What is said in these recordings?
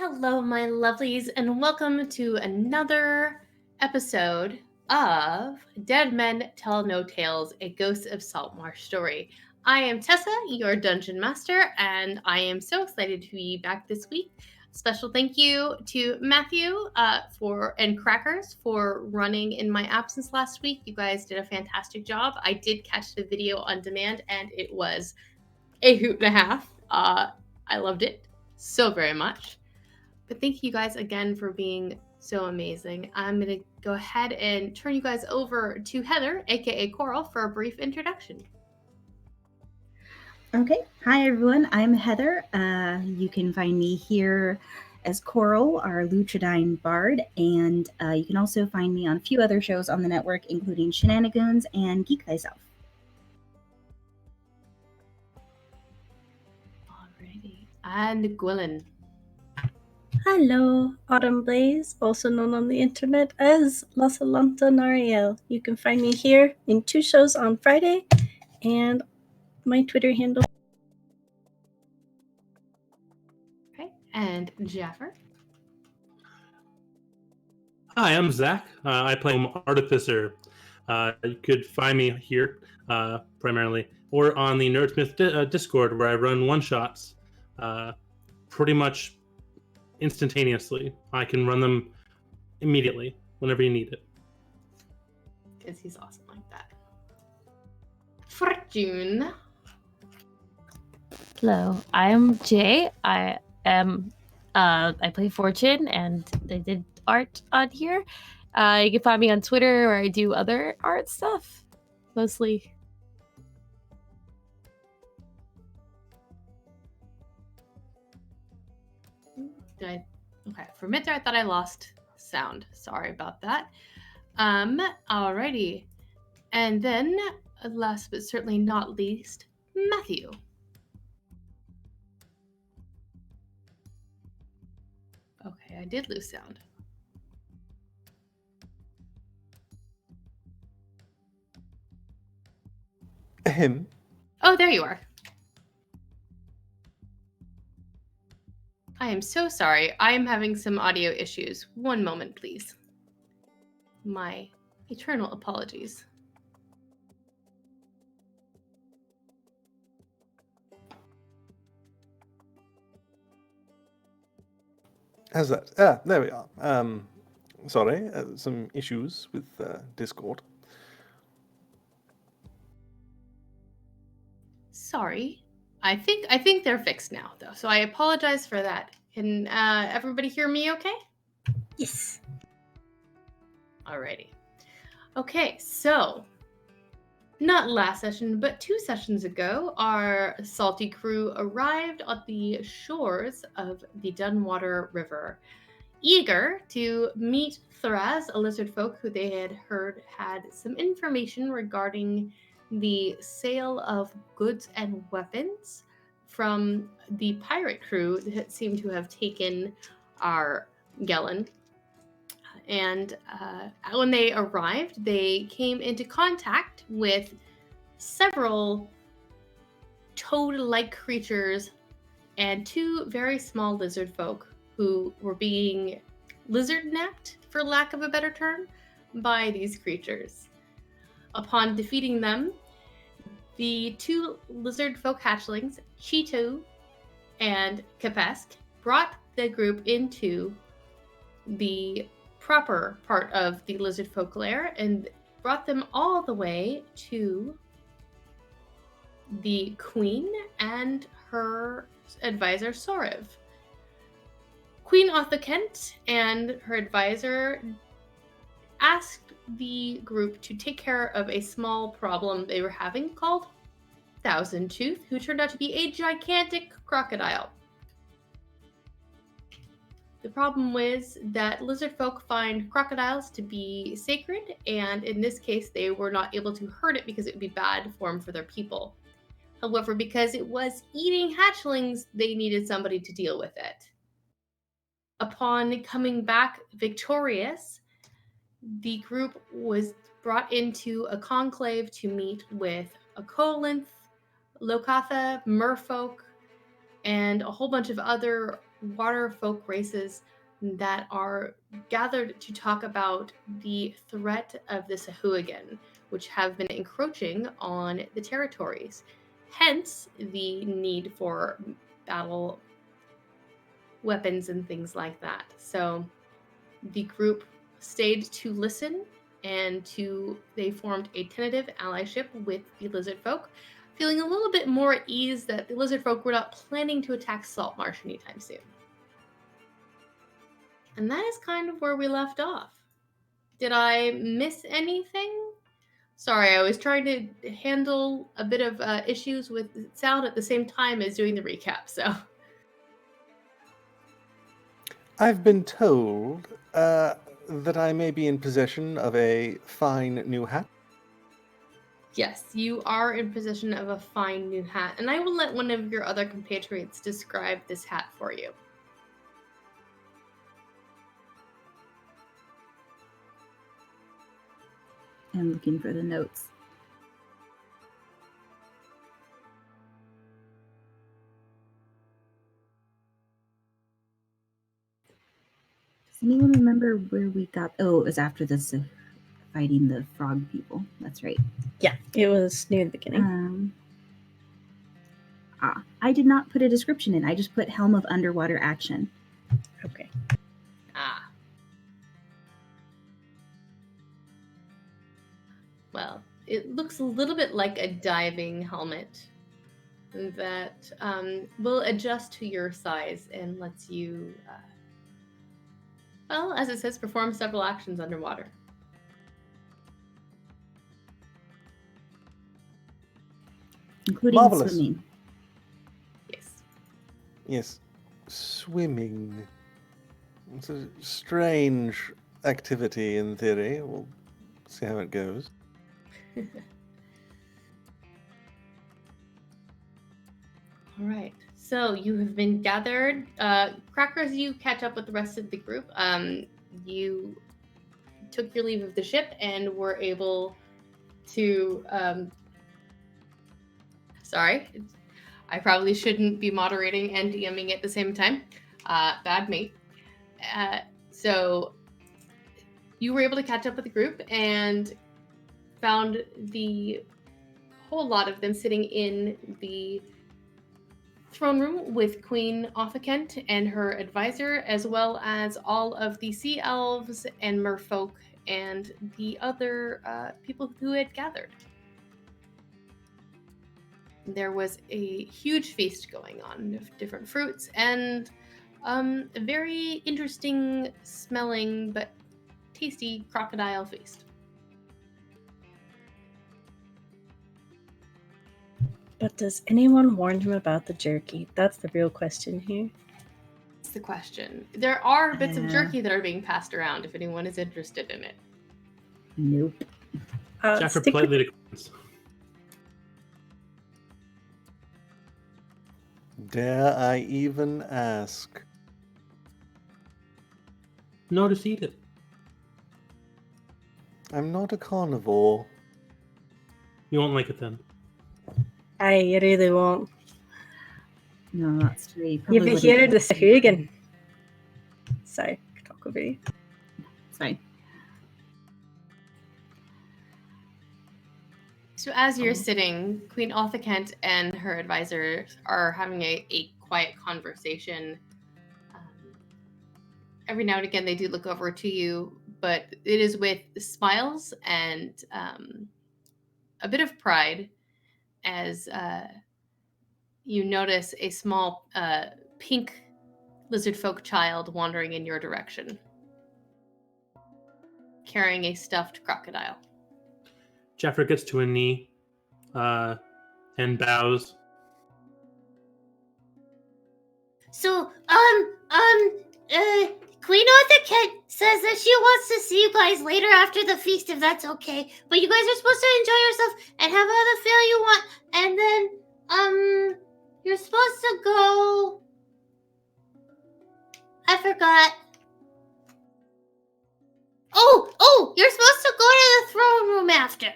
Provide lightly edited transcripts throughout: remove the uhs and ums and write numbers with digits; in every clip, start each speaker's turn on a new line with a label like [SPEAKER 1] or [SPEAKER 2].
[SPEAKER 1] Hello, my lovelies, and welcome to another episode of Dead Men Tell No Tales, a Ghosts of Saltmarsh story. I am Tessa, your dungeon master, and I am so excited to be back this week. Special thank you to Matthew and Crackers for running in my absence last week. You guys did a fantastic job. I did catch the video on demand, and it was a hoot and a half. I loved it so very much. But thank you guys again for being so amazing. I'm going to go ahead and turn you guys over to Heather, aka Coral, for a brief introduction.
[SPEAKER 2] Okay. Hi, everyone. I'm Heather. You can find me here as Coral, our Luchadine Bard, and you can also find me on a few other shows on the network, including Shenanigans and Geek Thyself.
[SPEAKER 1] Alrighty. And Gwilyn.
[SPEAKER 3] Hello, Autumn Blaze, also known on the internet as La Salanta Nariel. You can find me here in 2 shows on Friday, and my Twitter handle.
[SPEAKER 1] Okay, and Jaffer.
[SPEAKER 4] Hi, I'm Zach. I play Artificer. You could find me here primarily, or on the Nerdsmith Discord, where I run one-shots pretty much instantaneously. I can run them immediately whenever you need it.
[SPEAKER 1] Because he's awesome like that. Fortune.
[SPEAKER 5] Hello, I'm Jay. I play Fortune, and I did art on here. You can find me on Twitter, where I do other art stuff, mostly.
[SPEAKER 1] Okay, for a minute there, I thought I lost sound. Sorry about that. Alrighty. And then, last but certainly not least, Matthew. Okay, I did lose sound.
[SPEAKER 6] Him.
[SPEAKER 1] Oh, there you are. I am so sorry. I am having some audio issues. One moment, please. My eternal apologies.
[SPEAKER 6] How's that? There we are. Sorry, some issues with Discord.
[SPEAKER 1] Sorry. I think they're fixed now, though, so I apologize for that. Can everybody hear me okay?
[SPEAKER 3] Yes.
[SPEAKER 1] Alrighty. Okay, so not last session, but 2 sessions ago, our salty crew arrived at the shores of the Dunwater River, eager to meet Thraz, a lizard folk who they had heard had some information regarding the sale of goods and weapons from the pirate crew that seemed to have taken our Gellin. And when they arrived, they came into contact with several toad-like creatures and 2 very small lizard folk who were being lizard-napped, for lack of a better term, by these creatures. Upon defeating them, the 2 lizard folk hatchlings, Cheeto and Kapesk, brought the group into the proper part of the lizard folk lair and brought them all the way to the queen and her advisor Sorev. Queen Otha Kent and her advisor asked the group to take care of a small problem they were having called Thousand Tooth, who turned out to be a gigantic crocodile. The problem was that lizard folk find crocodiles to be sacred, and in this case, they were not able to hurt it because it would be bad form for their people. However, because it was eating hatchlings, they needed somebody to deal with it. Upon coming back victorious, the group was brought into a conclave to meet with Akolinth, Lokatha, Merfolk, and a whole bunch of other water folk races that are gathered to talk about the threat of the Sahuagin, which have been encroaching on the territories. Hence, the need for battle weapons and things like that. So the group stayed to listen, and they formed a tentative allyship with the lizard folk, feeling a little bit more at ease that the lizard folk were not planning to attack Saltmarsh anytime soon. And that is kind of where we left off. Did I miss anything? Sorry, I was trying to handle a bit of issues with sound at the same time as doing the recap, so.
[SPEAKER 6] I've been told that I may be in possession of a fine new hat.
[SPEAKER 1] Yes, you are in possession of a fine new hat, and I will let one of your other compatriots describe this hat for you.
[SPEAKER 2] I'm looking for the notes. Does anyone remember where we got? Oh, it was after this fighting the frog people. That's right.
[SPEAKER 3] Yeah, it was near the beginning.
[SPEAKER 2] I did not put a description in. I just put helm of underwater action.
[SPEAKER 3] Okay.
[SPEAKER 1] Well, it looks a little bit like a diving helmet that will adjust to your size and lets you, well, as it says, perform several actions underwater.
[SPEAKER 2] Including
[SPEAKER 6] Marvelous.
[SPEAKER 2] swimming.
[SPEAKER 1] Yes.
[SPEAKER 6] Yes, swimming. It's a strange activity in theory. We'll see how it goes.
[SPEAKER 1] All right. So you have been gathered. Crackers, you catch up with the rest of the group. You took your leave of the ship and were able to. Sorry, I probably shouldn't be moderating and DMing at the same time. Bad me. So you were able to catch up with the group and found the whole lot of them sitting in the throne room with Queen Othakent and her advisor, as well as all of the sea elves and merfolk and the other people who had gathered. There was a huge feast going on of different fruits and a very interesting smelling but tasty crocodile feast.
[SPEAKER 3] But does anyone warn him about the jerky? That's the real question here.
[SPEAKER 1] That's the question. There are bits of jerky that are being passed around if anyone is interested in it.
[SPEAKER 2] Nope.
[SPEAKER 4] Jaffer politely declines.
[SPEAKER 6] Dare I even ask?
[SPEAKER 4] No, just eat it.
[SPEAKER 6] I'm not a carnivore.
[SPEAKER 4] You won't like it then.
[SPEAKER 3] I really won't.
[SPEAKER 2] No, that's true.
[SPEAKER 3] You've been hearing the Sahuagin. Sorry, I could talk over you.
[SPEAKER 2] Sorry.
[SPEAKER 1] So as you're sitting, Queen Othakent and her advisor are having a quiet conversation. Every now and again, they do look over to you, but it is with smiles and a bit of pride as you notice a small pink lizard folk child wandering in your direction, carrying a stuffed crocodile.
[SPEAKER 4] Jaffer gets to a knee and bows.
[SPEAKER 7] So, Queen Othakent says that she wants to see you guys later after the feast, if that's okay. But you guys are supposed to enjoy yourself and have all the fare you want, and then, you're supposed to go... I forgot. Oh, you're supposed to go to the throne room after.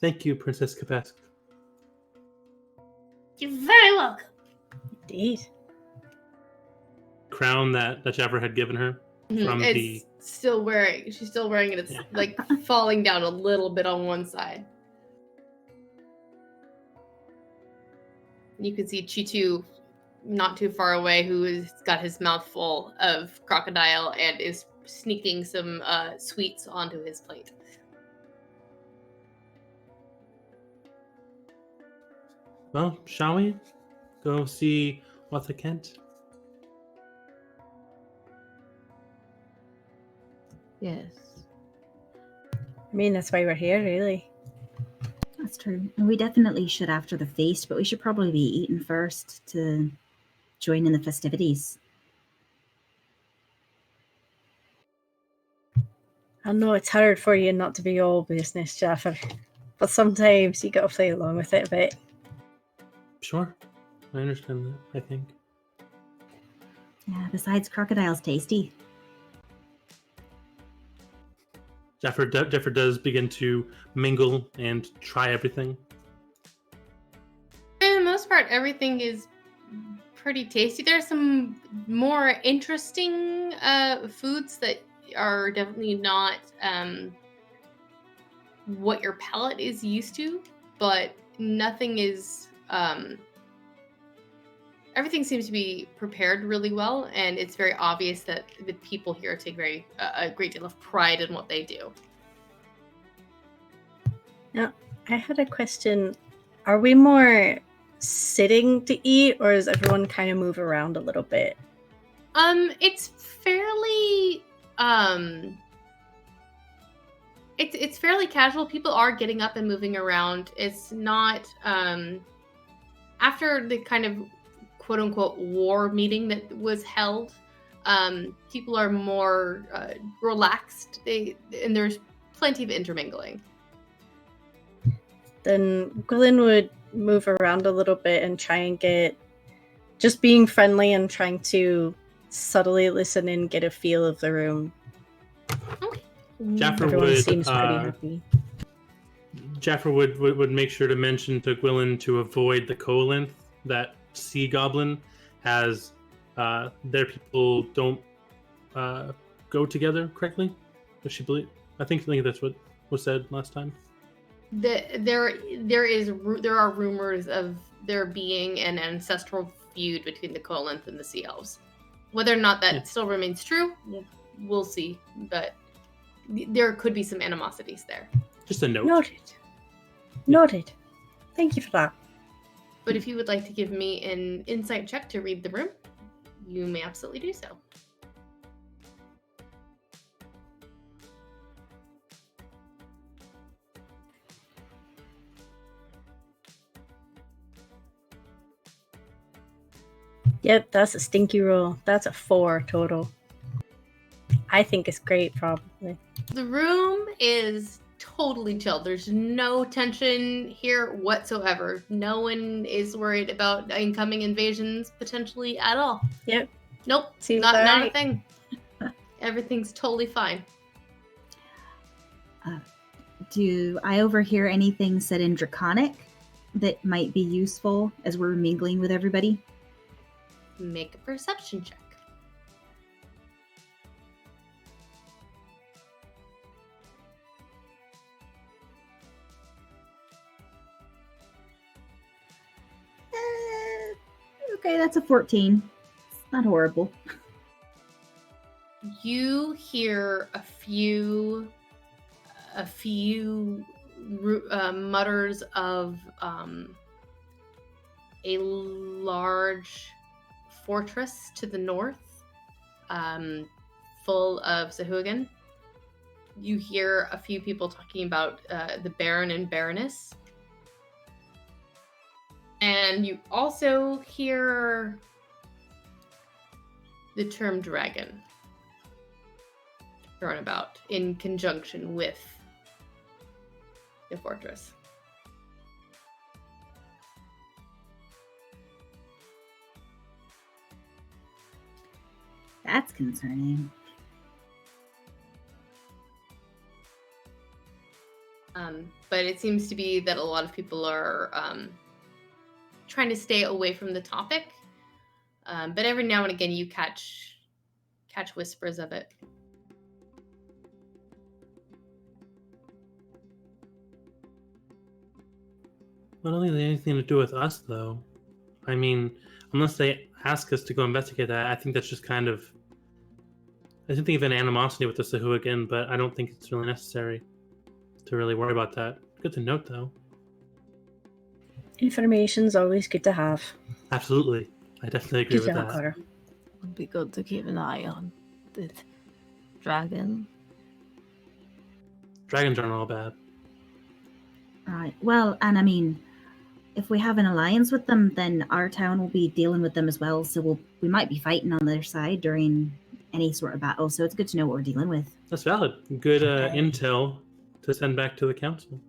[SPEAKER 4] Thank you, Princess Kapesk.
[SPEAKER 7] You're very welcome.
[SPEAKER 3] Indeed.
[SPEAKER 4] Crown that Jaffer had given her from
[SPEAKER 1] it's
[SPEAKER 4] the.
[SPEAKER 1] still wearing. She's still wearing it. It's
[SPEAKER 4] Yeah.
[SPEAKER 1] like falling down a little bit on one side. You can see Chitu not too far away, who has got his mouth full of crocodile and is sneaking some sweets onto his plate.
[SPEAKER 4] Well, shall we go see Watha Kent?
[SPEAKER 5] Yes.
[SPEAKER 3] I mean, that's why we're here, really.
[SPEAKER 2] That's true. And we definitely should after the feast, but we should probably be eating first to join in the festivities.
[SPEAKER 3] I know it's hard for you not to be all business, Jaffer, but sometimes you gotta play along with it a bit.
[SPEAKER 4] Sure. I understand that, I think.
[SPEAKER 2] Yeah, besides crocodile's tasty.
[SPEAKER 4] Jaffer does begin to mingle and try everything.
[SPEAKER 1] For the most part, everything is pretty tasty. There's some more interesting foods that are definitely not what your palate is used to, but nothing is. Everything seems to be prepared really well, and it's very obvious that the people here take a great deal of pride in what they do.
[SPEAKER 3] Now, I had a question. Are we more sitting to eat, or does everyone kind of move around a little bit?
[SPEAKER 1] It's fairly it's fairly casual. People are getting up and moving around. It's not after the kind of quote unquote war meeting that was held, people are more relaxed. And there's plenty of intermingling.
[SPEAKER 3] Then Gwyn would move around a little bit and try and just being friendly and trying to subtly listen and get a feel of the room.
[SPEAKER 1] Okay.
[SPEAKER 4] Jaffer
[SPEAKER 3] Everyone
[SPEAKER 4] would
[SPEAKER 3] seems pretty happy.
[SPEAKER 4] Jaffer would make sure to mention to Gwyn to avoid the Colinth. That sea goblin has their people don't go together correctly. Does she believe? I think that's what was said last time.
[SPEAKER 1] There are rumors of there being an ancestral feud between the Colinth and the Sea Elves. Whether or not that still remains true, we'll see. But there could be some animosities there.
[SPEAKER 4] Just a note.
[SPEAKER 3] Noted. Thank you for that.
[SPEAKER 1] But if you would like to give me an insight check to read the room, you may absolutely do so.
[SPEAKER 3] Yep, that's a stinky roll. That's a 4 total. I think it's great, probably.
[SPEAKER 1] The room is totally chill. There's no tension here whatsoever. No one is worried about incoming invasions potentially at all.
[SPEAKER 3] Yep.
[SPEAKER 1] Nope.
[SPEAKER 3] Seems
[SPEAKER 1] not a
[SPEAKER 3] right.
[SPEAKER 1] thing. Everything's totally fine.
[SPEAKER 2] Do I overhear anything said in Draconic that might be useful as we're mingling with everybody?
[SPEAKER 1] Make a perception check.
[SPEAKER 2] Okay, that's a 14. It's not horrible.
[SPEAKER 1] You hear a few mutters of a large fortress to the north, full of Sahuagin. You hear a few people talking about the Baron and Baroness. And you also hear the term dragon thrown about in conjunction with the fortress.
[SPEAKER 2] That's concerning.
[SPEAKER 1] But it seems to be that a lot of people are trying to stay away from the topic. But every now and again, you catch whispers of it.
[SPEAKER 4] Well, I don't think it has anything to do with us, though. I mean, unless they ask us to go investigate that, I think that's just kind of... I didn't think of an animosity with the Sahuagin, but I don't think it's really necessary to really worry about that. Good to note, though.
[SPEAKER 3] Information's always good to have.
[SPEAKER 4] Absolutely. I definitely agree
[SPEAKER 3] Good
[SPEAKER 4] with
[SPEAKER 3] job,
[SPEAKER 4] that.
[SPEAKER 3] Connor.
[SPEAKER 5] Would be good to keep an eye on the dragon.
[SPEAKER 4] Dragons aren't all bad.
[SPEAKER 2] Right. Well, and I mean, if we have an alliance with them, then our town will be dealing with them as well. So we might be fighting on their side during any sort of battle. So it's good to know what we're dealing with.
[SPEAKER 4] That's valid. Good intel to send back to the council.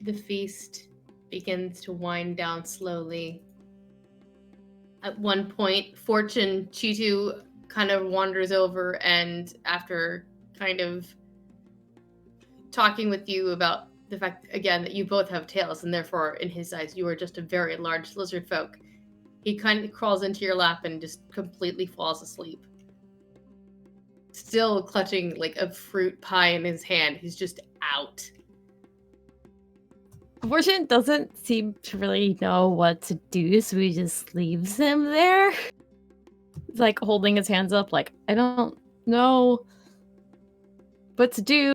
[SPEAKER 1] The feast begins to wind down slowly. At one point, Fortune Chitu kind of wanders over, and after kind of talking with you about the fact, again, that you both have tails, and therefore, in his eyes, you are just a very large lizard folk, he kind of crawls into your lap and just completely falls asleep. Still clutching like a fruit pie in his hand. He's just out.
[SPEAKER 5] Fortune doesn't seem to really know what to do, so he just leaves him there. He's like holding his hands up, like, I don't know what to do.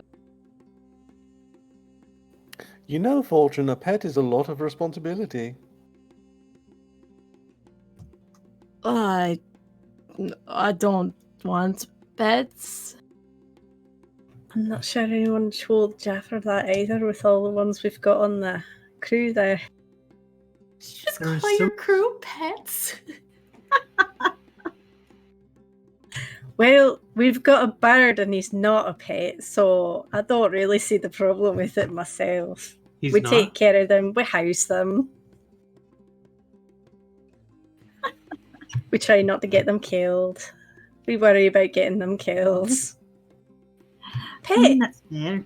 [SPEAKER 6] You know, Fortune, a pet is a lot of responsibility.
[SPEAKER 5] I don't want pets.
[SPEAKER 3] I'm not sure anyone told Jaffer that either, with all the ones we've got on the crew there.
[SPEAKER 1] Did you just
[SPEAKER 4] There
[SPEAKER 1] call
[SPEAKER 4] are
[SPEAKER 1] your crew pets?
[SPEAKER 3] Well, we've got a bird and he's not a pet, so I don't really see the problem with it myself.
[SPEAKER 4] He's
[SPEAKER 3] We
[SPEAKER 4] not?
[SPEAKER 3] take care of them, we house them. We try not to get them killed. We worry about getting them killed.
[SPEAKER 2] I mean,
[SPEAKER 3] Pet!
[SPEAKER 2] that's fair.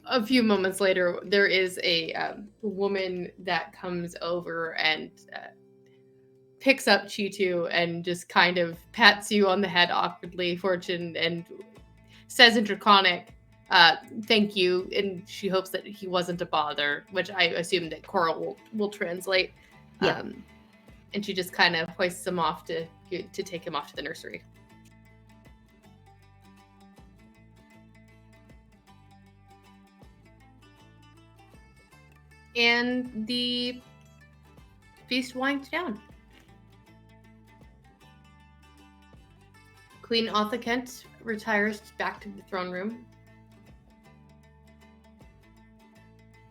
[SPEAKER 1] A few moments later, there is a woman that comes over and picks up Chitu and just kind of pats you on the head awkwardly, Fortune, and says in Draconic, thank you, and she hopes that he wasn't a bother, which I assume that Coral will translate.
[SPEAKER 2] Yeah.
[SPEAKER 1] And she just kind of hoists him off to take him off to the nursery. And the feast winds down. Queen Othakent retires back to the throne room.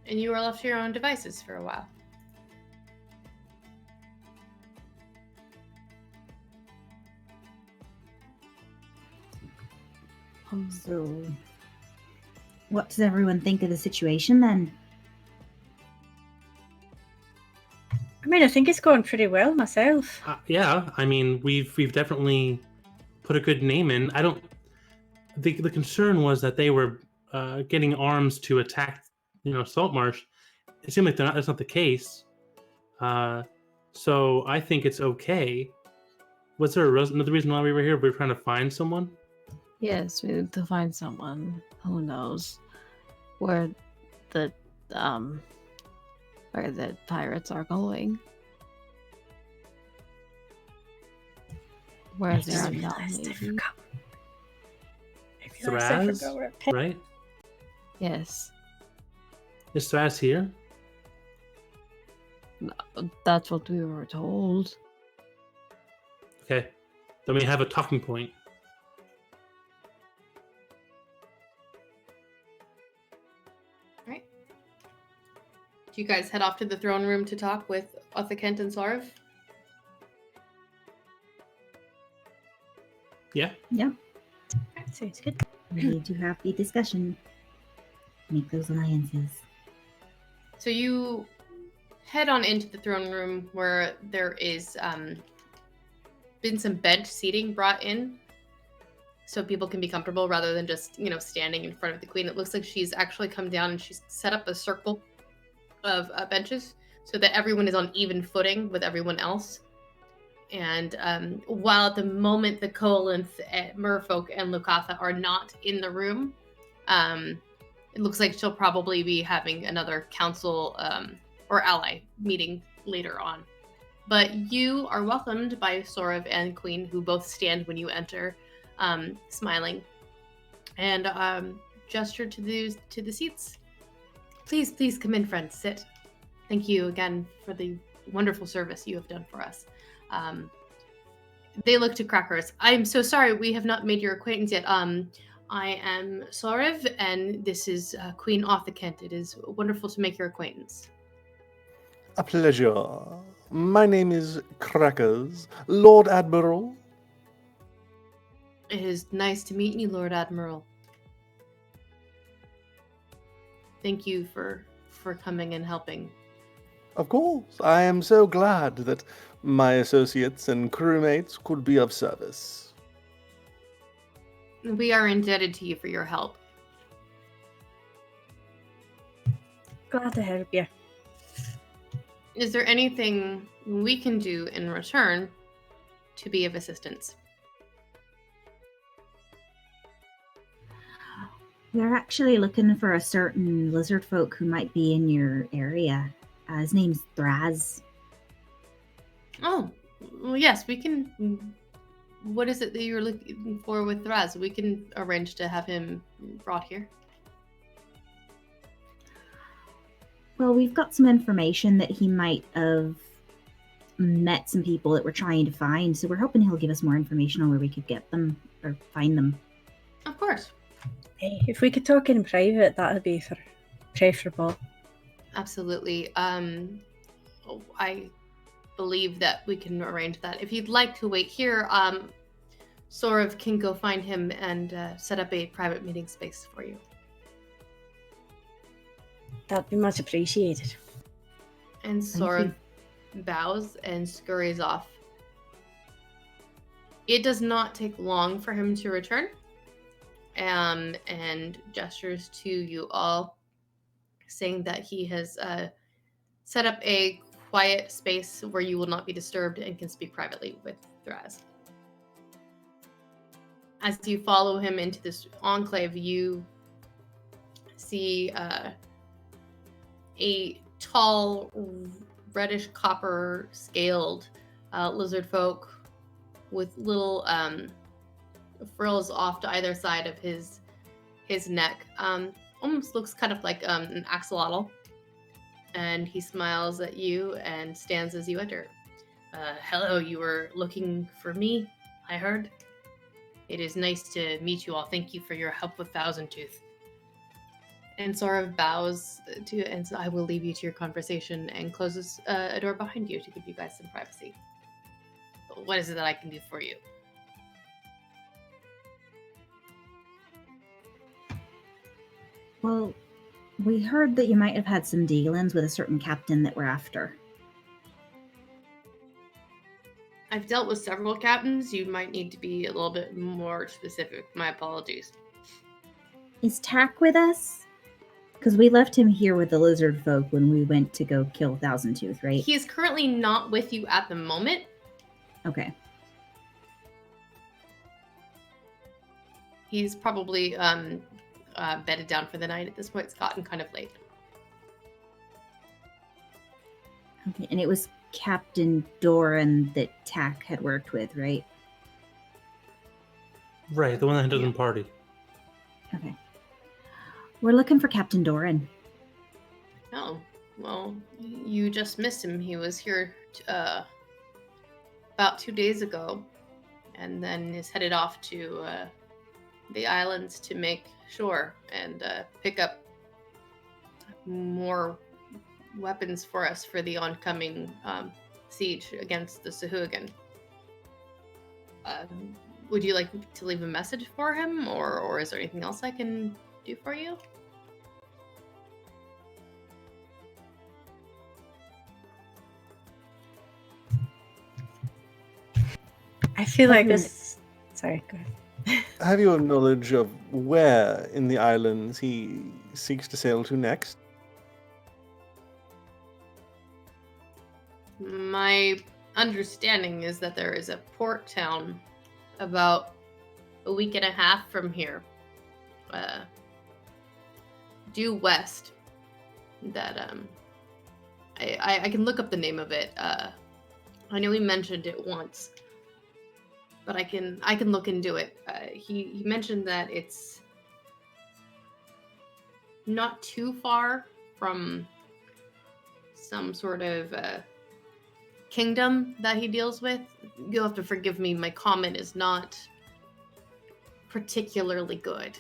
[SPEAKER 1] And you are left to your own devices for a while.
[SPEAKER 2] So, what does everyone think of the situation then?
[SPEAKER 3] I mean, I think it's going pretty well myself.
[SPEAKER 4] Yeah, I mean, we've definitely put a good name in. I don't... The concern was that they were getting arms to attack, Saltmarsh. It seemed like that's not the case. So I think it's okay. Was there another reason why we were here? We were trying to find someone?
[SPEAKER 5] Yes, we need to find someone who knows where the pirates are going. Where
[SPEAKER 3] I
[SPEAKER 5] is
[SPEAKER 3] just
[SPEAKER 5] their
[SPEAKER 3] realised I
[SPEAKER 5] unknown?
[SPEAKER 3] forgot. I realised I
[SPEAKER 4] Thraz,
[SPEAKER 3] forgot we're a pet.
[SPEAKER 4] right?
[SPEAKER 5] Yes,
[SPEAKER 4] Is Thraz here?
[SPEAKER 5] that's what we were told.
[SPEAKER 4] Okay. Then we have a talking point.
[SPEAKER 1] Right. Do you guys head off to the throne room to talk with Othakent and Sarv?
[SPEAKER 4] Yeah.
[SPEAKER 2] Yeah,
[SPEAKER 3] Sounds good.
[SPEAKER 2] we need to have the discussion. Make those alliances.
[SPEAKER 1] So you head on into the throne room where there is been some bench seating brought in. so people can be comfortable rather than just, standing in front of the queen. It looks like she's actually come down and she's set up a circle of benches so that everyone is on even footing with everyone else. And while at the moment the Coalinth, Merfolk, and Lukatha are not in the room, it looks like she'll probably be having another council or ally meeting later on. But you are welcomed by Sorav and Queen, who both stand when you enter, smiling, and gesture to the seats. Please come in, friends. Sit. Thank you again for the wonderful service you have done for us. They look to Crackers. I'm so sorry we have not made your acquaintance yet. I am Sorav, and this is Queen Arthur Kent. It is wonderful to make your acquaintance.
[SPEAKER 6] A pleasure. My name is Crackers, Lord Admiral.
[SPEAKER 1] It is nice to meet you, Lord Admiral. Thank you for coming and helping.
[SPEAKER 6] Of course, I am so glad that my associates and crewmates could be of service.
[SPEAKER 1] We are indebted to you for your help.
[SPEAKER 3] Glad to help you.
[SPEAKER 1] Is there anything we can do in return to be of assistance?
[SPEAKER 2] We're actually looking for a certain lizard folk who might be in your area. His name's Thraz.
[SPEAKER 1] Oh, well, yes, we can. What is it that you're looking for with Thraz? We can arrange to have him brought here.
[SPEAKER 2] Well, we've got some information that he might have met some people that we're trying to find, so we're hoping he'll give us more information on where we could get them or find them.
[SPEAKER 1] Of course.
[SPEAKER 3] Hey, if we could talk in private, that would be preferable.
[SPEAKER 1] Absolutely. I believe that we can arrange that. If you'd like to wait here, Sorav can go find him and set up a private meeting space for you.
[SPEAKER 3] That'd be much appreciated.
[SPEAKER 1] And Sorav bows and scurries off. It does not take long for him to return, and gestures to you all, saying that he has set up a quiet space where you will not be disturbed and can speak privately with Thraz. As you follow him into this enclave, you see a tall, reddish copper scaled lizard folk with little frills off to either side of his neck. Almost looks kind of like an axolotl. And he smiles at you and stands as you enter. Hello, you were looking for me, I heard. It is nice to meet you all. Thank you for your help with Thousand Tooth. And Sorav bows to you and says, I will leave you to your conversation, and closes a door behind you to give you guys some privacy. What is it that I can do for you?
[SPEAKER 2] Well, we heard that you might have had some dealings with a certain captain that we're after.
[SPEAKER 1] I've dealt with several captains. You might need to be a little bit more specific. My apologies.
[SPEAKER 2] Is Tack with us? Because we left him here with the lizard folk when we went to go kill Thousand Tooth, right?
[SPEAKER 1] He is currently not with you at the moment.
[SPEAKER 2] Okay.
[SPEAKER 1] He's probably bedded down for the night at this point. It's gotten kind of late.
[SPEAKER 2] Okay, and it was Captain Doran that Tack had worked with, right?
[SPEAKER 4] Right, the one that doesn't party.
[SPEAKER 2] Okay. We're looking for Captain Doran.
[SPEAKER 1] Oh, well, you just missed him. He was here about 2 days ago, and then is headed off to the islands to make shore and pick up more weapons for us for the oncoming siege against the Sahuagin. Would you like to leave a message for him, or is there anything else I can do for you?
[SPEAKER 3] I feel like this. Sorry, go
[SPEAKER 6] have you a knowledge of where in the islands he seeks to sail to next?
[SPEAKER 1] My understanding is that there is a port town about a week and a half from here, due west. That I can look up the name of it. I know he mentioned it once, but I can look into it. He mentioned that it's not too far from some sort of kingdom that he deals with. You'll have to forgive me, my comment is not particularly good.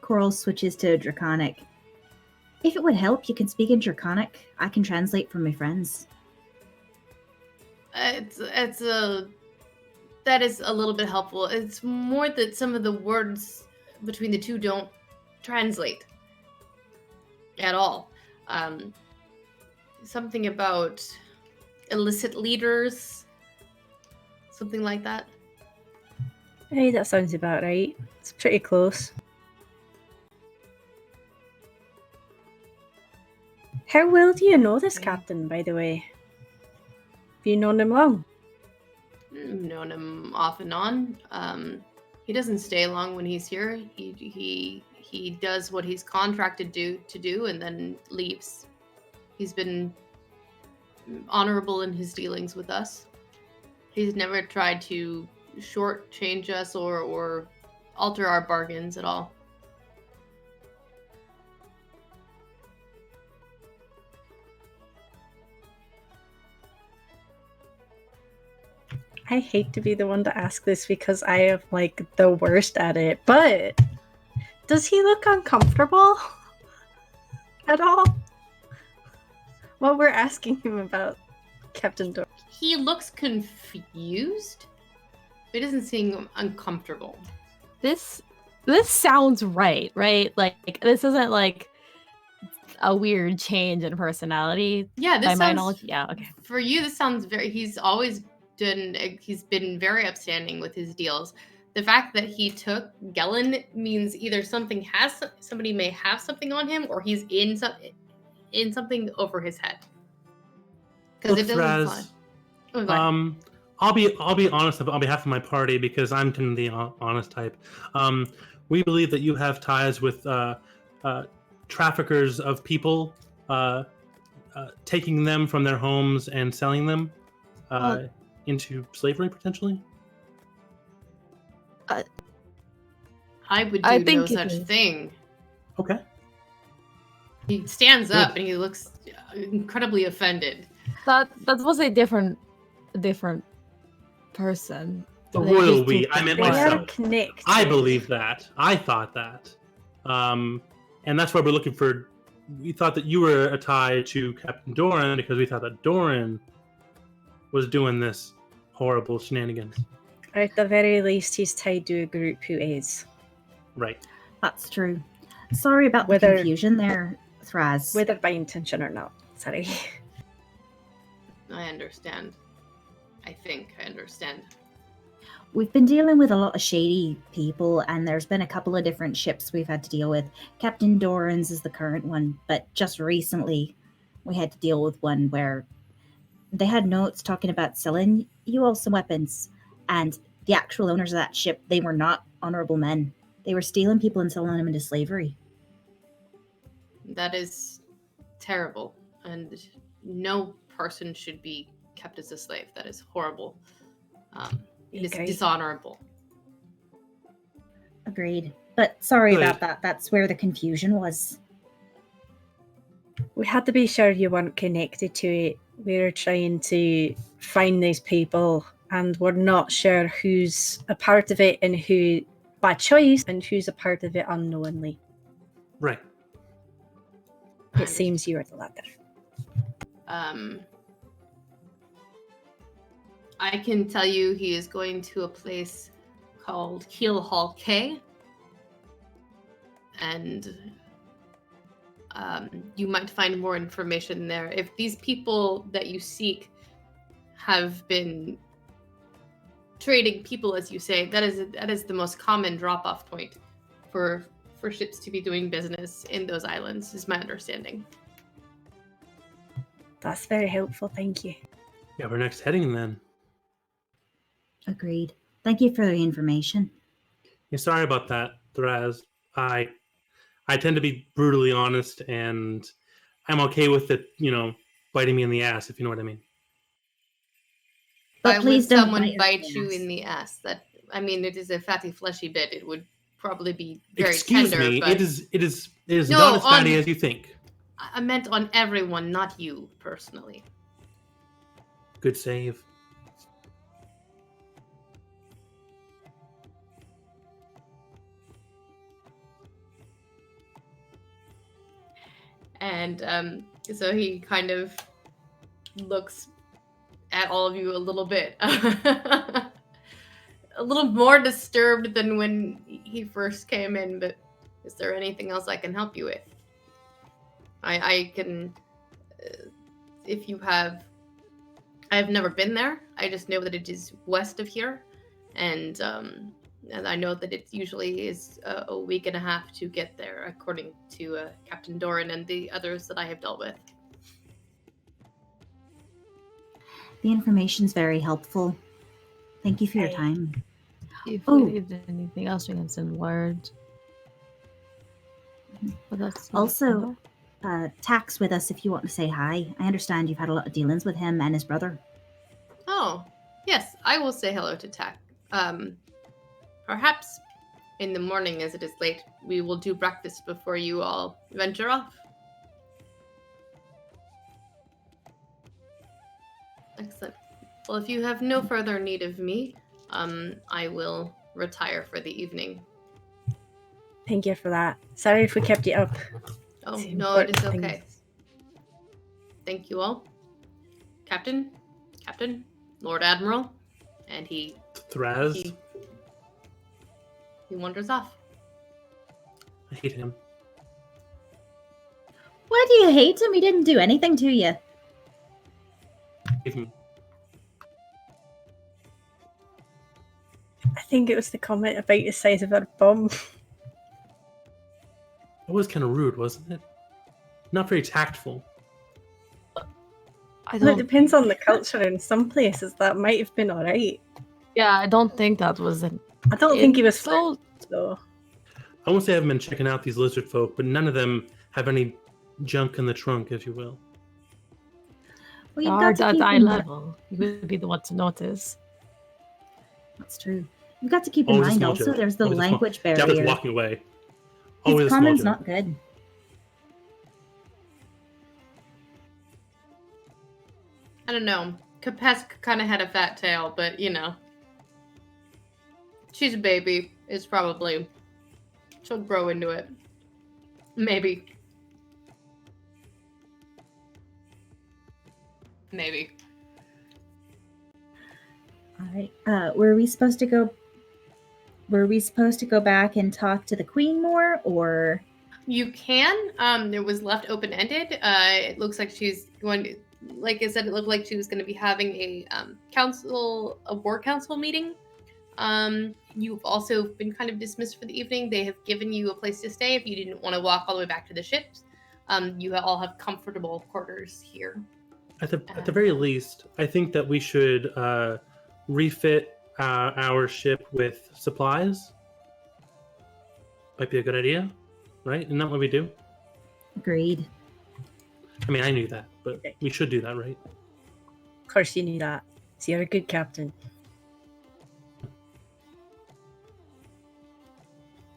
[SPEAKER 2] Coral switches to Draconic. If it would help, you can speak in Draconic. I can translate for my friends.
[SPEAKER 1] That is a little bit helpful. It's more that some of the words between the two don't translate at all. Something about illicit leaders, something like that.
[SPEAKER 3] Hey, that sounds about right. It's pretty close. How well do you know this captain, by the way? Have you known him long?
[SPEAKER 1] Known him off and on. He doesn't stay long when he's here. He does what he's contracted to do and then leaves. He's been honorable in his dealings with us. He's never tried to shortchange us or alter our bargains at all.
[SPEAKER 3] I hate to be the one to ask this because I am like the worst at it, but does he look uncomfortable at all? What we're asking him about Captain Dor.
[SPEAKER 1] He looks confused. He doesn't seem uncomfortable.
[SPEAKER 5] This sounds right? Like this isn't like a weird change in personality.
[SPEAKER 1] Yeah, this
[SPEAKER 5] by my
[SPEAKER 1] sounds.
[SPEAKER 5] knowledge. Yeah, okay.
[SPEAKER 1] For you, this sounds very. He's been very upstanding with his deals. The fact that he took Gellin means either somebody may have something on him, or he's in something over his head. Because it doesn't fly. Oh, go ahead.
[SPEAKER 4] I'll be honest on behalf of my party because I'm kind of the honest type. We believe that you have ties with traffickers of people, taking them from their homes and selling them into slavery potentially.
[SPEAKER 1] I would do no such thing.
[SPEAKER 4] Okay.
[SPEAKER 1] He stands up and he looks incredibly offended.
[SPEAKER 5] That was a different person.
[SPEAKER 4] The
[SPEAKER 5] They
[SPEAKER 4] royal
[SPEAKER 5] just
[SPEAKER 4] we.
[SPEAKER 5] took
[SPEAKER 4] I meant
[SPEAKER 5] the
[SPEAKER 3] They
[SPEAKER 5] word.
[SPEAKER 3] are
[SPEAKER 4] myself.
[SPEAKER 3] connected.
[SPEAKER 4] I believe that. I thought that. And that's why we're looking for. We thought that you were a tie to Captain Doran because we thought that Doran was doing this horrible shenanigans.
[SPEAKER 3] Or at the very least, he's tied to a group who is.
[SPEAKER 4] Right.
[SPEAKER 2] That's true. Sorry about the
[SPEAKER 3] Whether-
[SPEAKER 2] confusion there, Thraz.
[SPEAKER 3] Whether by intention or not. Sorry.
[SPEAKER 1] I understand. I think I understand.
[SPEAKER 2] We've been dealing with a lot of shady people, and there's been a couple of different ships we've had to deal with. Captain Doran's is the current one, but just recently we had to deal with one where they had notes talking about selling you all some weapons, and the actual owners of that ship, they were not honorable men. They were stealing people and selling them into slavery.
[SPEAKER 1] That is terrible, and no person should be kept as a slave. That is horrible. It is
[SPEAKER 3] Okay.
[SPEAKER 1] dishonorable.
[SPEAKER 2] Agreed. But sorry
[SPEAKER 4] Good.
[SPEAKER 2] about that. That's where the confusion was.
[SPEAKER 3] We had to be sure you weren't connected to it. We were trying to find these people, and we're not sure who's a part of it and who by choice and who's a part of it unknowingly.
[SPEAKER 4] Right.
[SPEAKER 3] It seems you are the latter.
[SPEAKER 1] I can tell you he is going to a place called Keel Hall K. And you might find more information there. If these people that you seek have been trading people, as you say. That is the most common drop-off point for ships to be doing business in those islands, is my understanding.
[SPEAKER 3] That's very helpful, thank you.
[SPEAKER 4] Yeah, we're next heading then.
[SPEAKER 2] Agreed. Thank you for the information.
[SPEAKER 4] Yeah, sorry about that, Thraz. I tend to be brutally honest, and I'm okay with it, biting me in the ass, if you know what I mean.
[SPEAKER 2] But
[SPEAKER 1] Why
[SPEAKER 2] please
[SPEAKER 1] would
[SPEAKER 2] don't
[SPEAKER 1] someone bite
[SPEAKER 2] us.
[SPEAKER 1] you in the ass? It is a fatty, fleshy bit. It would probably be very
[SPEAKER 4] Excuse
[SPEAKER 1] tender.
[SPEAKER 4] me,
[SPEAKER 1] but
[SPEAKER 4] it is
[SPEAKER 1] No,
[SPEAKER 4] not as fatty as you think.
[SPEAKER 1] I meant on everyone, not you personally.
[SPEAKER 4] Good save.
[SPEAKER 1] And so he kind of looks at all of you a little bit, a little more disturbed than when he first came in. But is there anything else I can help you with? I can, if you have. I've never been there. I just know that it is west of here, and I know that it usually is a week and a half to get there, according to Captain Doran and the others that I have dealt with.
[SPEAKER 2] The information's very helpful. Thank you for your time.
[SPEAKER 5] If we need anything else, we can send word. But that's
[SPEAKER 2] Also, Tack's with us if you want to say hi. I understand you've had a lot of dealings with him and his brother.
[SPEAKER 1] Oh, yes, I will say hello to Tack. Perhaps in the morning, as it is late, we will do breakfast before you all venture off. Excellent. Well, if you have no further need of me, I will retire for the evening.
[SPEAKER 3] Thank you for that. Sorry if we kept you up.
[SPEAKER 1] Oh, no, it is okay. Thank you all. Captain, Lord Admiral, and he wanders off.
[SPEAKER 4] I hate him.
[SPEAKER 2] Why do you hate him? He didn't do anything to you.
[SPEAKER 3] I think it was the comment about the size of our bum.
[SPEAKER 4] It was kind of rude, wasn't it? Not very tactful.
[SPEAKER 3] Well, it depends on the culture. In some places, that might have been all right.
[SPEAKER 5] Yeah, I don't think that was an.
[SPEAKER 3] I don't think he was so.
[SPEAKER 4] I won't say I've been checking out these lizard folk, but none of them have any junk in the trunk, if you will.
[SPEAKER 2] Well, you've got to keep
[SPEAKER 5] eye level. You would be the one to notice.
[SPEAKER 2] That's true. You've got to keep in mind also there's the language barrier.
[SPEAKER 4] Dev is walking away.
[SPEAKER 2] His common's not good.
[SPEAKER 1] I don't know. Kapesk kind of had a fat tail, but she's a baby. It's probably she'll grow into it. Maybe.
[SPEAKER 2] All right. Were we supposed to go back and talk to the queen more, or?
[SPEAKER 1] You can. It was left open-ended. It looks like she's going to, like I said, it looked like she was going to be having a war council meeting. You've also been kind of dismissed for the evening. They have given you a place to stay if you didn't want to walk all the way back to the ships. You all have comfortable quarters here.
[SPEAKER 4] At the very least, I think that we should refit our ship with supplies. Might be a good idea, right? Isn't that what we do?
[SPEAKER 2] Agreed.
[SPEAKER 4] I mean, I knew that, but we should do that, right?
[SPEAKER 3] Of course you knew that. So you're a good captain.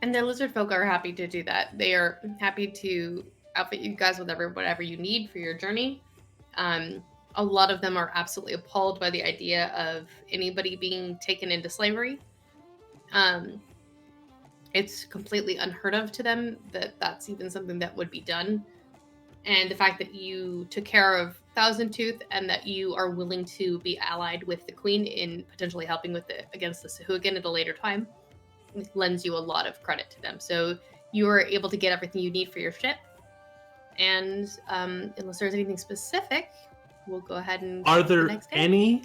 [SPEAKER 1] And the lizard folk are happy to do that. They are happy to outfit you guys with whatever you need for your journey. A lot of them are absolutely appalled by the idea of anybody being taken into slavery. It's completely unheard of to them that that's even something that would be done. And the fact that you took care of Thousand Tooth and that you are willing to be allied with the Queen in potentially helping against the Sahuagin at a later time lends you a lot of credit to them. So you are able to get everything you need for your ship. And unless there's anything specific, we'll go ahead and...
[SPEAKER 4] Are there any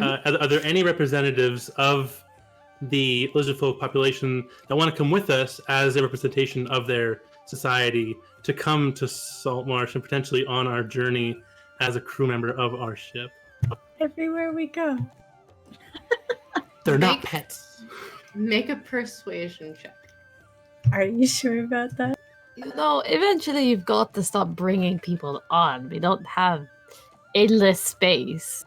[SPEAKER 4] Are there any representatives of the lizard folk population that want to come with us as a representation of their society to come to Saltmarsh and potentially on our journey as a crew member of our ship?
[SPEAKER 3] Everywhere we go.
[SPEAKER 4] They're not pets.
[SPEAKER 1] Make a persuasion check.
[SPEAKER 3] Are you sure about that?
[SPEAKER 5] You know, eventually you've got to stop bringing people on. We don't have endless space.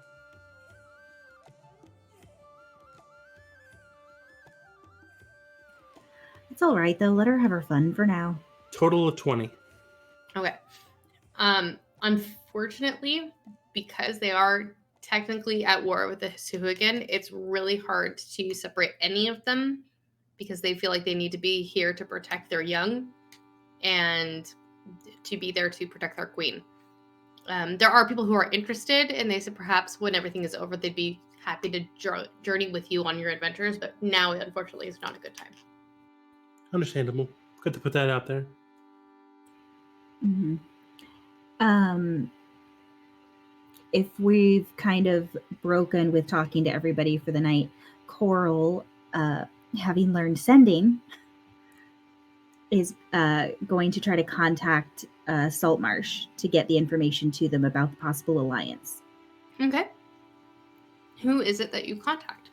[SPEAKER 2] It's all right though. Let her have her fun for now.
[SPEAKER 4] Total of 20.
[SPEAKER 1] Okay. Unfortunately, because they are technically at war with the Suhugan, it's really hard to separate any of them because they feel like they need to be here to protect their young and to be there to protect their queen. There are people who are interested, and they said perhaps when everything is over, they'd be happy to journey with you on your adventures, but now, unfortunately, is not a good time.
[SPEAKER 4] Understandable. Good to put that out there.
[SPEAKER 2] Mm-hmm. If we've kind of broken with talking to everybody for the night, Coral, having learned sending, is going to try to contact Saltmarsh to get the information to them about the possible alliance.
[SPEAKER 1] Okay. Who is it that you contact?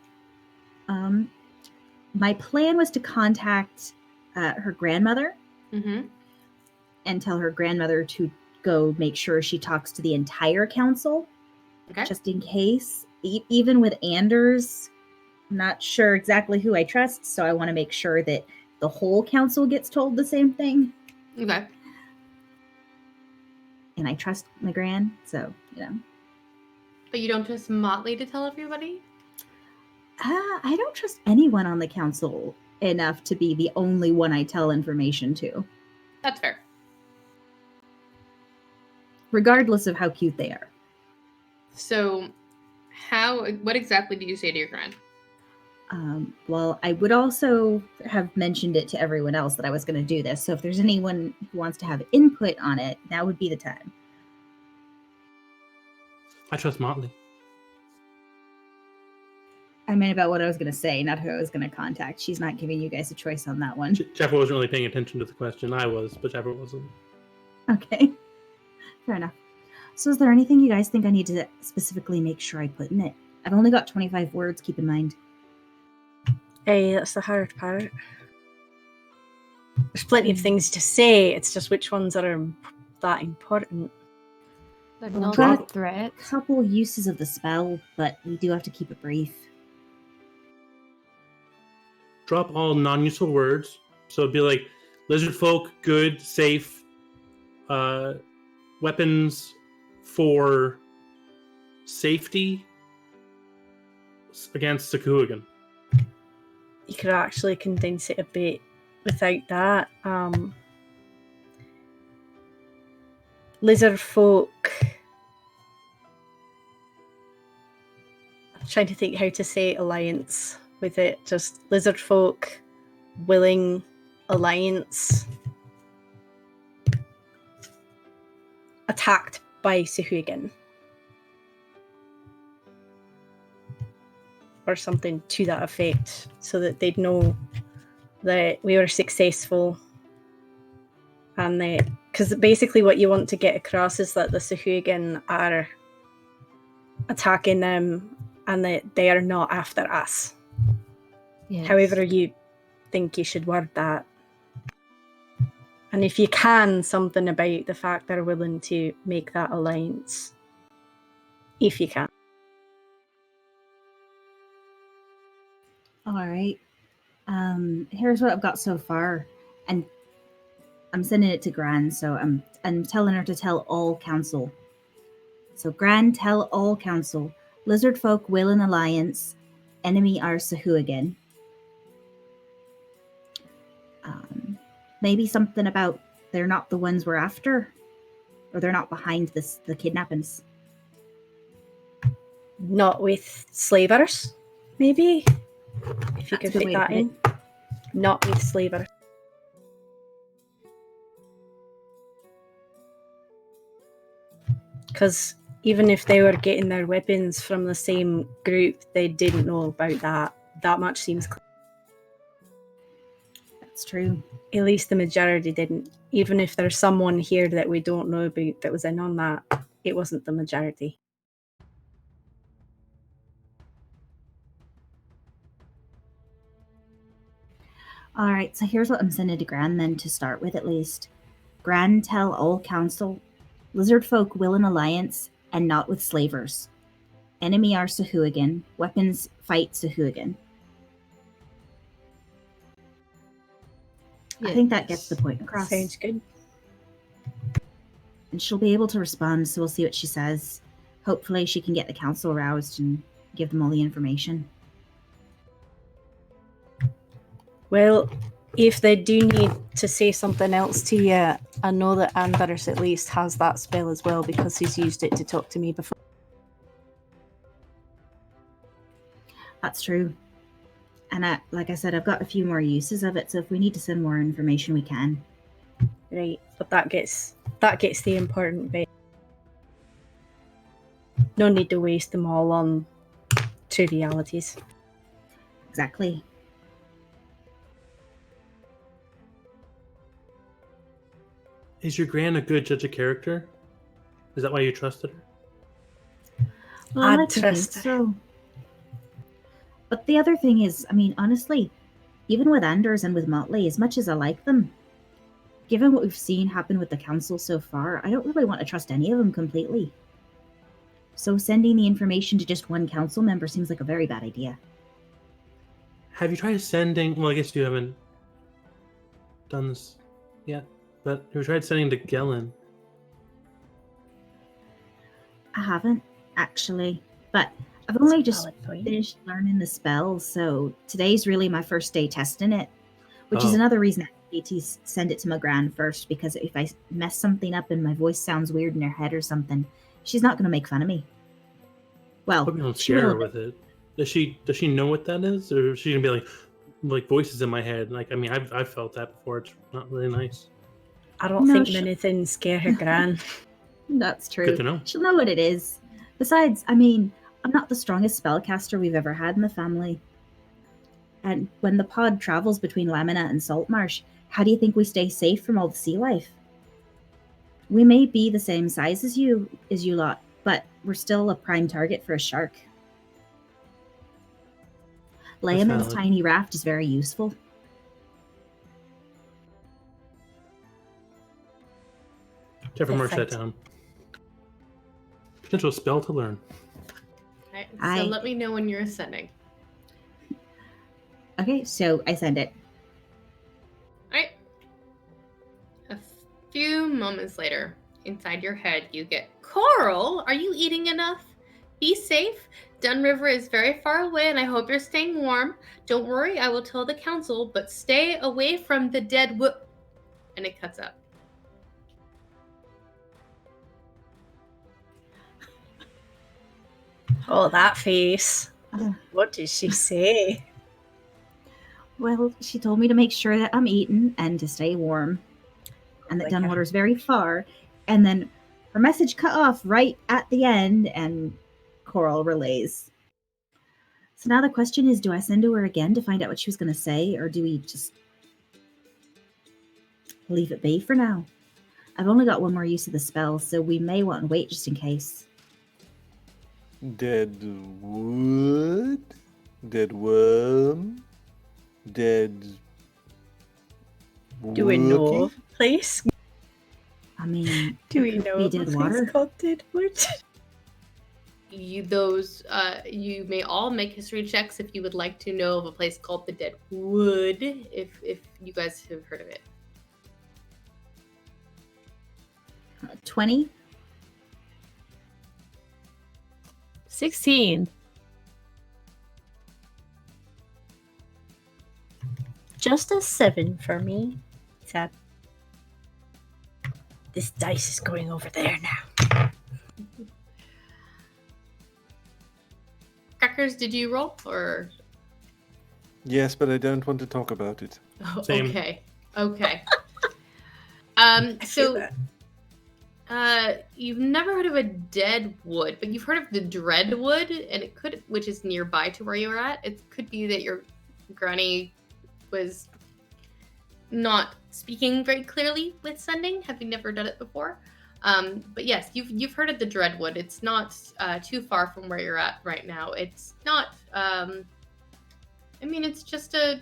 [SPEAKER 2] My plan was to contact her grandmother and tell her grandmother to go make sure she talks to the entire council, just in case. Even with Anders, I'm not sure exactly who I trust, so I want to make sure that the whole council gets told the same thing.
[SPEAKER 1] Okay.
[SPEAKER 2] And I trust my gran, so,
[SPEAKER 1] But you don't trust Motley to tell everybody?
[SPEAKER 2] I don't trust anyone on the council enough to be the only one I tell information to.
[SPEAKER 1] That's fair.
[SPEAKER 2] Regardless of how cute they are.
[SPEAKER 1] So, what exactly did you say to your gran?
[SPEAKER 2] Well, I would also have mentioned it to everyone else that I was going to do this. So if there's anyone who wants to have input on it, now would be the time.
[SPEAKER 4] I trust Motley.
[SPEAKER 2] I meant about what I was going to say, not who I was going to contact. She's not giving you guys a choice on that one.
[SPEAKER 4] Jaffa wasn't really paying attention to the question. I was, but Jaffa wasn't.
[SPEAKER 2] Okay. Fair enough. So is there anything you guys think I need to specifically make sure I put in it? I've only got 25 words, keep in mind.
[SPEAKER 3] Hey, that's the hard part. There's plenty of things to say. It's just which ones are that important.
[SPEAKER 5] They're
[SPEAKER 2] Well,
[SPEAKER 5] not
[SPEAKER 2] got
[SPEAKER 5] a threat.
[SPEAKER 2] A couple uses of the spell, but we do have to keep it brief.
[SPEAKER 4] Drop all non-useful words. So it'd be like lizard folk, good, safe, weapons for safety against Sakuhagan.
[SPEAKER 3] You could actually condense it a bit without that. Lizard folk. I'm trying to think how to say alliance with it. Just lizard folk, willing alliance, attacked by Sahuagin. Or something to that effect, so that they'd know that we were successful. And because basically what you want to get across is that the Sahuagin are attacking them and that they are not after us.
[SPEAKER 5] Yes.
[SPEAKER 3] However you think you should word that. And if you can, something about the fact they're willing to make that alliance. If you can.
[SPEAKER 2] All right. Here's what I've got so far, and I'm sending it to Gran, so I'm telling her to tell all council. So Gran, tell all council. Lizard folk will an alliance. Enemy are Sahuagin. Maybe something about they're not the ones we're after, or they're not behind the kidnappings.
[SPEAKER 3] Not with slavers, maybe. If you
[SPEAKER 2] That's
[SPEAKER 3] could
[SPEAKER 2] a good
[SPEAKER 3] fit
[SPEAKER 2] way to
[SPEAKER 3] that
[SPEAKER 2] put
[SPEAKER 3] in. Not with slavers. Because even if they were getting their weapons from the same group, they didn't know about that. That much seems clear.
[SPEAKER 2] That's true.
[SPEAKER 3] At least the majority didn't. Even if there's someone here that we don't know about that was in on that, it wasn't the majority.
[SPEAKER 2] All right, so here's what I'm sending to Gran then to start with at least. Gran, tell all council, lizard folk will in alliance and not with slavers. Enemy are Sahuagin, weapons fight Sahuagin. I think that gets the point across.
[SPEAKER 3] Sounds good.
[SPEAKER 2] And she'll be able to respond, so we'll see what she says. Hopefully she can get the council roused and give them all the information.
[SPEAKER 3] Well, if they do need to say something else to you, I know that Anders at least has that spell as well because he's used it to talk to me before.
[SPEAKER 2] That's true. And like I said, I've got a few more uses of it, so if we need to send more information, we can.
[SPEAKER 3] Right, but that gets the important bit. No need to waste them all on trivialities.
[SPEAKER 2] Exactly.
[SPEAKER 4] Is your gran a good judge of character? Is that why you trusted her?
[SPEAKER 2] Well,
[SPEAKER 3] I'd
[SPEAKER 2] I like to think
[SPEAKER 3] trust her.
[SPEAKER 2] so. But the other thing is, I mean, honestly, even with Anders and with Motley, as much as I like them, given what we've seen happen with the council so far, I don't really want to trust any of them completely. So sending the information to just one council member seems like a very bad idea.
[SPEAKER 4] Have you tried sending? Well, I guess you haven't done this yet, but have you tried sending to Gellin?
[SPEAKER 2] I haven't, actually. But I've only just
[SPEAKER 3] Valid point.
[SPEAKER 2] finished learning the spell, so today's really my first day testing it, which is
[SPEAKER 4] Oh.
[SPEAKER 2] another reason I need to send it to my gran first, because if I mess something up and my voice sounds weird in her head or something, she's not going to make fun of me. Well,
[SPEAKER 4] Put me on
[SPEAKER 2] she will
[SPEAKER 4] scare
[SPEAKER 2] a bit.
[SPEAKER 4] with it. Does she know what that is, or is she gonna be like voices in my head? Like, I mean, I've felt that before. It's not really nice.
[SPEAKER 3] I don't
[SPEAKER 2] No,
[SPEAKER 3] think
[SPEAKER 2] sh-
[SPEAKER 3] many things scare her gran.
[SPEAKER 2] That's true.
[SPEAKER 4] Good to know.
[SPEAKER 2] She'll know what it is. Besides, I mean, I'm not the strongest spellcaster we've ever had in the family. And when the pod travels between Lamina and Saltmarsh, how do you think we stay safe from all the sea life? We may be the same size as you lot, but we're still a prime target for a shark. Leoman's
[SPEAKER 4] valid.
[SPEAKER 2] tiny raft is very useful.
[SPEAKER 4] Never mark that
[SPEAKER 3] Perfect.
[SPEAKER 4] down. Potential spell to learn.
[SPEAKER 1] Alright, so
[SPEAKER 2] I-
[SPEAKER 1] let me know when you're ascending.
[SPEAKER 2] Okay, so I send it.
[SPEAKER 1] Alright. A few moments later, inside your head, you get, Coral, are you eating enough? Be safe. Dun River is very far away, and I hope you're staying warm. Don't worry, I will tell the council, but stay away from the dead wood. And it cuts out.
[SPEAKER 3] Oh, that face.
[SPEAKER 2] Uh,
[SPEAKER 3] What did she say?
[SPEAKER 2] Well, she told me to make sure that I'm eating and to stay warm, and that
[SPEAKER 3] Like her.
[SPEAKER 2] Dunwater's very far. And then her message cut off right at the end, and Coral relays. So now the question is, do I send to her again to find out what she was going to say, or do we just leave it be for now? I've only got one more use of the spell, so we may want to wait just in case.
[SPEAKER 6] Dead wood, dead worm, dead.
[SPEAKER 3] Do we know
[SPEAKER 6] Wookie?
[SPEAKER 3] of a place?
[SPEAKER 2] I mean,
[SPEAKER 3] Do we
[SPEAKER 2] it could
[SPEAKER 3] know
[SPEAKER 2] be
[SPEAKER 3] of a
[SPEAKER 2] dead
[SPEAKER 3] place
[SPEAKER 2] water.
[SPEAKER 3] called Deadwood?
[SPEAKER 1] You may all make history checks if you would like to know of a place called the Dead Wood, if you guys have heard of it.
[SPEAKER 2] 20?
[SPEAKER 5] 16.
[SPEAKER 3] Just a 7 for me. Sad. This dice is going over there now.
[SPEAKER 1] Crackers, did you roll or?
[SPEAKER 6] Yes, but I don't want to talk about it.
[SPEAKER 1] Oh,
[SPEAKER 4] Same.
[SPEAKER 1] okay.
[SPEAKER 3] I feel
[SPEAKER 1] So
[SPEAKER 3] that.
[SPEAKER 1] You've never heard of a dead wood, but you've heard of the dreadwood, and it could, which is nearby to where you're at. It could be that your granny was not speaking very clearly with sending, having never done it before. But yes, you've heard of the dreadwood. It's not too far from where you're at right now. It's not. I mean, it's just the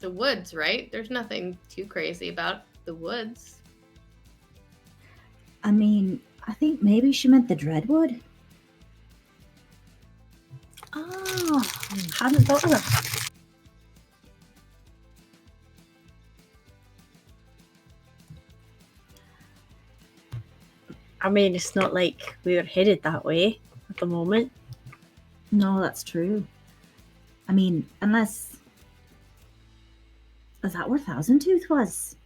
[SPEAKER 1] woods, right? There's nothing too crazy about the woods.
[SPEAKER 2] I mean, I think maybe she meant the Dreadwood.
[SPEAKER 3] Oh, hadn't thought of that. I mean, it's not like we were headed that way at the moment.
[SPEAKER 2] No, that's true. I mean, unless... Is that where Thousand Tooth was?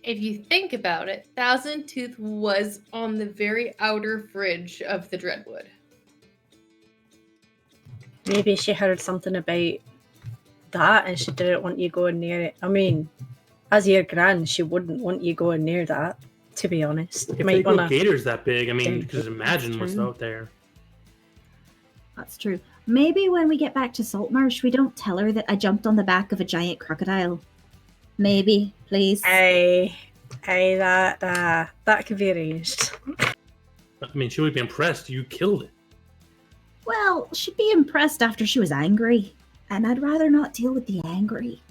[SPEAKER 1] If you think about it, Thousand Tooth was on the very outer fringe of the Dreadwood.
[SPEAKER 3] Maybe she heard something about that and she didn't want you going near it. I mean, as your gran, she wouldn't want you going near that, to be honest.
[SPEAKER 4] If they grow gators that big, I mean, just imagine what's out there.
[SPEAKER 2] That's true. Maybe when we get back to Saltmarsh, we don't tell her that I jumped on the back of a giant crocodile. Maybe, please.
[SPEAKER 3] Aye, that could be arranged.
[SPEAKER 4] I mean, she would be impressed. You killed it.
[SPEAKER 2] Well, she'd be impressed after she was angry, and I'd rather not deal with the angry.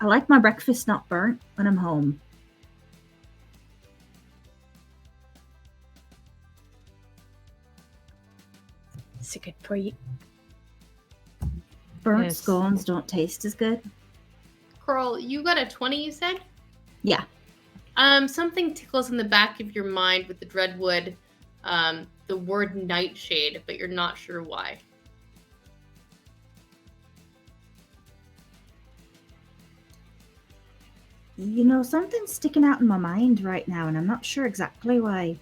[SPEAKER 2] I like my breakfast not burnt when I'm home.
[SPEAKER 3] It's a good point.
[SPEAKER 2] Burnt
[SPEAKER 5] Yes.
[SPEAKER 2] scones don't taste as good.
[SPEAKER 1] Coral, you got a 20, you said?
[SPEAKER 2] Yeah.
[SPEAKER 1] Something tickles in the back of your mind with the Dreadwood, the word nightshade, but you're not sure why.
[SPEAKER 2] You know, something's sticking out in my mind right now, and I'm not sure exactly why.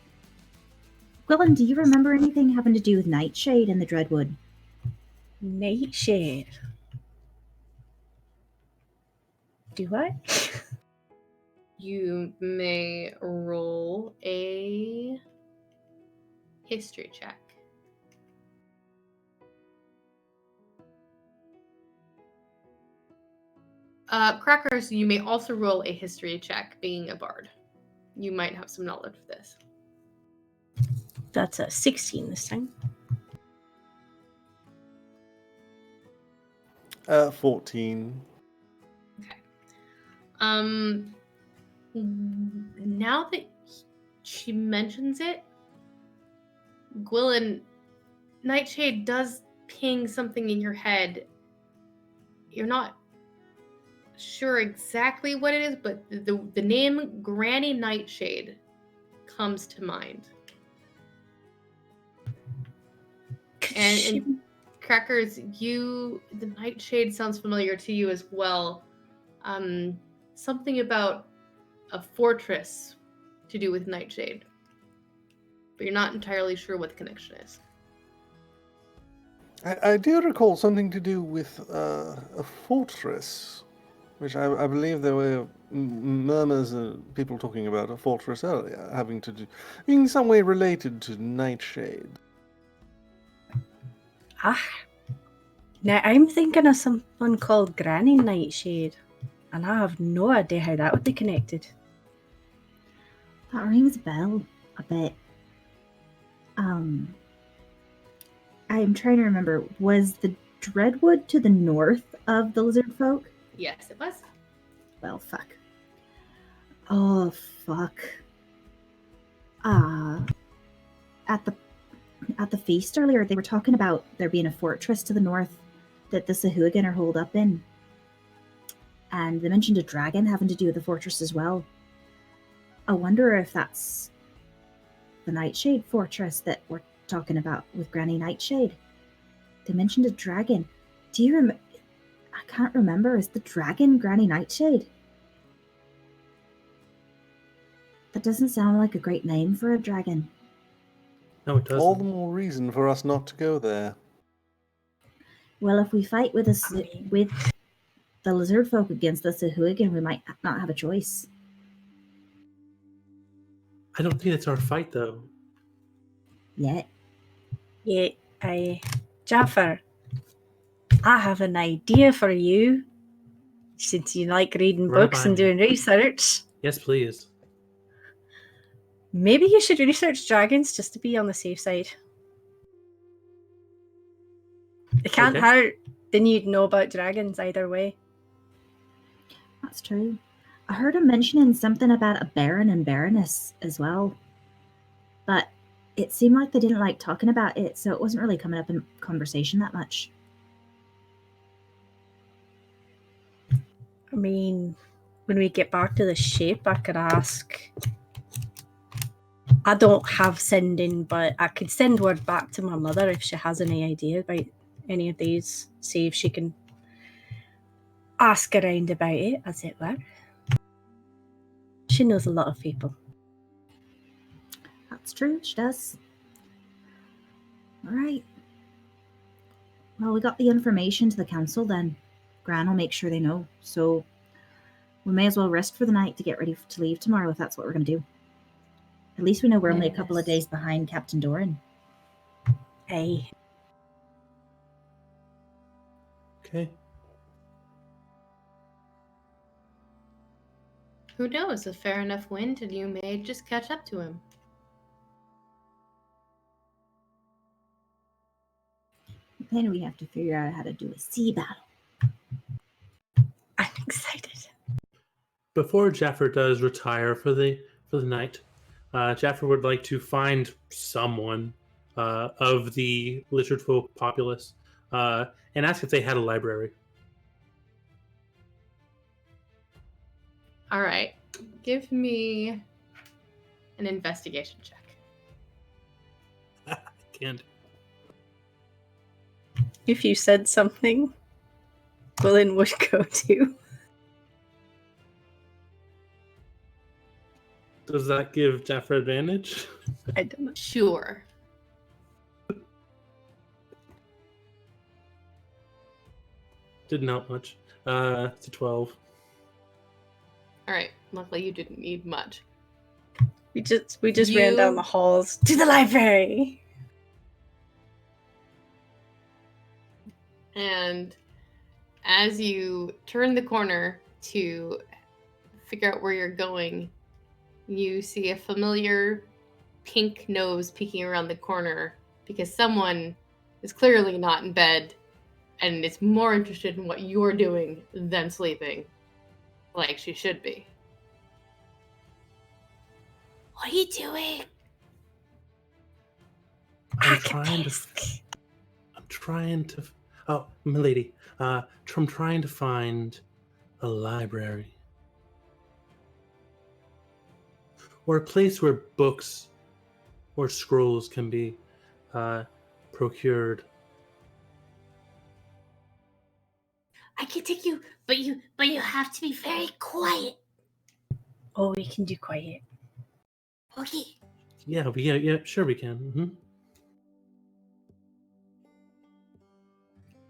[SPEAKER 2] Gwilyn, do you remember anything having to do with Nightshade and the Dreadwood?
[SPEAKER 3] Nightshade. Do I?
[SPEAKER 1] You may roll a history check. Crackers, you may also roll a history check, being a bard. You might have some knowledge of this.
[SPEAKER 3] That's a 16 this time.
[SPEAKER 6] 14.
[SPEAKER 1] Okay. Now that she mentions it, Gwilyn, Nightshade does ping something in your head. You're not sure exactly what it is, but the name Granny Nightshade comes to mind. And Crackers, the Nightshade sounds familiar to you as well. Something about a fortress to do with Nightshade, but you're not entirely sure what the connection is.
[SPEAKER 6] I do recall something to do with a fortress, which I believe there were murmurs of people talking about a fortress earlier, having to do, in some way related to Nightshade.
[SPEAKER 3] Now I'm thinking of someone called Granny Nightshade, and I have no idea how that would be connected.
[SPEAKER 2] That rings a bell a bit. I'm trying to remember. Was the Dreadwood to the north of the lizard folk?
[SPEAKER 1] Yes, it was.
[SPEAKER 2] Well, fuck. Oh, fuck. At the feast earlier, they were talking about there being a fortress to the north that the Sahuagin are holed up in. And they mentioned a dragon having to do with the fortress as well. I wonder if that's the Nightshade fortress that we're talking about with Granny Nightshade. They mentioned a dragon. Do you remember? I can't remember. Is the dragon Granny Nightshade? That doesn't sound like a great name for a dragon.
[SPEAKER 4] No, it doesn't.
[SPEAKER 6] All the more reason for us not to go there.
[SPEAKER 2] Well, if we fight with with the lizard folk against the Sahuagin, we might not have a choice.
[SPEAKER 4] I don't think it's our fight, though.
[SPEAKER 2] Yet.
[SPEAKER 3] Yeah, Jaffer, I have an idea for you. Since you like reading
[SPEAKER 4] Run it
[SPEAKER 3] books
[SPEAKER 4] by
[SPEAKER 3] and
[SPEAKER 4] me.
[SPEAKER 3] doing research,
[SPEAKER 4] Yes, please.
[SPEAKER 3] maybe you should research dragons just to be on the safe side. It can't
[SPEAKER 4] Okay.
[SPEAKER 3] hurt. Then you'd know about dragons either way.
[SPEAKER 2] That's true. I heard him mentioning something about a baron and baroness as well. But it seemed like they didn't like talking about it, so it wasn't really coming up in conversation that much.
[SPEAKER 3] I mean, when we get back to the ship, I could ask. I don't have sending, but I could send word back to my mother if she has any idea about any of these. See if she can ask around about it, as it were. She knows a lot of people.
[SPEAKER 2] That's true, she does. Alright. Well, we got the information to the council then. Gran will make sure they know. So we may as well rest for the night to get ready to leave tomorrow if that's what we're going to do. At least we know we're only a couple of
[SPEAKER 3] Yes.
[SPEAKER 2] days behind Captain Doran.
[SPEAKER 3] Aye.
[SPEAKER 4] Okay.
[SPEAKER 1] Who knows? A fair enough wind, and you may just catch up to him.
[SPEAKER 2] Then we have to figure out how to do a sea battle.
[SPEAKER 3] I'm excited.
[SPEAKER 4] Before Jaffer does retire for the night, Jaffer would like to find someone of the lizard folk populace and ask if they had a library.
[SPEAKER 1] All right. Give me an investigation check.
[SPEAKER 4] Can't.
[SPEAKER 3] If you said something, Gwilyn would go to.
[SPEAKER 4] Does that give Jaffer advantage?
[SPEAKER 3] I don't know.
[SPEAKER 1] Sure.
[SPEAKER 4] Didn't help much. It's a 12.
[SPEAKER 1] All right. Luckily, you didn't need much.
[SPEAKER 3] We just ran down
[SPEAKER 1] You-
[SPEAKER 3] the halls to the library.
[SPEAKER 1] And as you turn the corner to figure out where you're going, you see a familiar pink nose peeking around the corner because someone is clearly not in bed and is more interested in what you're doing than sleeping, like she should be.
[SPEAKER 7] What are you doing?
[SPEAKER 4] I'm trying to. Oh, milady. I'm trying to find a library. Or a place where books or scrolls can be procured.
[SPEAKER 7] I can take you, but you have to be very quiet.
[SPEAKER 3] Oh, we can do quiet.
[SPEAKER 7] Okay.
[SPEAKER 4] Yeah, sure we can. Mm-hmm.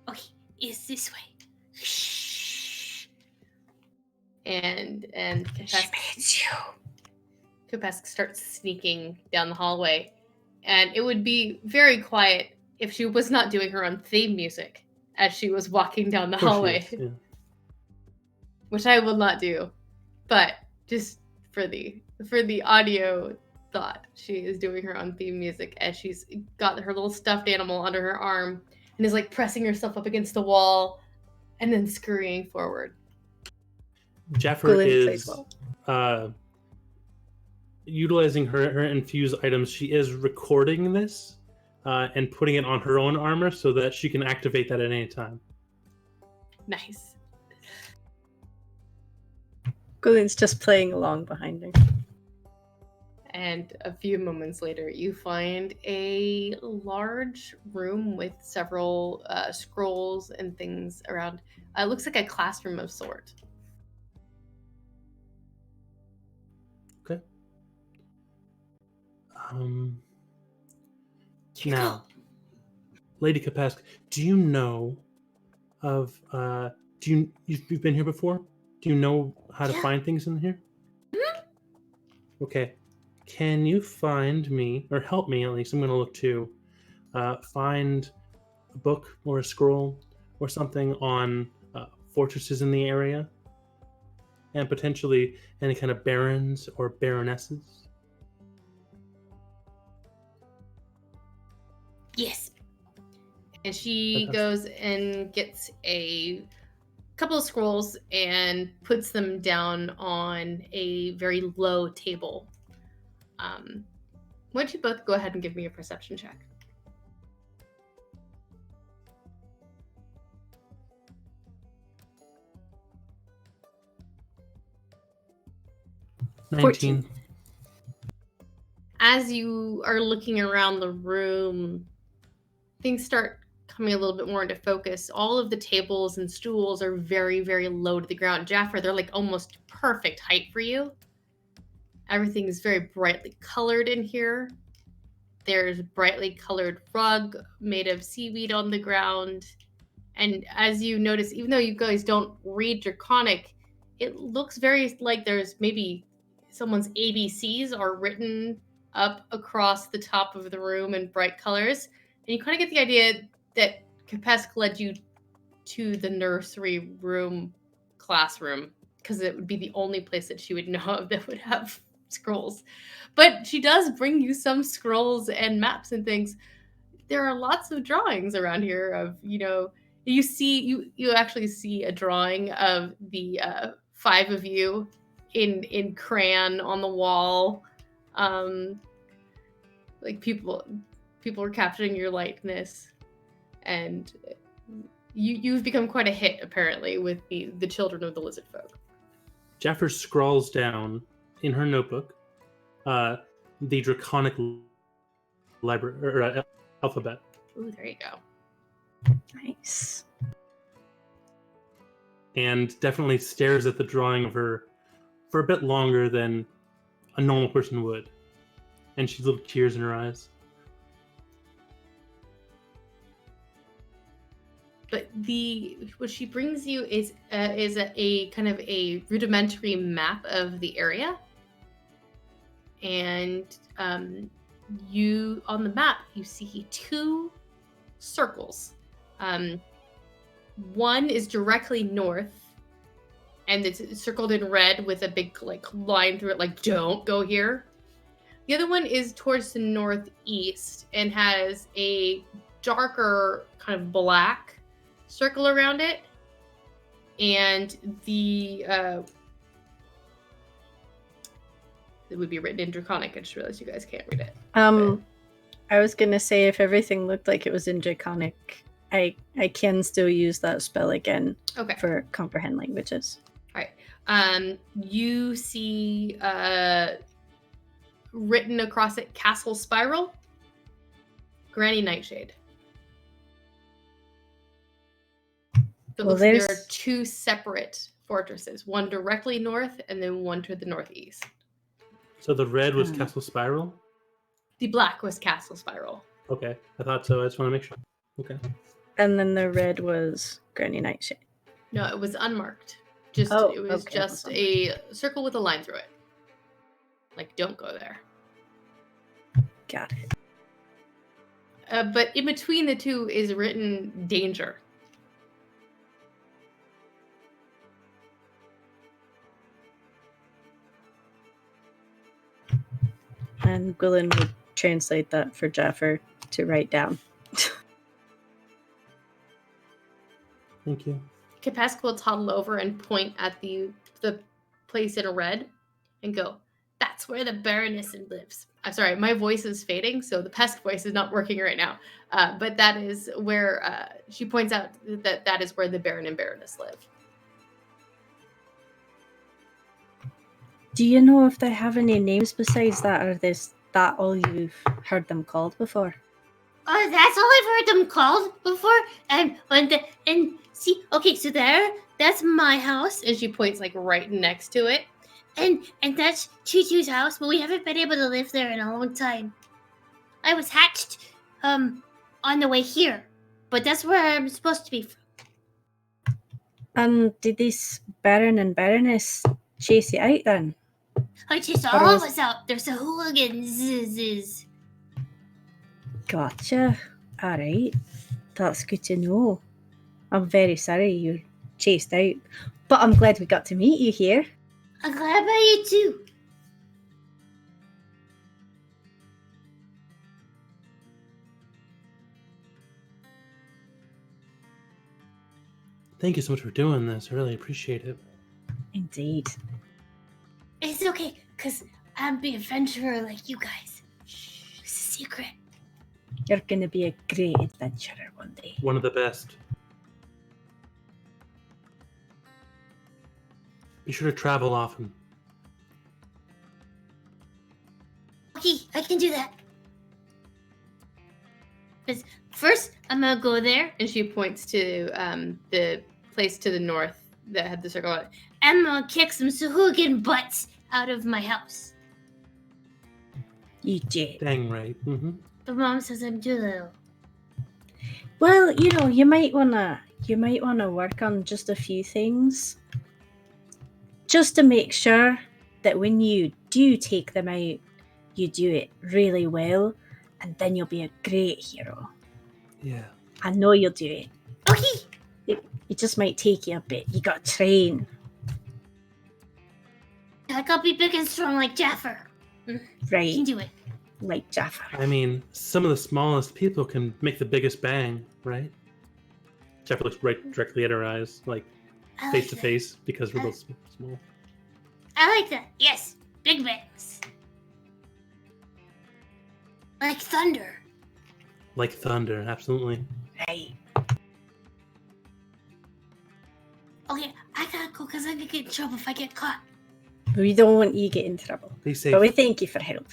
[SPEAKER 7] Okay, it's this way. Shh.
[SPEAKER 1] And
[SPEAKER 3] It's you.
[SPEAKER 1] Kupesk starts sneaking down the hallway. And it would be very quiet if she was not doing her own theme music as she was walking down the
[SPEAKER 4] Of course she
[SPEAKER 1] hallway,
[SPEAKER 4] is, yeah.
[SPEAKER 1] which I will not do. But just for the audio thought, she is doing her own theme music as she's got her little stuffed animal under her arm and is like pressing herself up against the wall and then scurrying forward.
[SPEAKER 4] Jaffer
[SPEAKER 3] Gwilyn plays
[SPEAKER 4] is
[SPEAKER 3] well.
[SPEAKER 4] utilizing her infused items. She is recording this and putting it on her own armor so that she can activate that at any time.
[SPEAKER 1] Nice.
[SPEAKER 3] Gwilyn's just playing along behind her.
[SPEAKER 1] And a few moments later, you find a large room with several scrolls and things around. It looks like a classroom of sort.
[SPEAKER 4] Okay.
[SPEAKER 7] Here you
[SPEAKER 4] Now, Lady Kapesk, do you know of You've been here before? Do you know how to
[SPEAKER 7] Yeah.
[SPEAKER 4] find things in here?
[SPEAKER 7] Mhm.
[SPEAKER 4] Okay. Can you find me, or help me at least? I'm going to look to find a book or a scroll or something on fortresses in the area, and potentially any kind of barons or baronesses.
[SPEAKER 7] Yes.
[SPEAKER 1] And she
[SPEAKER 4] Fantastic.
[SPEAKER 1] goes and gets a couple of scrolls and puts them down on a very low table. Why don't you both go ahead and give me a perception check?
[SPEAKER 4] $19.
[SPEAKER 1] As you are looking around the room, things start coming a little bit more into focus. All of the tables and stools are very, very low to the ground. Jaffer, they're like almost perfect height for you. Everything is very brightly colored in here. There's brightly colored rug made of seaweed on the ground. And as you notice, even though you guys don't read Draconic, it looks very like there's maybe someone's ABCs are written up across the top of the room in bright colors. And you kind of get the idea that Kapesk led you to the nursery room classroom because it would be the only place that she would know of that would have scrolls. But she does bring you some scrolls and maps and things. There are lots of drawings around here of, you actually see a drawing of the 5 of you in crayon on the wall. Like people are capturing your likeness, and you've become quite a hit apparently with the children of the lizard folk.
[SPEAKER 4] Jaffer scrawls down in her notebook the Draconic library or alphabet.
[SPEAKER 1] Ooh, there you go.
[SPEAKER 3] Nice.
[SPEAKER 4] And definitely stares at the drawing of her for a bit longer than a normal person would. And she's little tears in her eyes.
[SPEAKER 1] But what she brings you is a kind of a rudimentary map of the area, and you on the map you see 2 circles. One is directly north, and it's circled in red with a big like line through it, like don't go here. The other one is towards the northeast and has a darker kind of black circle around it, and it would be written in Draconic. I just realized you guys can't read it.
[SPEAKER 3] I was gonna say if everything looked like it was in Draconic, I can still use that spell again for comprehend languages.
[SPEAKER 1] All right. You see written across it Castle Spiral, Granny Nightshade. There are 2 separate fortresses, one directly north and then one to the northeast.
[SPEAKER 4] So the red was Castle Spiral?
[SPEAKER 1] The black was Castle Spiral.
[SPEAKER 4] Okay, I thought so. I just want to make sure. Okay.
[SPEAKER 3] And then the red was Granny Nightshade.
[SPEAKER 1] No, it was unmarked. It was just a circle with a line through it. Like, don't go there.
[SPEAKER 3] Got it.
[SPEAKER 1] But in between the 2 is written danger.
[SPEAKER 3] And Gwilyn would translate that for Jaffer to write down.
[SPEAKER 4] Thank you.
[SPEAKER 1] Kapesk will toddle over and point at the place in red and go, that's where the Baroness lives. I'm sorry, my voice is fading, so the Pesk voice is not working right now. But that is where she points out that is where the Baron and Baroness live.
[SPEAKER 3] Do you know if they have any names besides that, or is that all you've heard them called before?
[SPEAKER 7] Oh, that's all I've heard them called before. And see, okay, so that's my house.
[SPEAKER 1] And she points like right next to it.
[SPEAKER 7] And that's Choo-Choo's house, but we haven't been able to live there in a long time. I was hatched on the way here, but that's where I'm supposed to be from.
[SPEAKER 3] And did this Baron and Baroness chase you out then?
[SPEAKER 7] I chased
[SPEAKER 3] Or
[SPEAKER 7] all of
[SPEAKER 3] was-
[SPEAKER 7] us out. There's a hooligans.
[SPEAKER 3] Gotcha. Alright. That's good to know. I'm very sorry you're chased out. But I'm glad we got to meet you here.
[SPEAKER 7] I'm glad about you too.
[SPEAKER 4] Thank you so much for doing this. I really appreciate it.
[SPEAKER 3] Indeed.
[SPEAKER 7] It's okay, because I'm the adventurer like you guys. Shh, it's a secret.
[SPEAKER 3] You're going to be a great adventurer one day.
[SPEAKER 4] One of the best. Be sure to travel often.
[SPEAKER 7] Okay, I can do that. But first, I'm gonna go there.
[SPEAKER 1] And she points to the place to the north that had the circle on it.
[SPEAKER 7] I'm gonna kick some hooligan butts out of my house.
[SPEAKER 3] You did.
[SPEAKER 4] Dang right. Mm-hmm.
[SPEAKER 7] But Mom says I'm too little.
[SPEAKER 3] Well, you might wanna work on just a few things. Just to make sure that when you do take them out, you do it really well, and then you'll be a great hero.
[SPEAKER 4] Yeah.
[SPEAKER 3] I know you'll do it.
[SPEAKER 7] Okay,
[SPEAKER 3] It just might take you a bit. You gotta train.
[SPEAKER 7] I gotta be big and strong like Jaffer. I
[SPEAKER 3] Right,
[SPEAKER 7] can do it.
[SPEAKER 3] like Jaffa.
[SPEAKER 4] I mean, some of the smallest people can make the biggest bang, right? Jeff looks right directly at her eyes, like
[SPEAKER 7] I
[SPEAKER 4] face
[SPEAKER 7] like
[SPEAKER 4] to
[SPEAKER 7] that.
[SPEAKER 4] face, because we're both small.
[SPEAKER 7] I like that. Yes, big bangs. Like thunder.
[SPEAKER 4] Like thunder, absolutely.
[SPEAKER 3] Right.
[SPEAKER 7] Okay, I gotta go because I could get in trouble if I get caught.
[SPEAKER 3] We don't want you to get in trouble.
[SPEAKER 4] Be safe.
[SPEAKER 3] But we thank you for help.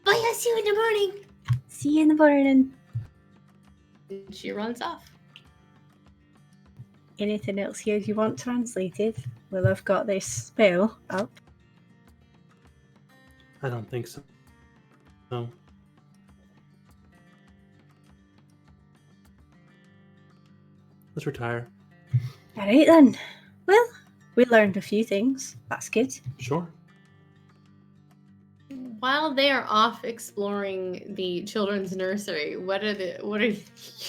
[SPEAKER 7] Bye, I'll see you in the morning.
[SPEAKER 3] See you in the morning.
[SPEAKER 1] And she runs off.
[SPEAKER 3] Anything else here you want translated? Well, I've got this spell up.
[SPEAKER 4] I don't think so. No. Let's retire.
[SPEAKER 3] Alright then. Well, we learned a few things. That's good.
[SPEAKER 4] Sure.
[SPEAKER 1] While they are off exploring the children's nursery, what are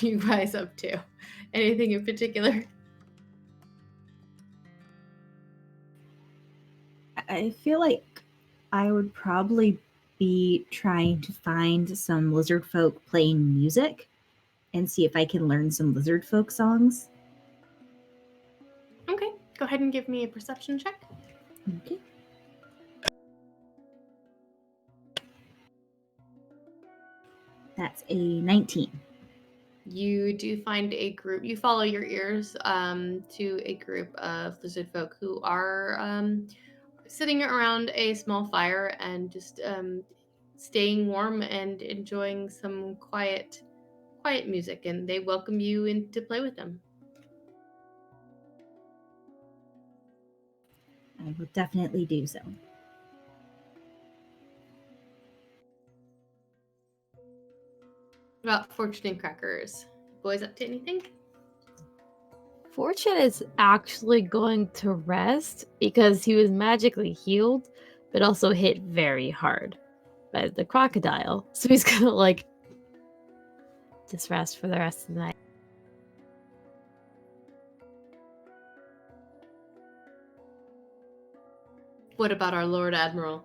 [SPEAKER 1] you guys up to? Anything in particular?
[SPEAKER 2] I feel like I would probably be trying to find some lizard folk playing music and see if I can learn some lizard folk songs.
[SPEAKER 1] Okay, go ahead and give me a perception check.
[SPEAKER 2] Okay. That's a 19.
[SPEAKER 1] You do find a group. You follow your ears to a group of lizard folk who are sitting around a small fire and just staying warm and enjoying some quiet music. And they welcome you in to play with them.
[SPEAKER 2] I will definitely do so.
[SPEAKER 1] About fortune and crackers. Boys up to anything?
[SPEAKER 5] Fortune is actually going to rest because he was magically healed, but also hit very hard by the crocodile. So he's gonna just rest for the rest of the night.
[SPEAKER 1] What about our Lord Admiral?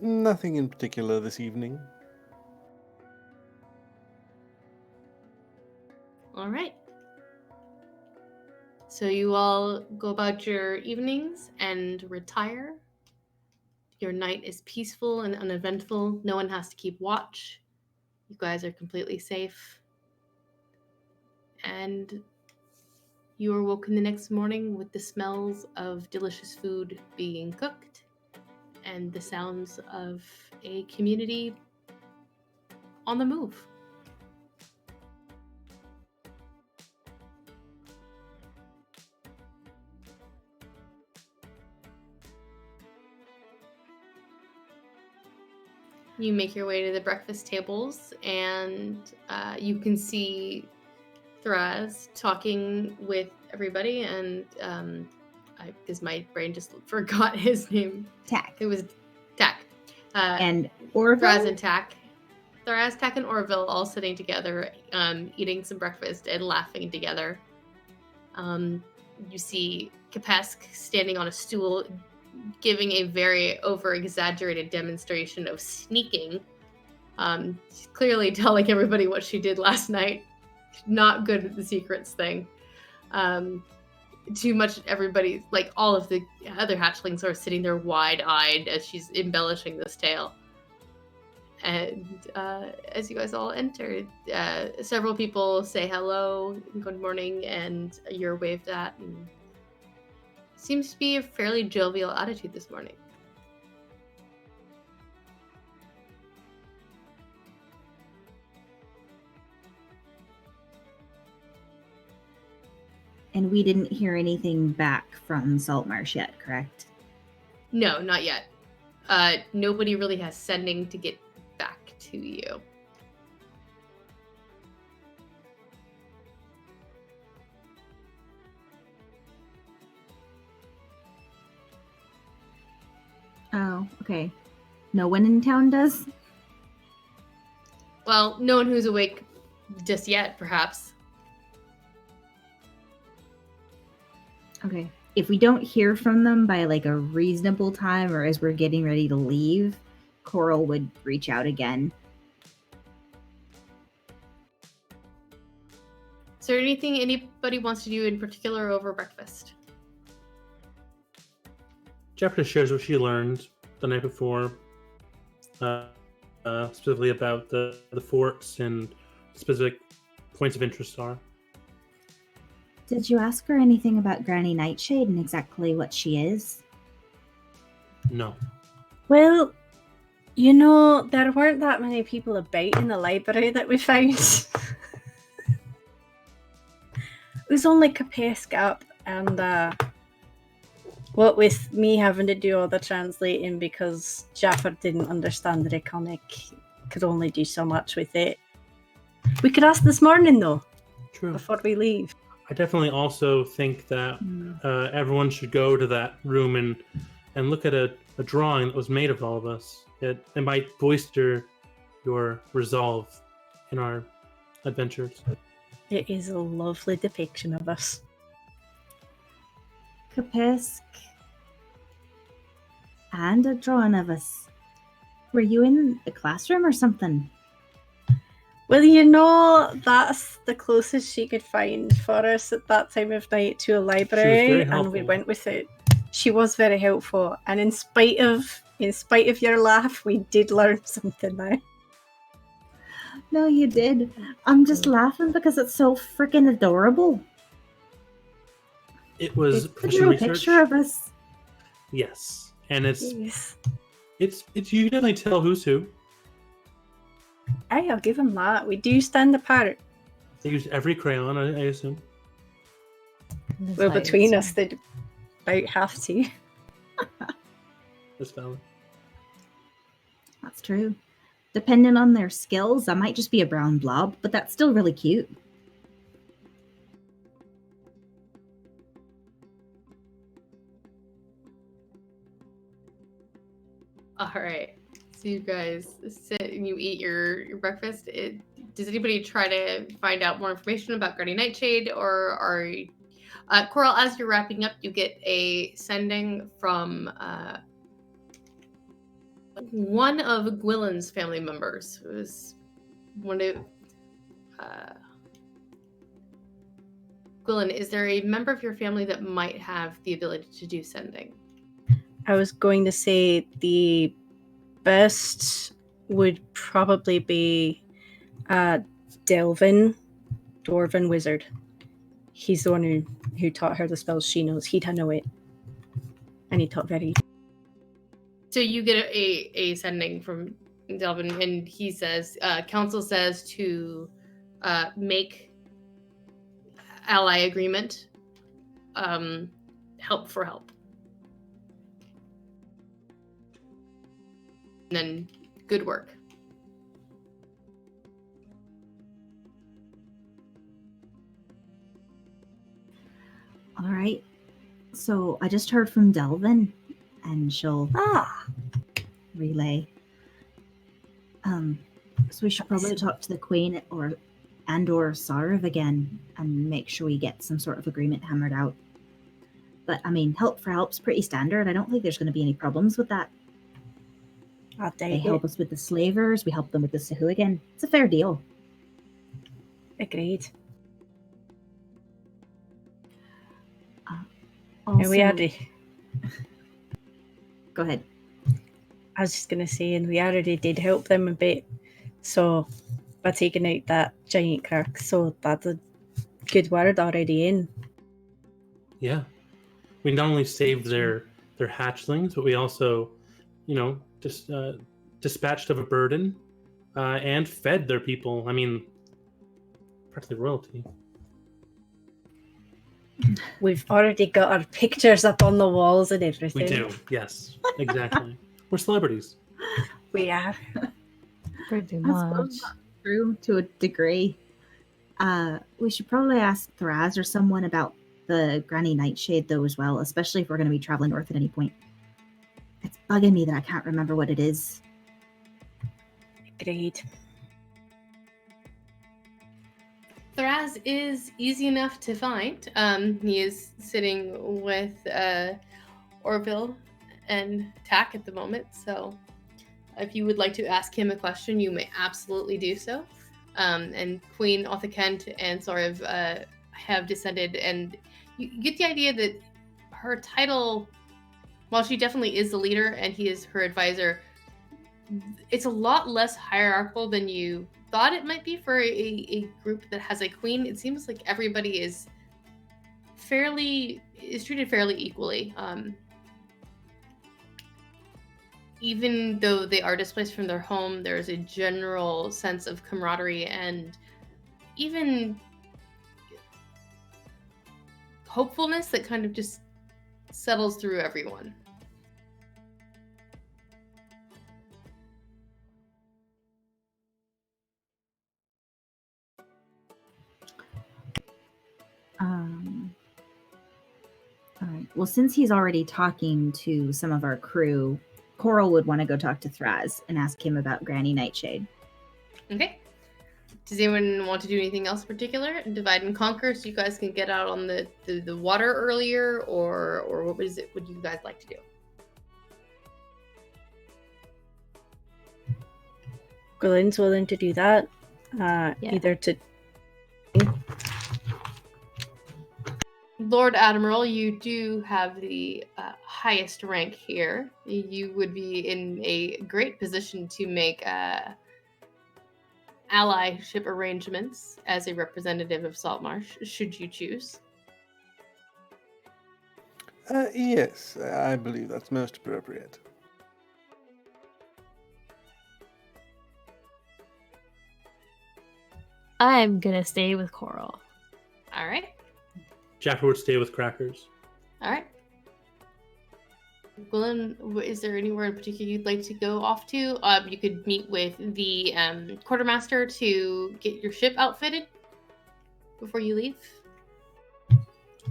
[SPEAKER 6] Nothing in particular this evening.
[SPEAKER 1] All right. So you all go about your evenings and retire. Your night is peaceful and uneventful. No one has to keep watch. You guys are completely safe. And you are woken the next morning with the smells of delicious food being cooked and the sounds of a community on the move. You make your way to the breakfast tables, and you can see Thraz talking with everybody, and because my brain just forgot his name.
[SPEAKER 2] Tack.
[SPEAKER 1] It was Tack.
[SPEAKER 2] And Orville?
[SPEAKER 1] Thraz and Tack. Thraz, Tack, and Orville all sitting together, eating some breakfast and laughing together. You see Kapesk standing on a stool, giving a very over-exaggerated demonstration of sneaking. She's clearly telling everybody what she did last night. Not good at the secrets thing. Too much. Everybody, like all of the other hatchlings, are sitting there wide-eyed as she's embellishing this tale. And as you guys all enter, several people say hello, good morning, and you're waved at. And seems to be a fairly jovial attitude this morning.
[SPEAKER 2] And we didn't hear anything back from Saltmarsh yet, correct?
[SPEAKER 1] No, not yet. Nobody really has sending to get back to you.
[SPEAKER 2] Oh, okay. No one in town does?
[SPEAKER 1] Well, no one who's awake just yet, perhaps.
[SPEAKER 2] Okay. If we don't hear from them by like a reasonable time or as we're getting ready to leave, Coral would reach out again.
[SPEAKER 1] Is there anything anybody wants to do in particular over breakfast?
[SPEAKER 4] Jeffrey shares what she learned the night before, specifically about the forts and specific points of interest are.
[SPEAKER 2] Did you ask her anything about Granny Nightshade and exactly what she is?
[SPEAKER 4] No.
[SPEAKER 3] Well, you know, there weren't that many people about in the library that we found. It was only Kapesk up, and what with me having to do all the translating because Jaffer didn't understand the Draconic, could only do so much with it. We could ask this morning, though,
[SPEAKER 4] True.
[SPEAKER 3] before we leave.
[SPEAKER 4] I definitely also think that everyone should go to that room and look at a drawing that was made of all of us. It might bolster your resolve in our adventures.
[SPEAKER 3] It is a lovely depiction of us.
[SPEAKER 2] Kapesk. And a drawing of us. Were you in the classroom or something?
[SPEAKER 3] Well, you know, that's the closest she could find for us at that time of night to a library, and we went with it. She was very helpful, and in spite of your laugh, we did learn something there.
[SPEAKER 2] No, you did. I'm just laughing because it's so freaking adorable.
[SPEAKER 4] It was
[SPEAKER 2] a picture of us.
[SPEAKER 4] Yes, and it's you can definitely tell who's who.
[SPEAKER 3] I'll give him that. We do stand apart.
[SPEAKER 4] They used every crayon, I assume.
[SPEAKER 3] Well, between us, they'd about have to.
[SPEAKER 4] That's valid.
[SPEAKER 2] That's true. Depending on their skills, I might just be a brown blob, but that's still really cute.
[SPEAKER 1] All right. So you guys sit and you eat your breakfast. Does anybody try to find out more information about Granny Nightshade, or are you, Coral? As you're wrapping up, you get a sending from one of Gwilyn's family members. It was one of Gwilyn. Is there a member of your family that might have the ability to do sending?
[SPEAKER 3] I was going to say the best would probably be Dwarven Wizard. He's the one who taught her the spells she knows. He'd know it. And he taught very.
[SPEAKER 1] So you get a sending from Delvin, and he says, Council says to make ally agreement, help for help. And then Good work.
[SPEAKER 2] All right. So I just heard from Delvin, and she'll relay. So we should probably talk to the Queen or Sarv again and make sure we get some sort of agreement hammered out. But I mean, help for help's pretty standard. I don't think there's going to be any problems with that.
[SPEAKER 3] I'll
[SPEAKER 2] They
[SPEAKER 3] take
[SPEAKER 2] help
[SPEAKER 3] it.
[SPEAKER 2] us with the slavers. We help them with the Sahuagin. It's a fair deal.
[SPEAKER 3] Agreed.
[SPEAKER 2] Also,
[SPEAKER 3] And we already,
[SPEAKER 2] go ahead.
[SPEAKER 3] I was just going to say, and we already did help them a bit. So by taking out that giant crack, so that's a good word already in.
[SPEAKER 4] Yeah. We not only saved their hatchlings, but we also, just dispatched of a burden and fed their people. I mean, practically royalty.
[SPEAKER 3] We've already got our pictures up on the walls and everything.
[SPEAKER 4] We do, yes, exactly. We're celebrities.
[SPEAKER 3] We are.
[SPEAKER 5] Pretty
[SPEAKER 2] I
[SPEAKER 5] much.
[SPEAKER 2] suppose that's true to a degree. We should probably ask Thraz or someone about the Granny Nightshade, though, as well, especially if we're going to be traveling north at any point. It's bugging me that I can't remember what it is.
[SPEAKER 3] Agreed.
[SPEAKER 1] Thraz is easy enough to find. He is sitting with Orville and Tack at the moment, so if you would like to ask him a question, you may absolutely do so. And Queen Othakent and Sorv have descended, and you get the idea that her title, while she definitely is the leader and he is her advisor, it's a lot less hierarchical than you thought it might be for a group that has a queen. It seems like everybody is treated fairly equally. Even though they are displaced from their home, there's a general sense of camaraderie and even hopefulness that kind of just settles through everyone.
[SPEAKER 2] All right. Well, since he's already talking to some of our crew, Coral would want to go talk to Thraz and ask him about Granny Nightshade.
[SPEAKER 1] Okay. Does anyone want to do anything else particular? Divide and conquer so you guys can get out on the water earlier, or what would you guys like to do?
[SPEAKER 3] Glenn's willing to do that. Either to
[SPEAKER 1] Lord Admiral, you do have the highest rank here. You would be in a great position to make allyship arrangements as a representative of Saltmarsh, should you choose.
[SPEAKER 6] Yes, I believe that's most appropriate.
[SPEAKER 5] I'm gonna stay with Coral.
[SPEAKER 1] All right.
[SPEAKER 4] Jaffa would stay with Crackers.
[SPEAKER 1] All right. Glenn, is there anywhere in particular you'd like to go off to? You could meet with the quartermaster to get your ship outfitted before you leave.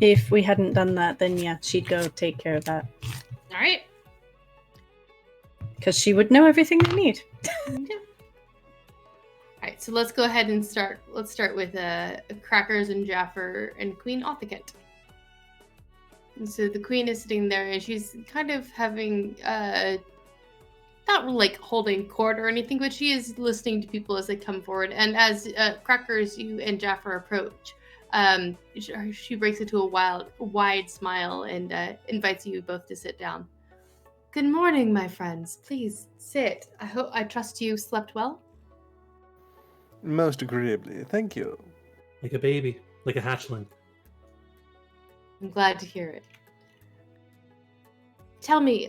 [SPEAKER 3] if we hadn't done that, then yeah, she'd go take care of that.
[SPEAKER 1] All right.
[SPEAKER 3] Because she would know everything they need.
[SPEAKER 1] Okay. All right, so let's go ahead and start. Let's start with Crackers and Jaffer and Queen Othakent. And so the queen is sitting there, and she's kind of having, not like holding court or anything, but she is listening to people as they come forward. And as Crackers, you and Jaffer approach, she breaks into a wide smile and invites you both to sit down. Good morning, my friends. Please sit. I trust you slept well.
[SPEAKER 6] Most agreeably, thank you.
[SPEAKER 4] Like a baby, like a hatchling.
[SPEAKER 1] I'm glad to hear it. Tell me,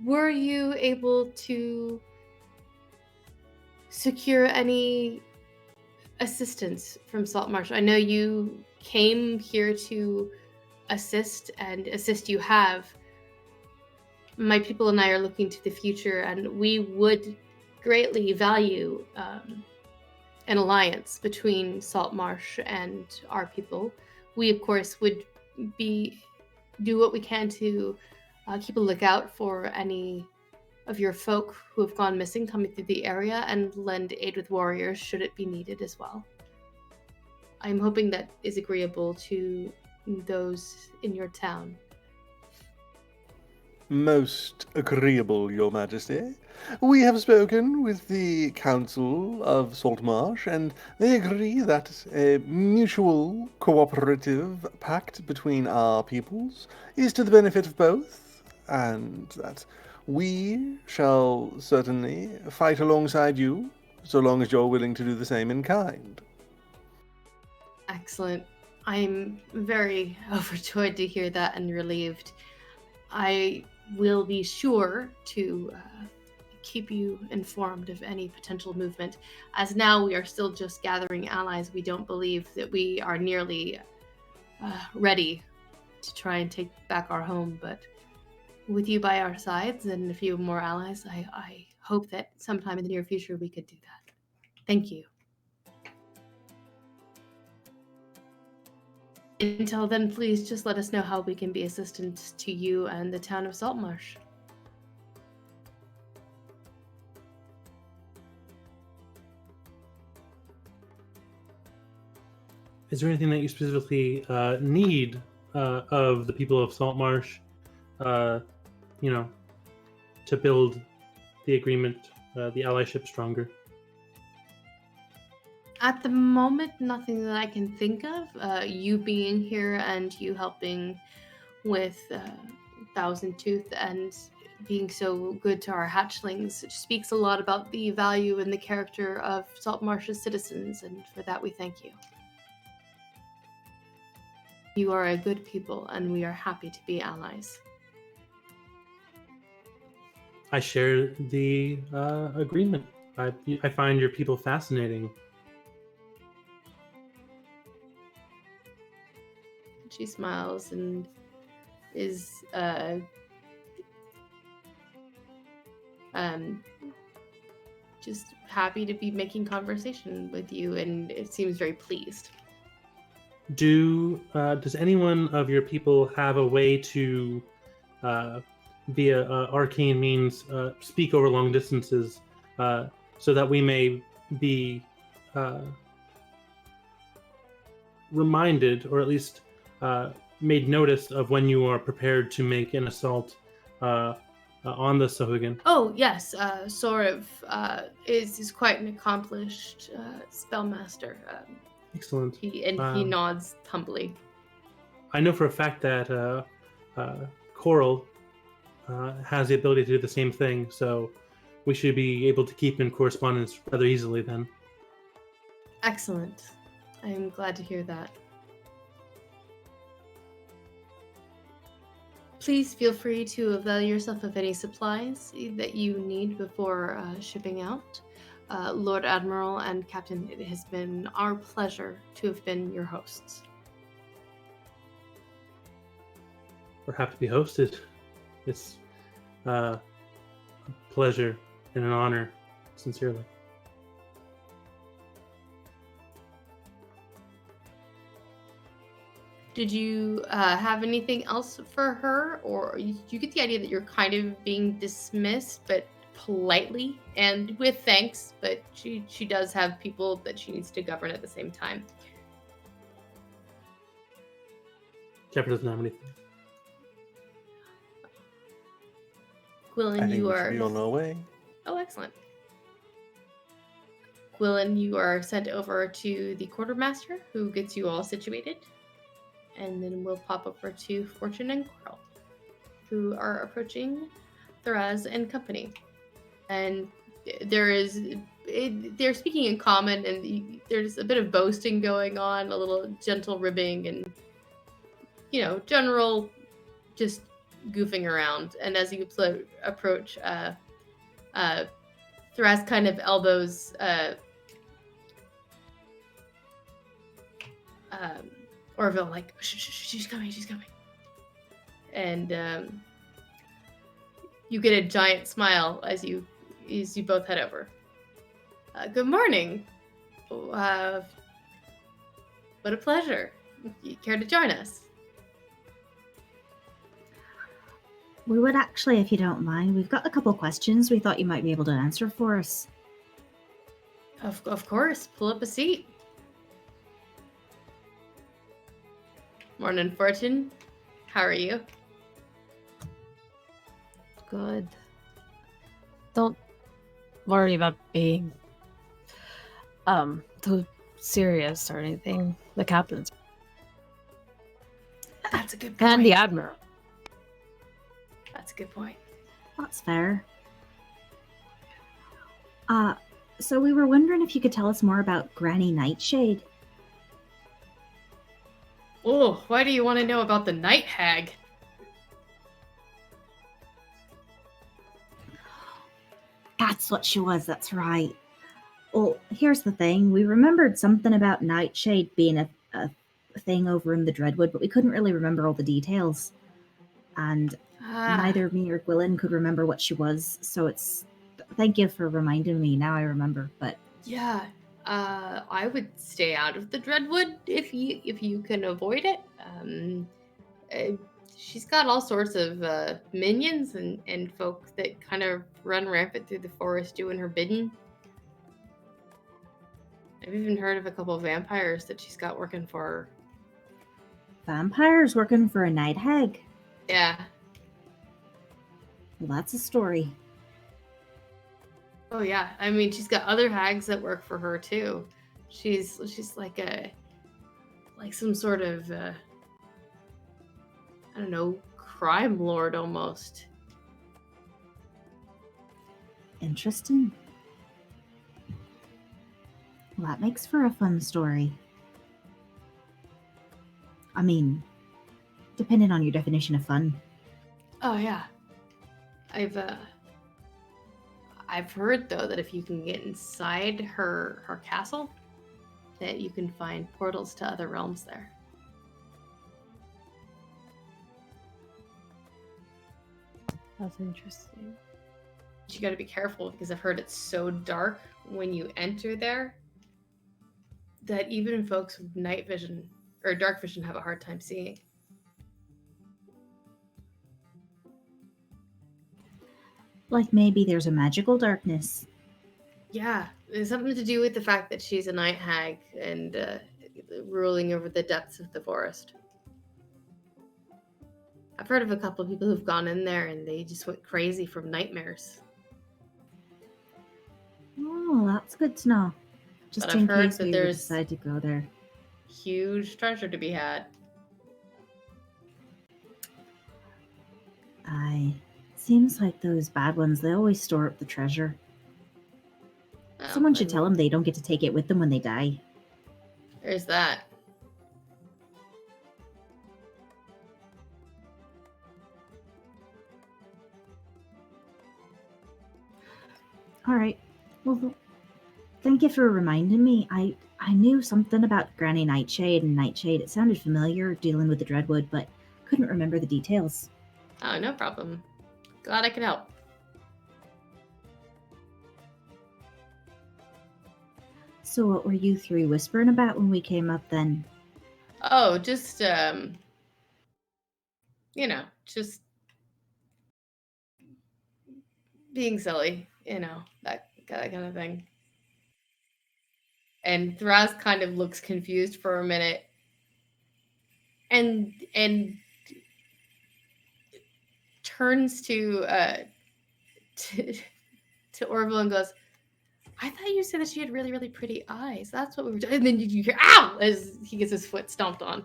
[SPEAKER 1] were you able to secure any assistance from Saltmarsh? I know you came here to assist, and assist you have. my people and I are looking to the future, and we would greatly value an alliance between Saltmarsh and our people. We, of course, would do what we can to keep a lookout for any of your folk who have gone missing coming through the area and lend aid with warriors should it be needed as well. I'm hoping that is agreeable to those in your town.
[SPEAKER 6] Most agreeable, Your Majesty. We have spoken with the Council of Saltmarsh, and they agree that a mutual cooperative pact between our peoples is to the benefit of both, and that we shall certainly fight alongside you, so long as you're willing to do the same in kind.
[SPEAKER 1] Excellent. I'm very overjoyed to hear that and relieved. I will be sure to keep you informed of any potential movement. As now we are still just gathering allies, we don't believe that we are nearly ready to try and take back our home, but with you by our sides and a few more allies, I hope that sometime in the near future we could do that. Thank you. Until then, please just let us know how we can be assistant to you and the town of Saltmarsh.
[SPEAKER 4] Is there anything that you specifically need of the people of Saltmarsh, to build the agreement, the allyship stronger?
[SPEAKER 1] At the moment, nothing that I can think of. You being here and you helping with Thousand Tooth and being so good to our hatchlings speaks a lot about the value and the character of Saltmarsh's citizens, and for that we thank you. You are a good people, and we are happy to be allies.
[SPEAKER 4] I share the agreement. I find your people fascinating.
[SPEAKER 1] She smiles and is just happy to be making conversation with you, and it seems very pleased.
[SPEAKER 4] Does anyone of your people have a way to, via arcane means, speak over long distances, so that we may be reminded, or at least made notice of when you are prepared to make an assault on the Sahuagin?
[SPEAKER 1] Oh yes, Sorav is quite an accomplished spellmaster.
[SPEAKER 4] Excellent.
[SPEAKER 1] He nods humbly.
[SPEAKER 4] I know for a fact that Coral has the ability to do the same thing, so we should be able to keep in correspondence rather easily then.
[SPEAKER 1] Excellent. I'm glad to hear that. Please feel free to avail yourself of any supplies that you need before shipping out. Lord Admiral and Captain, it has been our pleasure to have been your hosts.
[SPEAKER 4] We're happy to be hosted. It's a pleasure and an honor, sincerely.
[SPEAKER 1] Did you have anything else for her, or you get the idea that you're kind of being dismissed, but politely and with thanks, but she does have people that she needs to govern at the same time.
[SPEAKER 4] Kepper doesn't have anything.
[SPEAKER 1] Quillen,
[SPEAKER 6] I think
[SPEAKER 1] you
[SPEAKER 6] we
[SPEAKER 1] are
[SPEAKER 6] should be on our way.
[SPEAKER 1] Oh, excellent. Quillen, you are sent over to the quartermaster, who gets you all situated. And then we'll pop over to Fortune and Coral, who are approaching Tharaz and company. And they're speaking in common, and there's a bit of boasting going on, a little gentle ribbing, and general just goofing around. And as you approach, Tharaz kind of elbows Orville, like, shh, she's coming. And You get a giant smile as you both head over. Good morning. What a pleasure. You care to join us?
[SPEAKER 2] We would actually, if you don't mind. We've got a couple questions we thought you might be able to answer for us.
[SPEAKER 1] Of course. Pull up a seat. Morning, Fortune. How are you?
[SPEAKER 5] Good. Don't worry about being too serious or anything. The captain's
[SPEAKER 1] That's a good point.
[SPEAKER 5] and the admiral.
[SPEAKER 1] That's a good point.
[SPEAKER 2] That's fair. So we were wondering if you could tell us more about Granny Nightshade.
[SPEAKER 1] Oh, why do you want to know about the night hag?
[SPEAKER 2] That's what she was, that's right. Well, here's the thing. We remembered something about Nightshade being a thing over in the Dreadwood, but we couldn't really remember all the details. And neither me or Gwilyn could remember what she was, so it's... Thank you for reminding me. Now I remember, but...
[SPEAKER 1] Yeah, I would stay out of the Dreadwood if you can avoid it. She's got all sorts of minions and folk that kind of run rampant through the forest doing her bidding. I've even heard of a couple of vampires that she's got working for her.
[SPEAKER 2] Vampires working for a night hag?
[SPEAKER 1] Yeah.
[SPEAKER 2] Well, that's a story.
[SPEAKER 1] Oh yeah, I mean she's got other hags that work for her too. She's like some sort of I don't know, crime lord almost.
[SPEAKER 2] Interesting. Well, that makes for a fun story. I mean, depending on your definition of fun.
[SPEAKER 1] Oh yeah. I've heard though that if you can get inside her castle, that you can find portals to other realms there.
[SPEAKER 5] That's interesting.
[SPEAKER 1] But you got to be careful because I've heard it's so dark when you enter there that even folks with night vision or dark vision have a hard time seeing.
[SPEAKER 2] Like maybe there's a magical darkness.
[SPEAKER 1] Yeah, it's something to do with the fact that she's a night hag and ruling over the depths of the forest. I've heard of a couple of people who've gone in there and they just went crazy from nightmares.
[SPEAKER 2] Oh, that's good to know. Just
[SPEAKER 1] But
[SPEAKER 2] in
[SPEAKER 1] I've heard
[SPEAKER 2] case
[SPEAKER 1] that
[SPEAKER 2] we
[SPEAKER 1] there's
[SPEAKER 2] decide to go there.
[SPEAKER 1] huge treasure to be had.
[SPEAKER 2] Aye. Seems like those bad ones, they always store up the treasure.
[SPEAKER 1] Oh,
[SPEAKER 2] Someone should tell them they don't get to take it with them when they die.
[SPEAKER 1] There's that.
[SPEAKER 2] Alright. Well, thank you for reminding me. I knew something about Granny Nightshade and Nightshade. It sounded familiar dealing with the Dreadwood, but couldn't remember the details.
[SPEAKER 1] Oh, no problem. Glad I could help.
[SPEAKER 2] So what were you three whispering about when we came up then?
[SPEAKER 1] Oh, just, just being silly, that kind of thing. And Thraz kind of looks confused for a minute and turns to Orville and goes, I thought you said that she had really, really pretty eyes. That's what we were doing. And then you hear, ow, as he gets his foot stomped on.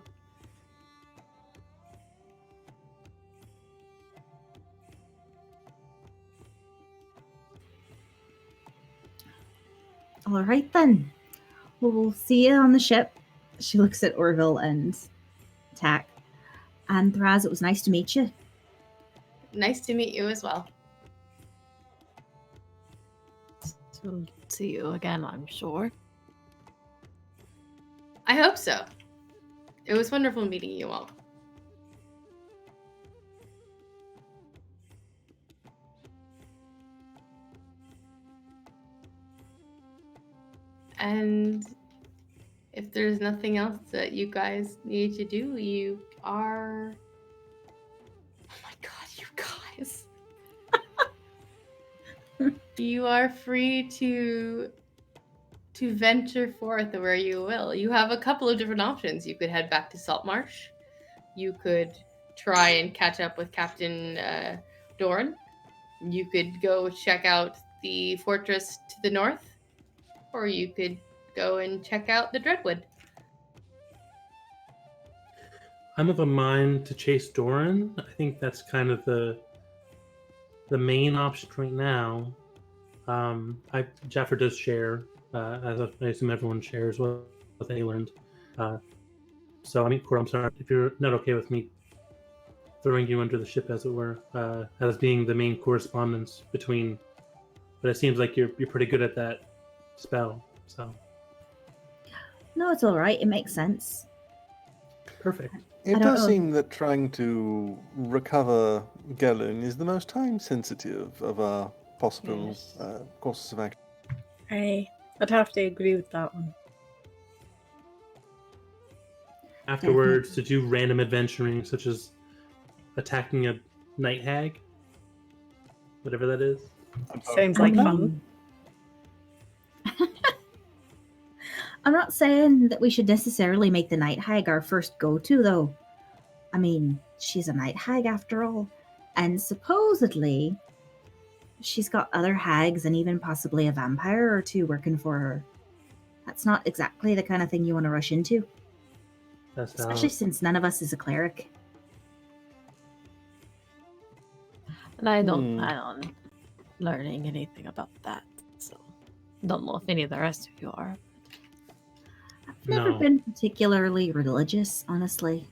[SPEAKER 2] All right then. Well, we'll see you on the ship. She looks at Orville and Tack. And Thraz, it was nice to meet you.
[SPEAKER 1] Nice to meet you as well.
[SPEAKER 5] So see you again, I'm sure.
[SPEAKER 1] I hope so. It was wonderful meeting you all. And if there's nothing else that you guys need to do, you are. Oh my god, you guys. You are free to venture forth where you will. You have a couple of different options. You could head back to Saltmarsh. You could try and catch up with Captain Doran. You could go check out the fortress to the north, or you could go and check out the Dreadwood.
[SPEAKER 4] I'm of a mind to chase Doran. I think that's kind of the main option right now. Jaffer does share, as I assume everyone shares with ailment. So I mean, Cor, I'm sorry if you're not okay with me throwing you under the ship, as it were, as being the main correspondence between. But it seems like you're pretty good at that spell. So
[SPEAKER 2] No, it's all right. It makes sense.
[SPEAKER 4] perfect.
[SPEAKER 6] It
[SPEAKER 2] I don't
[SPEAKER 6] does
[SPEAKER 2] know.
[SPEAKER 6] seem that trying to recover Gelung is the most time sensitive of our possible
[SPEAKER 3] Yes.
[SPEAKER 6] courses of action.
[SPEAKER 3] I'd have to agree with that one.
[SPEAKER 4] Afterwards, to do random adventuring, such as attacking a night hag, whatever that is.
[SPEAKER 3] Sounds like fun.
[SPEAKER 2] I'm not saying that we should necessarily make the night hag our first go-to, though. I mean, she's a night hag after all, and supposedly she's got other hags and even possibly a vampire or two working for her. That's not exactly the kind of thing you want to rush into,
[SPEAKER 4] That's
[SPEAKER 2] especially
[SPEAKER 4] valid.
[SPEAKER 2] since none of us is a cleric.
[SPEAKER 5] And I don't
[SPEAKER 6] Hmm.
[SPEAKER 5] plan on learning anything about that. So don't know if any of the rest of you are.
[SPEAKER 2] I've never
[SPEAKER 4] No.
[SPEAKER 2] been particularly religious, honestly.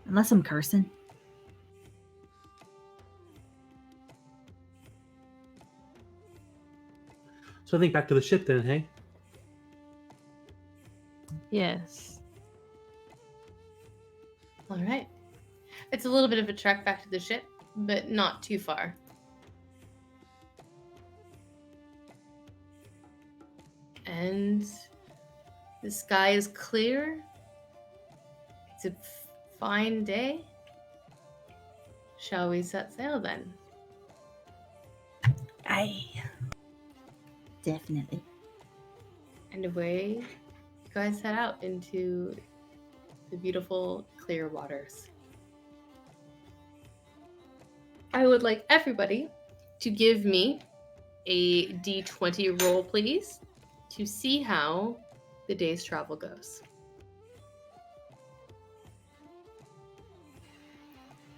[SPEAKER 2] Unless I'm cursing.
[SPEAKER 4] So I think back to the ship then, hey?
[SPEAKER 5] Yes.
[SPEAKER 1] All right. It's a little bit of a trek back to the ship, but not too far. And the sky is clear. It's a fine day. Shall we set sail then?
[SPEAKER 3] Aye.
[SPEAKER 2] Definitely.
[SPEAKER 1] And away you guys head out into the beautiful clear waters. I would like everybody to give me a d20 roll, please, to see how the day's travel goes.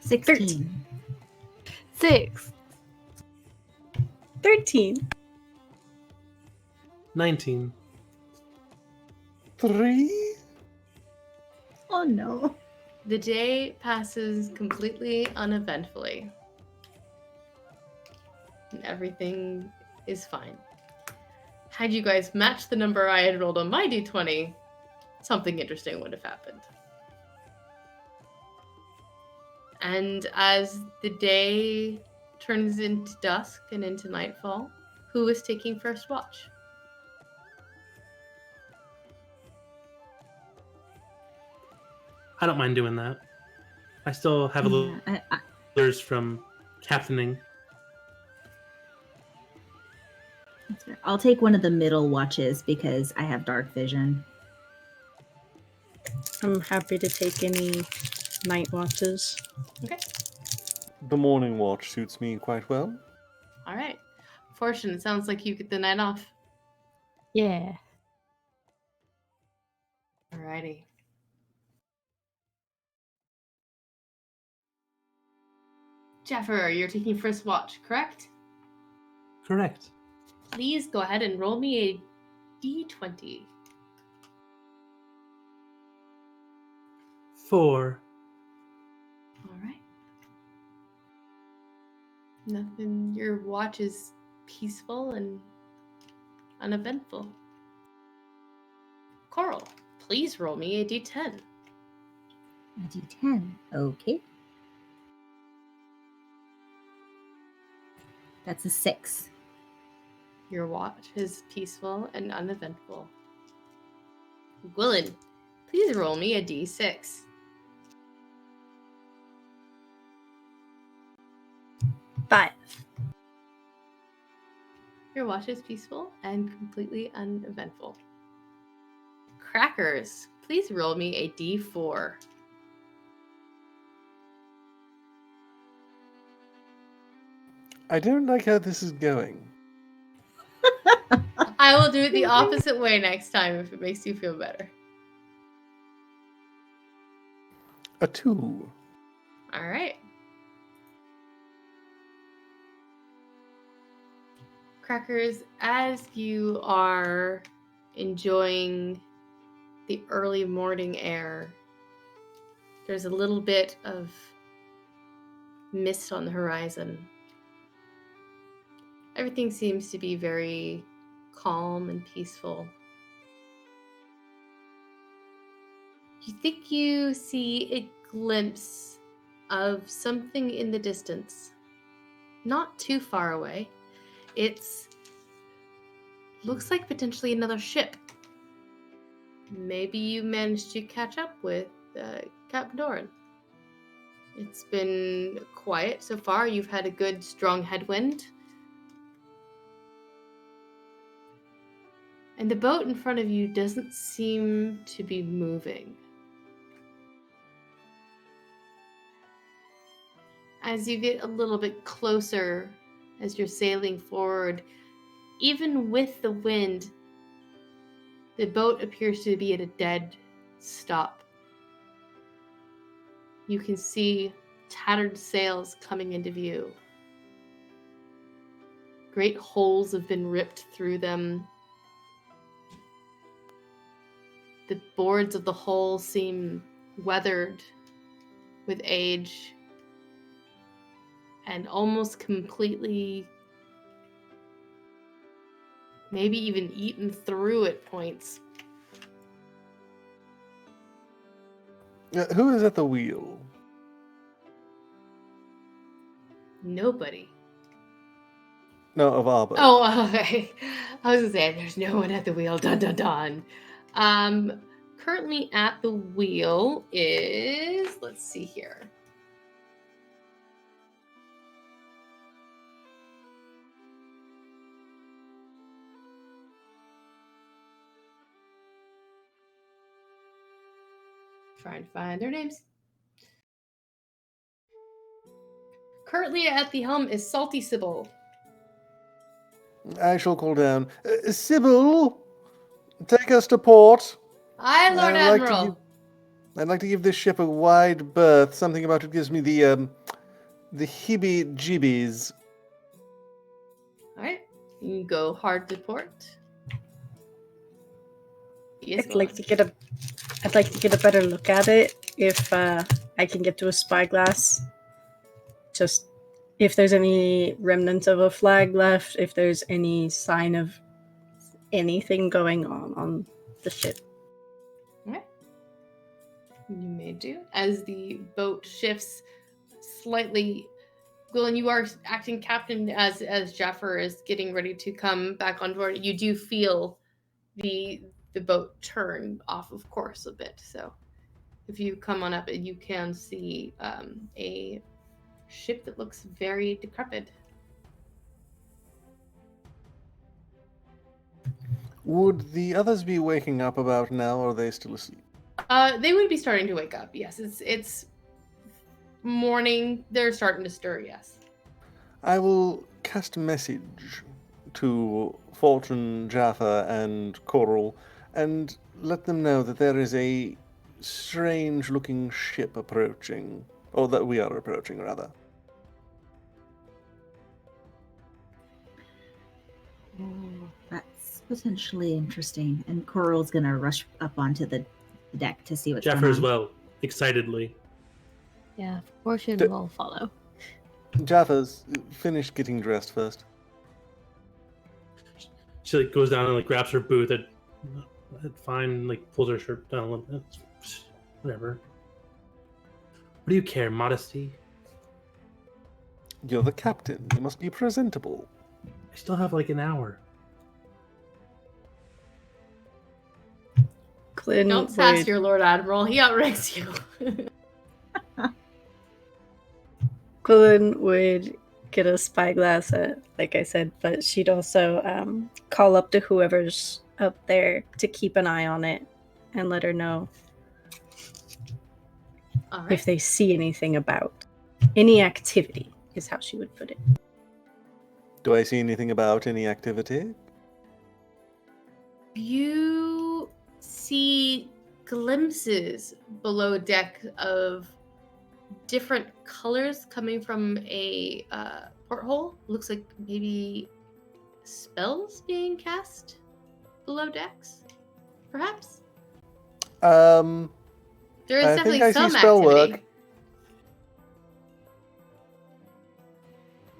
[SPEAKER 2] 16.
[SPEAKER 5] 6.
[SPEAKER 3] 13.
[SPEAKER 4] 19.
[SPEAKER 6] 3?
[SPEAKER 2] Oh no.
[SPEAKER 1] The day passes completely uneventfully. And everything is fine. Had you guys matched the number I had rolled on my d20, something interesting would have happened. And as the day turns into dusk and into nightfall, who is taking first watch?
[SPEAKER 4] I don't mind doing that. I still have a little others from captaining.
[SPEAKER 2] That's fair. I'll take one of the middle watches because I have dark vision.
[SPEAKER 3] I'm happy to take any night watches.
[SPEAKER 1] Okay.
[SPEAKER 6] The morning watch suits me quite well.
[SPEAKER 1] All right. Fortune, it sounds like you get the night off.
[SPEAKER 5] Yeah.
[SPEAKER 1] Alrighty. Jaffer, you're taking first watch, correct?
[SPEAKER 4] Correct.
[SPEAKER 1] Please go ahead and roll me a d20.
[SPEAKER 4] 4.
[SPEAKER 1] All right. Nothing. Your watch is peaceful and uneventful. Coral, please roll me a d10.
[SPEAKER 2] A D10. Okay. That's a 6.
[SPEAKER 1] Your watch is peaceful and uneventful. Gwilyn, please roll me a d6.
[SPEAKER 3] 5.
[SPEAKER 1] Your watch is peaceful and completely uneventful. Crackers, please roll me a d4.
[SPEAKER 6] I don't like how this is going.
[SPEAKER 1] I will do it the opposite way next time if it makes you feel better.
[SPEAKER 6] A 2.
[SPEAKER 1] All right. Crackers, as you are enjoying the early morning air, there's a little bit of mist on the horizon. Everything seems to be very calm and peaceful. You think you see a glimpse of something in the distance, not too far away. It's looks like potentially another ship. Maybe you managed to catch up with Captain Doran. It's been quiet so far. You've had a good, strong headwind. And the boat in front of you doesn't seem to be moving. As you get a little bit closer, as you're sailing forward, even with the wind, the boat appears to be at a dead stop. You can see tattered sails coming into view. Great holes have been ripped through them. The boards of the hull seem weathered with age and almost completely, maybe even eaten through at points.
[SPEAKER 6] Who is at the wheel?
[SPEAKER 1] Nobody.
[SPEAKER 6] No, of our boat.
[SPEAKER 1] Oh, okay. I was gonna say there's no one at the wheel. Dun dun dun. Currently at the wheel is, let's see here. Trying to find their names. Currently at the helm is Salty Sybil.
[SPEAKER 6] I shall call down. Sybil, take us to port.
[SPEAKER 1] Aye, Lord Admiral.
[SPEAKER 6] I'd like to give this ship a wide berth. Something about it gives me the heebie-jeebies.
[SPEAKER 1] All right, you can go hard to port. Yes,
[SPEAKER 3] I'd like to get a better look at it if I can get to a spyglass. Just if there's any remnant of a flag left, if there's any sign of anything going on the ship.
[SPEAKER 1] Okay. You may do. As the boat shifts slightly, Gwilyn, you are acting captain as Jaffer is getting ready to come back on board. You do feel the boat turn off of course a bit. So if you come on up, you can see a ship that looks very decrepit.
[SPEAKER 6] Would the others be waking up about now, or are they still asleep?
[SPEAKER 1] They would be starting to wake up. Yes, it's morning. They're starting to stir. Yes.
[SPEAKER 6] I will cast a message to Fortune, Jaffa, and Coral, and let them know that there is a strange-looking ship approaching, or that we are approaching, rather.
[SPEAKER 2] That's potentially interesting. And Coral's gonna rush up onto the deck to see what's
[SPEAKER 4] Jaffer
[SPEAKER 2] going
[SPEAKER 4] as
[SPEAKER 2] on.
[SPEAKER 4] well, excitedly.
[SPEAKER 5] Yeah, Fortune will follow.
[SPEAKER 6] Jaffa's finished getting dressed first.
[SPEAKER 4] She like goes down and like grabs her boot and fine, like pulls her shirt down a little bit. Whatever. What do you care, modesty?
[SPEAKER 6] You're the captain. You must be presentable.
[SPEAKER 4] I still have like an hour.
[SPEAKER 3] Quinn
[SPEAKER 1] Don't sass
[SPEAKER 3] would,
[SPEAKER 1] your Lord Admiral. He outranks you.
[SPEAKER 3] Quillen would get a spyglass at, like I said, but she'd also call up to whoever's up there to keep an eye on it and let her know
[SPEAKER 1] All right.
[SPEAKER 3] if they see anything about. Any activity is how she would put it.
[SPEAKER 6] Do I see anything about any activity?
[SPEAKER 1] You see glimpses below deck of different colors coming from a porthole. Looks like maybe spells being cast below decks, perhaps.
[SPEAKER 6] There
[SPEAKER 1] There is
[SPEAKER 6] I
[SPEAKER 1] definitely
[SPEAKER 6] think I see
[SPEAKER 1] some
[SPEAKER 6] spell
[SPEAKER 1] activity.
[SPEAKER 6] work.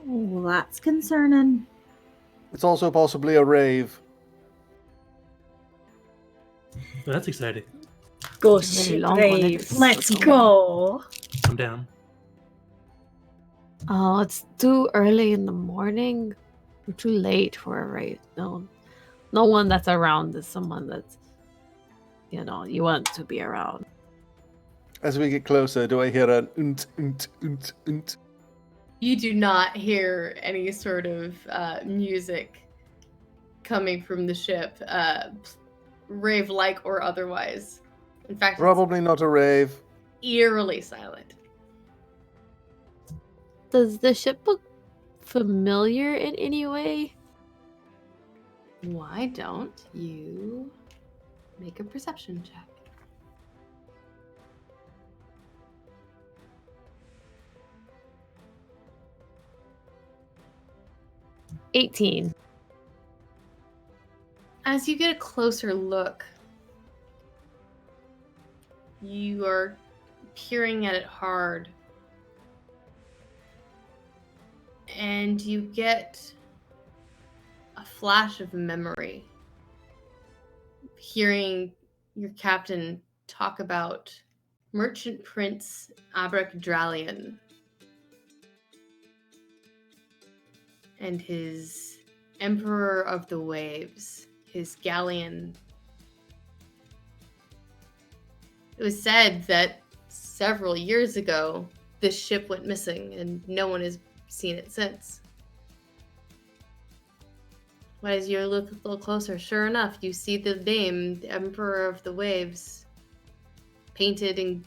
[SPEAKER 2] Well, that's concerning.
[SPEAKER 6] It's also possibly a rave.
[SPEAKER 4] Well, that's exciting.
[SPEAKER 3] Ghost
[SPEAKER 5] Very
[SPEAKER 3] ship
[SPEAKER 5] long one, it
[SPEAKER 3] rave.
[SPEAKER 5] is.
[SPEAKER 3] Let's
[SPEAKER 5] Let's
[SPEAKER 3] go.
[SPEAKER 4] I'm down.
[SPEAKER 5] Oh, it's too early in the morning. We're too late for a raid. No one that's around is someone that's, you want to be around.
[SPEAKER 6] As we get closer, do I hear an unt, unt, unt, unt?
[SPEAKER 1] You do not hear any sort of music coming from the ship, rave-like or otherwise. In fact,
[SPEAKER 6] Probably not a rave.
[SPEAKER 1] it's eerily silent.
[SPEAKER 5] Does the ship look familiar in any way?
[SPEAKER 1] Why don't you make a perception check?
[SPEAKER 5] $18.
[SPEAKER 1] As you get a closer look, you are peering at it hard. And you get a flash of memory. Hearing your captain talk about Merchant Prince Abracdralian and his Emperor of the Waves, his galleon. It was said that several years ago, this ship went missing and no one has seen it since. But as you look a little closer, sure enough, you see the name, the Emperor of the Waves, painted in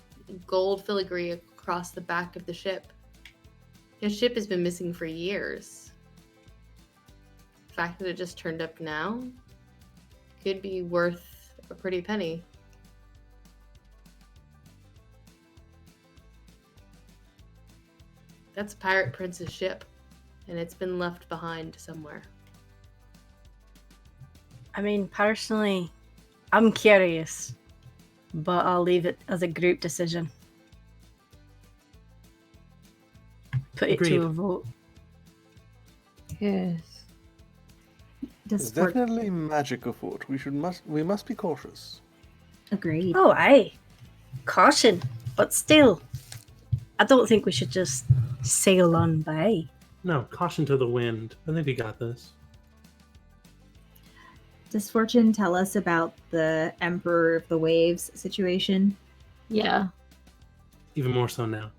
[SPEAKER 1] gold filigree across the back of the ship. The ship has been missing for years. The fact that it just turned up now could be worth a pretty penny. That's Pirate Prince's ship, and it's been left behind somewhere.
[SPEAKER 3] I mean, personally, I'm curious, but I'll leave it as a group decision. Put it
[SPEAKER 4] Agreed.
[SPEAKER 3] to a vote.
[SPEAKER 5] Yes.
[SPEAKER 6] There's definitely magic afoot. We must be cautious.
[SPEAKER 2] Agreed.
[SPEAKER 3] Oh, aye. Caution, but still, I don't think we should just sail on by.
[SPEAKER 4] No, caution to the wind. I think we got this.
[SPEAKER 2] Does Fortune tell us about the Emperor of the Waves situation?
[SPEAKER 5] Yeah.
[SPEAKER 4] Even more so now.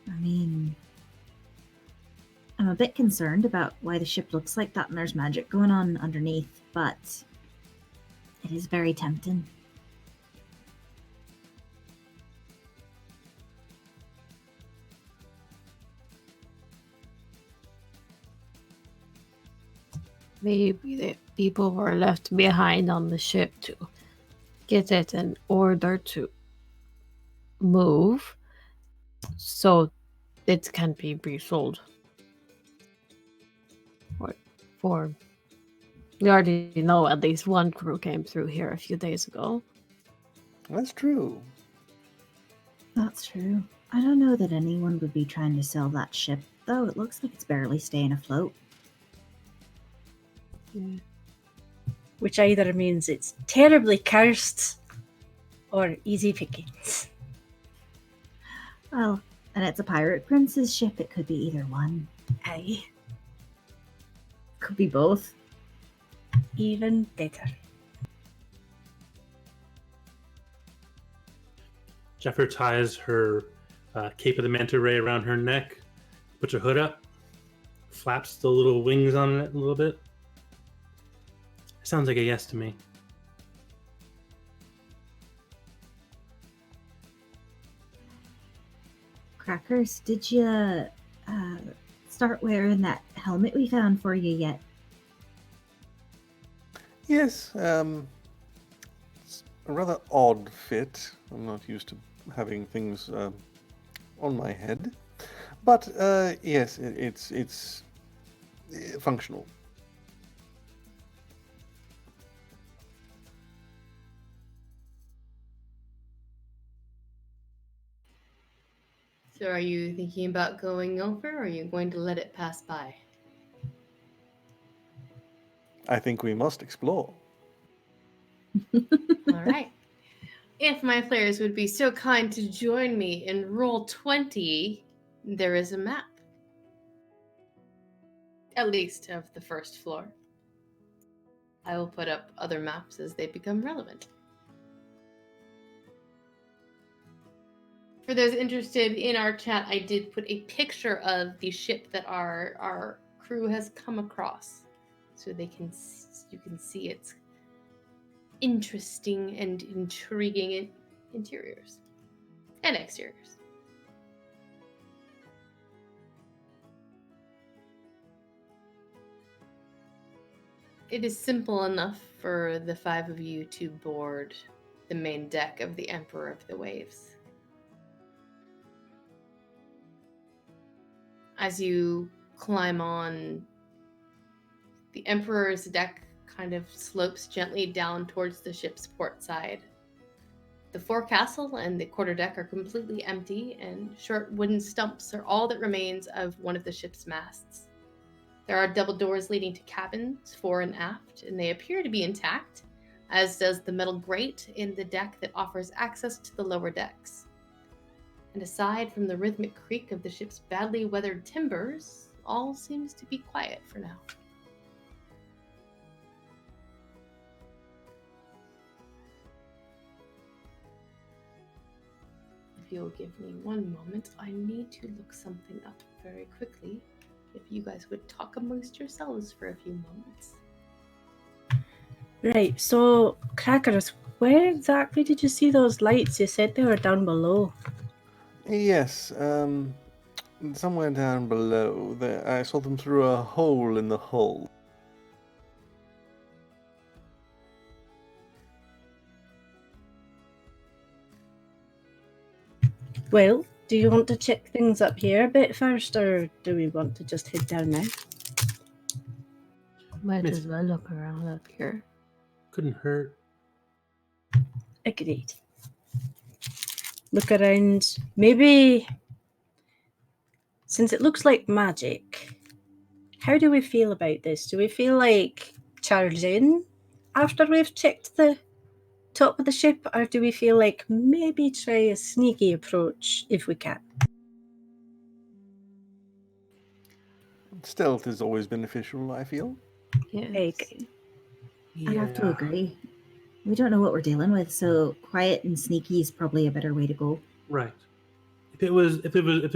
[SPEAKER 2] I mean, I'm a bit concerned about why the ship looks like that and there's magic going on underneath, but it is very tempting.
[SPEAKER 5] Maybe the people were left behind on the ship to get it in order to move so it can be resold. For we already know at least one crew came through here a few days ago.
[SPEAKER 6] That's true.
[SPEAKER 2] That's true. I don't know that anyone would be trying to sell that ship, though. It looks like it's barely staying afloat.
[SPEAKER 3] Which either means it's terribly cursed or easy pickings.
[SPEAKER 2] Well, and it's a pirate prince's ship. It could be either one.
[SPEAKER 3] Aye.
[SPEAKER 2] Could be both.
[SPEAKER 3] Even better.
[SPEAKER 4] Jeffrey ties her cape of the manta ray around her neck, puts her hood up, flaps the little wings on it a little bit. Sounds like a yes to me.
[SPEAKER 2] Crackers, did you start wearing that helmet we found for you yet?
[SPEAKER 6] Yes, it's a rather odd fit. I'm not used to having things on my head. But yes, it's functional.
[SPEAKER 1] So are you thinking about going over, or are you going to let it pass by?
[SPEAKER 6] I think we must explore.
[SPEAKER 1] All right. If my players would be so kind to join me in roll 20, there is a map. At least of the first floor. I will put up other maps as they become relevant. For those interested in our chat, I did put a picture of the ship that our crew has come across, so you can see its interesting and intriguing interiors and exteriors. It is simple enough for the 5 of you to board the main deck of the Emperor of the Waves. As you climb on, the Emperor's deck kind of slopes gently down towards the ship's port side. The forecastle and the quarterdeck are completely empty, and short wooden stumps are all that remains of one of the ship's masts. There are double doors leading to cabins, fore and aft, and they appear to be intact, as does the metal grate in the deck that offers access to the lower decks. And aside from the rhythmic creak of the ship's badly weathered timbers, all seems to be quiet for now. If you'll give me one moment, I need to look something up very quickly. If you guys would talk amongst yourselves for a few moments.
[SPEAKER 3] Right, so Crackers, where exactly did you see those lights? You said they were down below.
[SPEAKER 6] Yes, somewhere down below. There, I saw them through a hole in the hull.
[SPEAKER 3] Well, do you want to check things up here a bit first, or do we want to just head down now?
[SPEAKER 5] Might
[SPEAKER 4] Miss-
[SPEAKER 5] as well look around up here.
[SPEAKER 4] Couldn't hurt.
[SPEAKER 3] Agreed. Look around. Maybe, since it looks like magic, how do we feel about this? Do we feel like charge in after we've checked the top of the ship, or do we feel like maybe try a sneaky approach if we can?
[SPEAKER 6] Stealth is always beneficial, I feel.
[SPEAKER 5] Yes.
[SPEAKER 3] Okay.
[SPEAKER 2] I'd have to agree. We don't know what we're dealing with, so quiet and sneaky is probably a better way to go.
[SPEAKER 4] Right. If there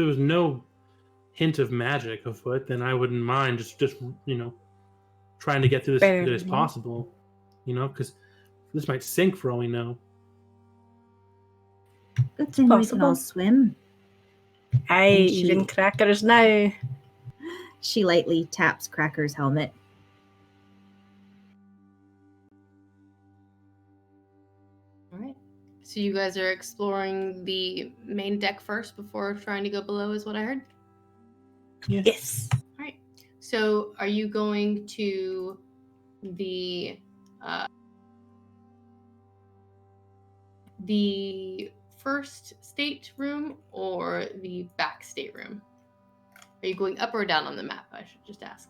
[SPEAKER 4] was no hint of magic afoot, then I wouldn't mind just trying to get through this as good as
[SPEAKER 3] Fair enough.
[SPEAKER 4] possible. Because this might sink for all we know.
[SPEAKER 2] Good thing we can all
[SPEAKER 3] Possible.
[SPEAKER 2] swim.
[SPEAKER 3] Aye,
[SPEAKER 2] And she-
[SPEAKER 3] even Crackers now.
[SPEAKER 2] She lightly taps Cracker's helmet.
[SPEAKER 1] All right. So you guys are exploring the main deck first before trying to go below, is what I heard?
[SPEAKER 3] Yes.
[SPEAKER 1] All right. So are you going to the first stateroom or the back stateroom? Are you going up or down on the map? I should just ask.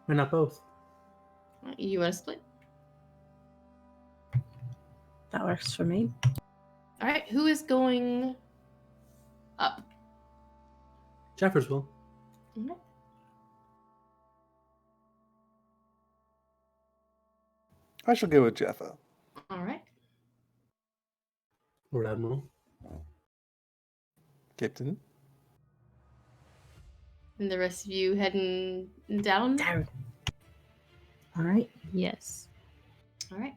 [SPEAKER 4] Why not both?
[SPEAKER 1] All right, you want to split?
[SPEAKER 3] That works for me.
[SPEAKER 1] All right. Who is going up?
[SPEAKER 4] Jeffers will.
[SPEAKER 1] Okay.
[SPEAKER 6] I shall go with Jeffa.
[SPEAKER 1] All right.
[SPEAKER 4] Lord Admiral.
[SPEAKER 6] Captain.
[SPEAKER 1] And the rest of you heading down?
[SPEAKER 3] Down.
[SPEAKER 2] All right.
[SPEAKER 5] Yes.
[SPEAKER 1] All right.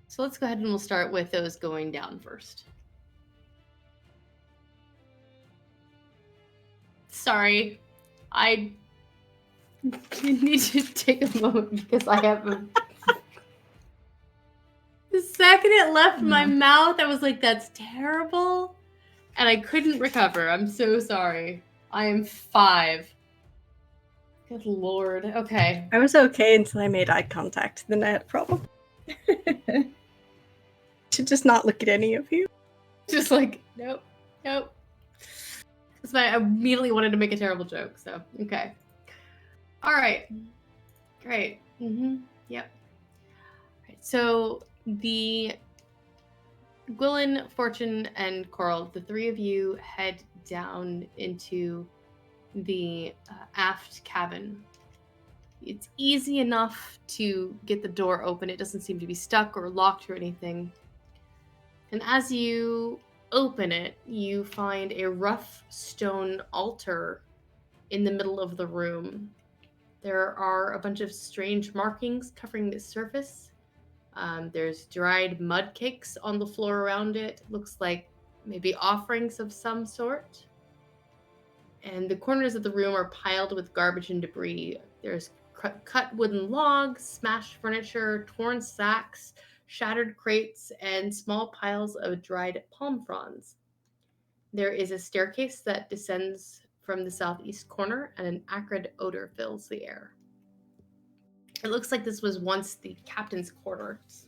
[SPEAKER 1] So let's go ahead and we'll start with those going down first. Sorry. I need to take a moment because I have a... The second it left my mouth, I was like, that's terrible. And I couldn't recover. I'm so sorry. I am 5. Good lord. Okay.
[SPEAKER 3] I was okay until I made eye contact. Then I had a problem. Should just not look at any of you.
[SPEAKER 1] Just like, nope. Because I immediately wanted to make a terrible joke, so, okay. All right. Great. Yep. All right, so the Gwilyn, Fortune, and Coral, the 3 of you head down into the aft cabin. It's easy enough to get the door open. It doesn't seem to be stuck or locked or anything. And as you open it, you find a rough stone altar in the middle of the room. There are a bunch of strange markings covering the surface. There's dried mud cakes on the floor around it. Looks like maybe offerings of some sort. And the corners of the room are piled with garbage and debris. There's cut wooden logs, smashed furniture, torn sacks, shattered crates, and small piles of dried palm fronds. There is a staircase that descends from the southeast corner, and an acrid odor fills the air. It looks like this was once the captain's quarters.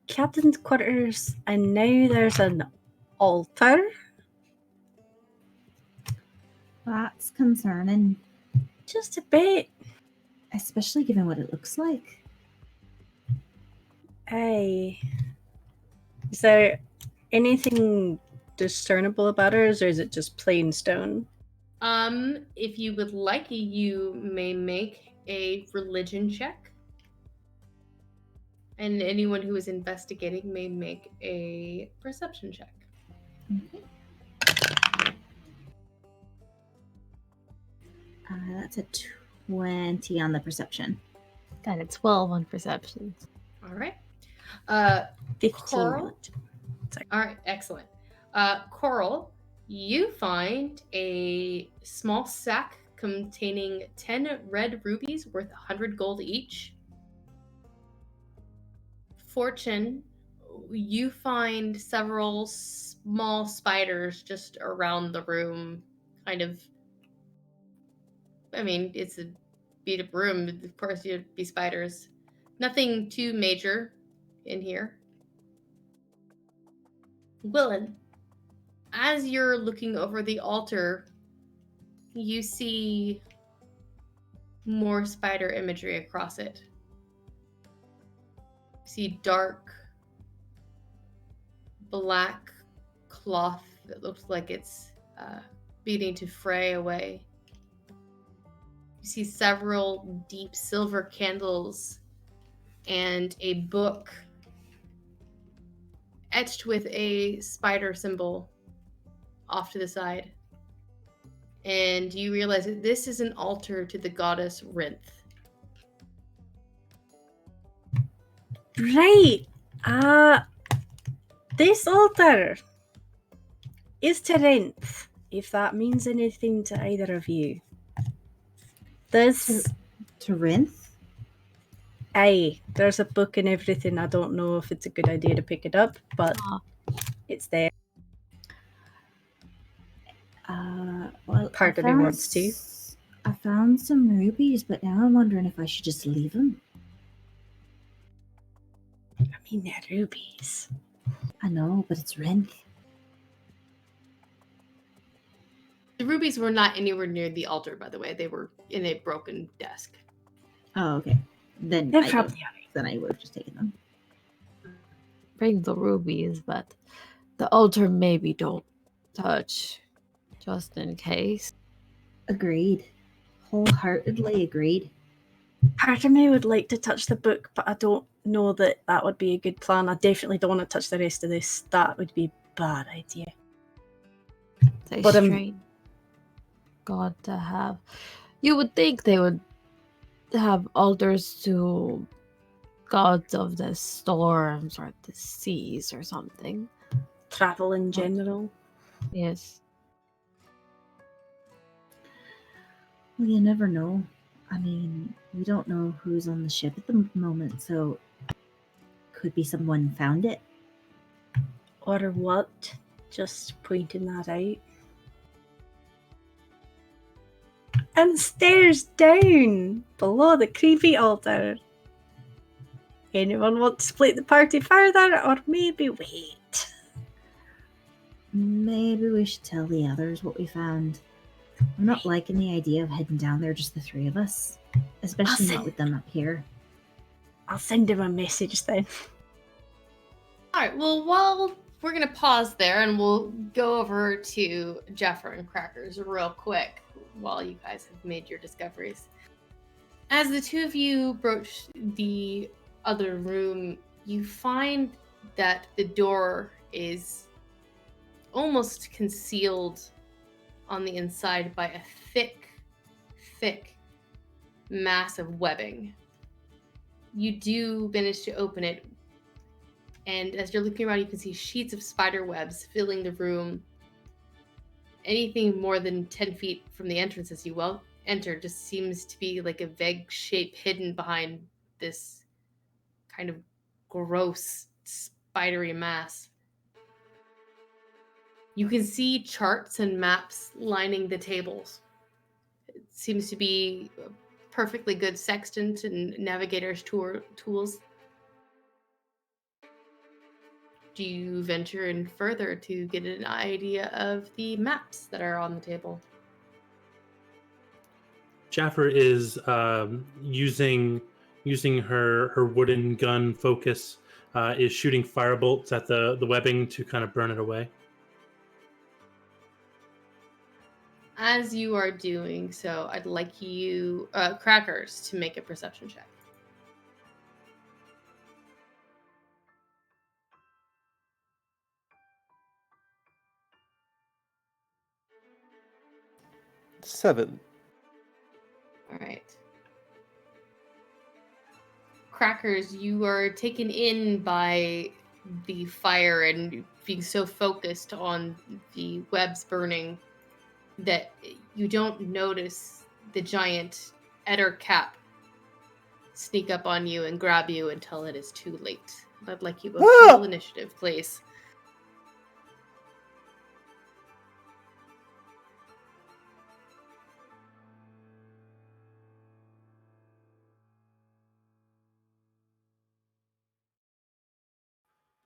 [SPEAKER 3] Captain's quarters, and now there's an altar.
[SPEAKER 2] That's concerning,
[SPEAKER 3] Just a bit.
[SPEAKER 2] especially given what it looks like.
[SPEAKER 3] Aye. Is there anything discernible about hers, or is it just plain stone?
[SPEAKER 1] If you would like, you may make a religion check. And anyone who is investigating may make a perception check.
[SPEAKER 2] That's a 20 on the perception.
[SPEAKER 5] Got a 12 on perception.
[SPEAKER 1] All right.
[SPEAKER 3] 15.
[SPEAKER 1] Coral? All right, excellent. Coral, you find a small sack containing 10 red rubies worth 100 gold each. Fortune, you find several small spiders just around the room, kind of. I mean, it's a beat up room. Of course, you'd be spiders. Nothing too major in here. Gwilyn, as you're looking over the altar, you see more spider imagery across it. You see dark, black cloth that looks like it's beginning to fray away. You see several deep silver candles and a book etched with a spider symbol off to the side. And you realize that this is an altar to the goddess Rinth.
[SPEAKER 3] Right. This altar is to Rinth, if that means anything to either of you. This...
[SPEAKER 2] To Rinth?
[SPEAKER 3] Aye, there's a book and everything. I don't know if it's a good idea to pick it up, but it's there.
[SPEAKER 2] Well,
[SPEAKER 3] Part of me wants to.
[SPEAKER 2] I found some rubies, but now I'm wondering if I should just leave them.
[SPEAKER 3] I mean, they're rubies.
[SPEAKER 2] I know, but it's Rinth.
[SPEAKER 1] The rubies were not anywhere near the altar, by the way. They were in a broken desk.
[SPEAKER 2] Oh, okay. Then
[SPEAKER 3] They're
[SPEAKER 2] I
[SPEAKER 3] probably
[SPEAKER 2] then I would have just taken them.
[SPEAKER 5] Bring the rubies, but the altar maybe don't touch, just in case.
[SPEAKER 2] Agreed. Wholeheartedly agreed.
[SPEAKER 3] Part of me would like to touch the book, but I don't know that that would be a good plan. I definitely don't want to touch the rest of this. That would be a bad idea.
[SPEAKER 5] It's a
[SPEAKER 3] But,
[SPEAKER 5] strange god to have. You would think they would have altars to gods of the storms or the seas or something.
[SPEAKER 3] Travel in general.
[SPEAKER 5] Yes.
[SPEAKER 2] Well, you never know. I mean, we don't know who's on the ship at the moment, so could be someone found it.
[SPEAKER 3] Or what? Just pointing that out. And stairs down below the creepy altar. Anyone want to split the party further, or maybe wait?
[SPEAKER 2] Maybe we should tell the others what we found. I'm not liking the idea of heading down there just the three of us, especially not with them up here.
[SPEAKER 3] I'll send him a message then.
[SPEAKER 1] All right. Well, while we're gonna pause there, and we'll go over to Jeffra and Crackers real quick while you guys have made your discoveries. As the two of you broach the other room, you find that the door is almost concealed on the inside by a thick mass of webbing. You do manage to open it, and as you're looking around, you can see sheets of spider webs filling the room. Anything more than 10 feet from the entrance as you enter just seems to be like a vague shape hidden behind this kind of gross, spidery mass. You can see charts and maps lining the tables. It seems to be a perfectly good sextant and navigator's tools. Do you venture in further to get an idea of the maps that are on the table?
[SPEAKER 4] Jaffer is using her wooden gun focus, is shooting firebolts at the webbing to kind of burn it away.
[SPEAKER 1] As you are doing so, I'd like you, Crackers, to make a perception check.
[SPEAKER 6] Seven.
[SPEAKER 1] All right. Crackers, you are taken in by the fire and being so focused on the webs burning that you don't notice the giant Eder cap sneak up on you and grab you until it is too late. I'd like you both to roll initiative, please.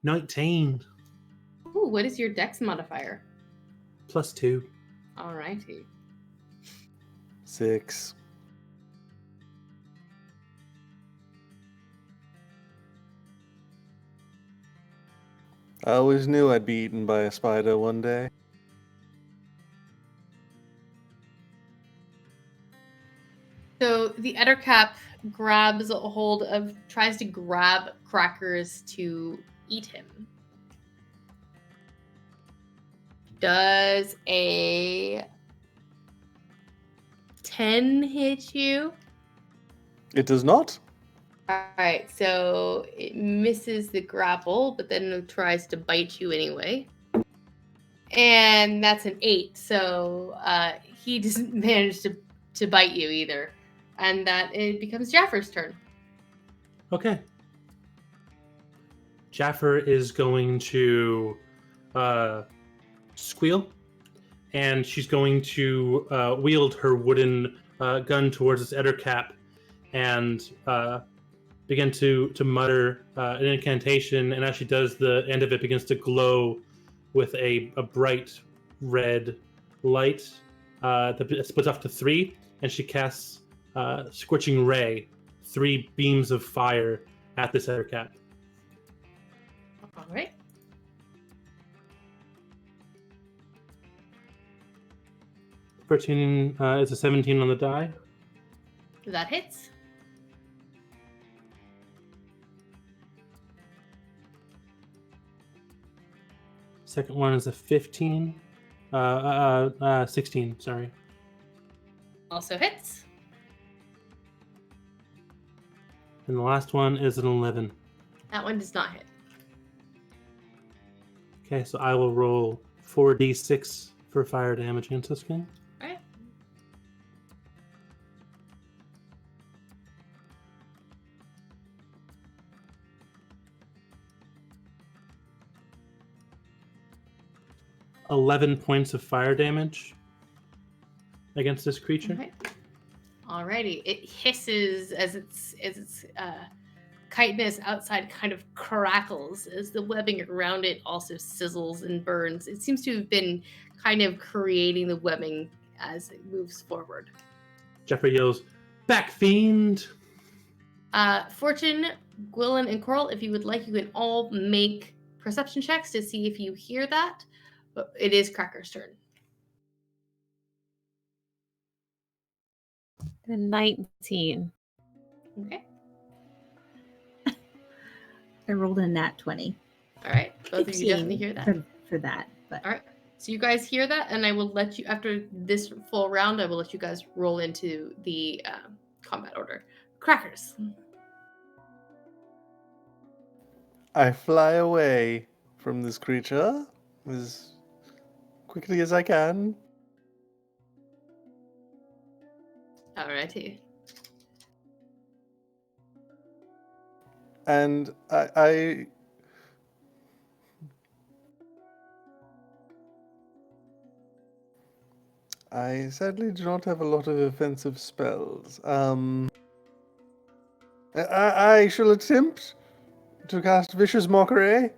[SPEAKER 4] +19.
[SPEAKER 1] Ooh, what is your dex modifier?
[SPEAKER 4] +2.
[SPEAKER 1] Alrighty.
[SPEAKER 6] 6. I always knew I'd be eaten by a spider one day.
[SPEAKER 1] So the Eder cap tries to grab Crackers to eat him. Does a 10 hit you?
[SPEAKER 6] It does not?
[SPEAKER 1] Alright, so it misses the grapple, but then it tries to bite you anyway. And that's an 8, so he doesn't manage to bite you either. And that it becomes Jaffer's turn.
[SPEAKER 4] Okay. Jaffer is going to squeal, and she's going to wield her wooden gun towards this Eder cap and begin to mutter an incantation, and as she does, the end of it begins to glow with a bright red light that splits off to 3, and she casts Scorching Ray, 3 beams of fire at this Eder cap.
[SPEAKER 1] All right.
[SPEAKER 4] It's a 17 on the die.
[SPEAKER 1] That hits.
[SPEAKER 4] Second one is a 15. 16, sorry.
[SPEAKER 1] Also hits.
[SPEAKER 4] And the last one is an 11.
[SPEAKER 1] That one does not hit.
[SPEAKER 4] Okay, so I will roll 4d6 for fire damage against this guy.
[SPEAKER 1] All right.
[SPEAKER 4] $11 points of fire damage against this creature.
[SPEAKER 1] Okay. Alrighty. It hisses as its chitinous outside kind of crackles as the webbing around it also sizzles and burns. It seems to have been kind of creating the webbing as it moves forward.
[SPEAKER 4] Jeffrey yells, "Back, fiend!"
[SPEAKER 1] Fortune, Gwillin, and Coral, if you would like, you can all make perception checks to see if you hear that. But it is Cracker's turn.
[SPEAKER 5] The 19.
[SPEAKER 1] Okay.
[SPEAKER 2] I rolled a nat 20
[SPEAKER 1] All right. Both of you
[SPEAKER 5] 16.
[SPEAKER 1] definitely hear that.
[SPEAKER 2] for that. But
[SPEAKER 1] All right. So you guys hear that, and I will let you, after this full round, I will let you guys roll into the combat order. Crackers.
[SPEAKER 6] I fly away from this creature as quickly as I can.
[SPEAKER 1] Alrighty.
[SPEAKER 6] And I sadly do not have a lot of offensive spells. I shall attempt to cast Vicious Mockery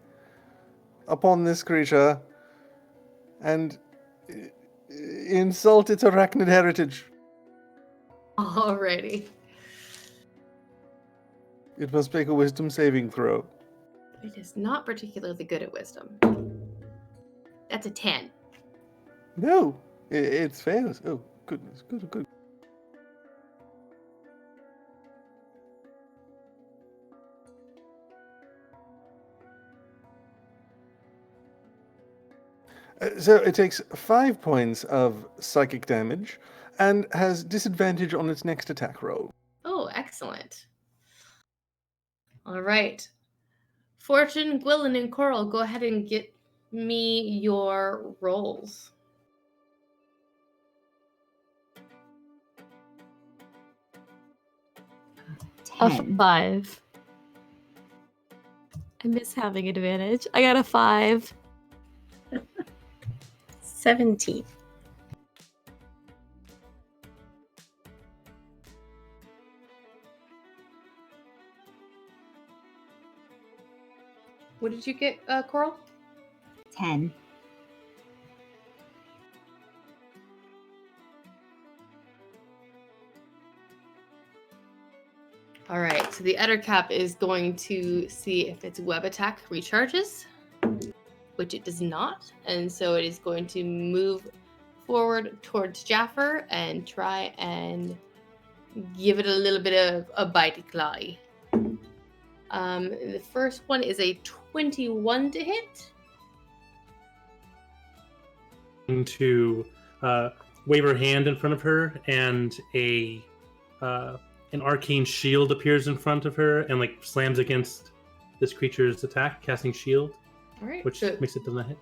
[SPEAKER 6] upon this creature and insult its arachnid heritage.
[SPEAKER 1] Alrighty.
[SPEAKER 6] It must make a wisdom saving throw.
[SPEAKER 1] It is not particularly good at wisdom. That's a 10.
[SPEAKER 6] No, it fails. Oh, goodness, good. So it takes 5 points of psychic damage and has disadvantage on its next attack roll.
[SPEAKER 1] Oh, excellent. All right. Fortune, Gwillin, and Coral, go ahead and get me your rolls.
[SPEAKER 5] A
[SPEAKER 2] 10.
[SPEAKER 5] 5. I miss having advantage. I got a 5.
[SPEAKER 3] 17.
[SPEAKER 1] What did you get, Coral?
[SPEAKER 2] 10.
[SPEAKER 1] All right, so the Ettercap is going to see if its web attack recharges, which it does not. And so it is going to move forward towards Jaffer and try and give it a little bit of a bitey clawy. The first one is a 21 to hit.
[SPEAKER 4] To wave her hand in front of her, and an arcane shield appears in front of her and like slams against this creature's attack, casting shield,
[SPEAKER 1] All right,
[SPEAKER 4] which
[SPEAKER 1] so
[SPEAKER 4] makes it does not hit.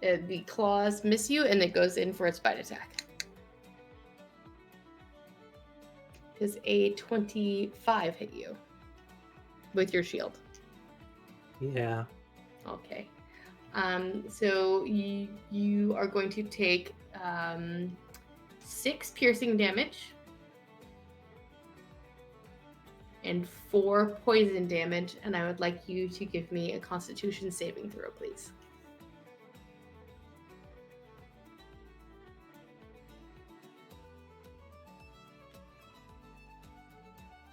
[SPEAKER 1] the claws miss you, and it goes in for its bite attack. Does a 25 hit you with your shield?
[SPEAKER 4] Yeah.
[SPEAKER 1] Okay. So you are going to take 6 piercing damage and 4 poison damage, and I would like you to give me a Constitution saving throw, please.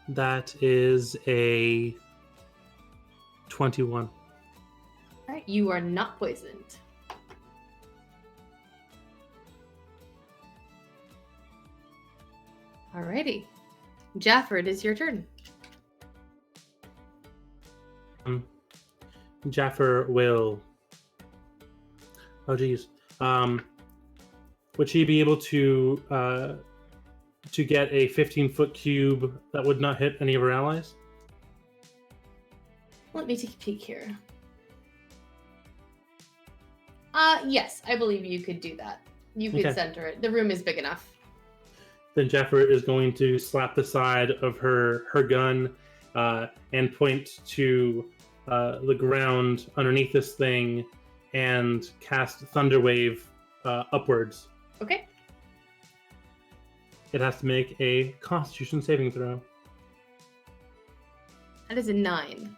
[SPEAKER 4] That is a 21.
[SPEAKER 1] All right, you are not poisoned. Alrighty. Jaffer, it is your turn.
[SPEAKER 4] Jaffer will. Oh, geez. Would she be able to get a 15-foot cube that would not hit any of her allies?
[SPEAKER 1] Let me take a peek here. Yes, I believe you could do that. You could
[SPEAKER 4] Okay.
[SPEAKER 1] center it. The room is big enough.
[SPEAKER 4] Then Jaffer is going to slap the side of her gun and point to the ground underneath this thing and cast Thunderwave upwards.
[SPEAKER 1] Okay.
[SPEAKER 4] It has to make a Constitution saving throw.
[SPEAKER 1] That is a 9.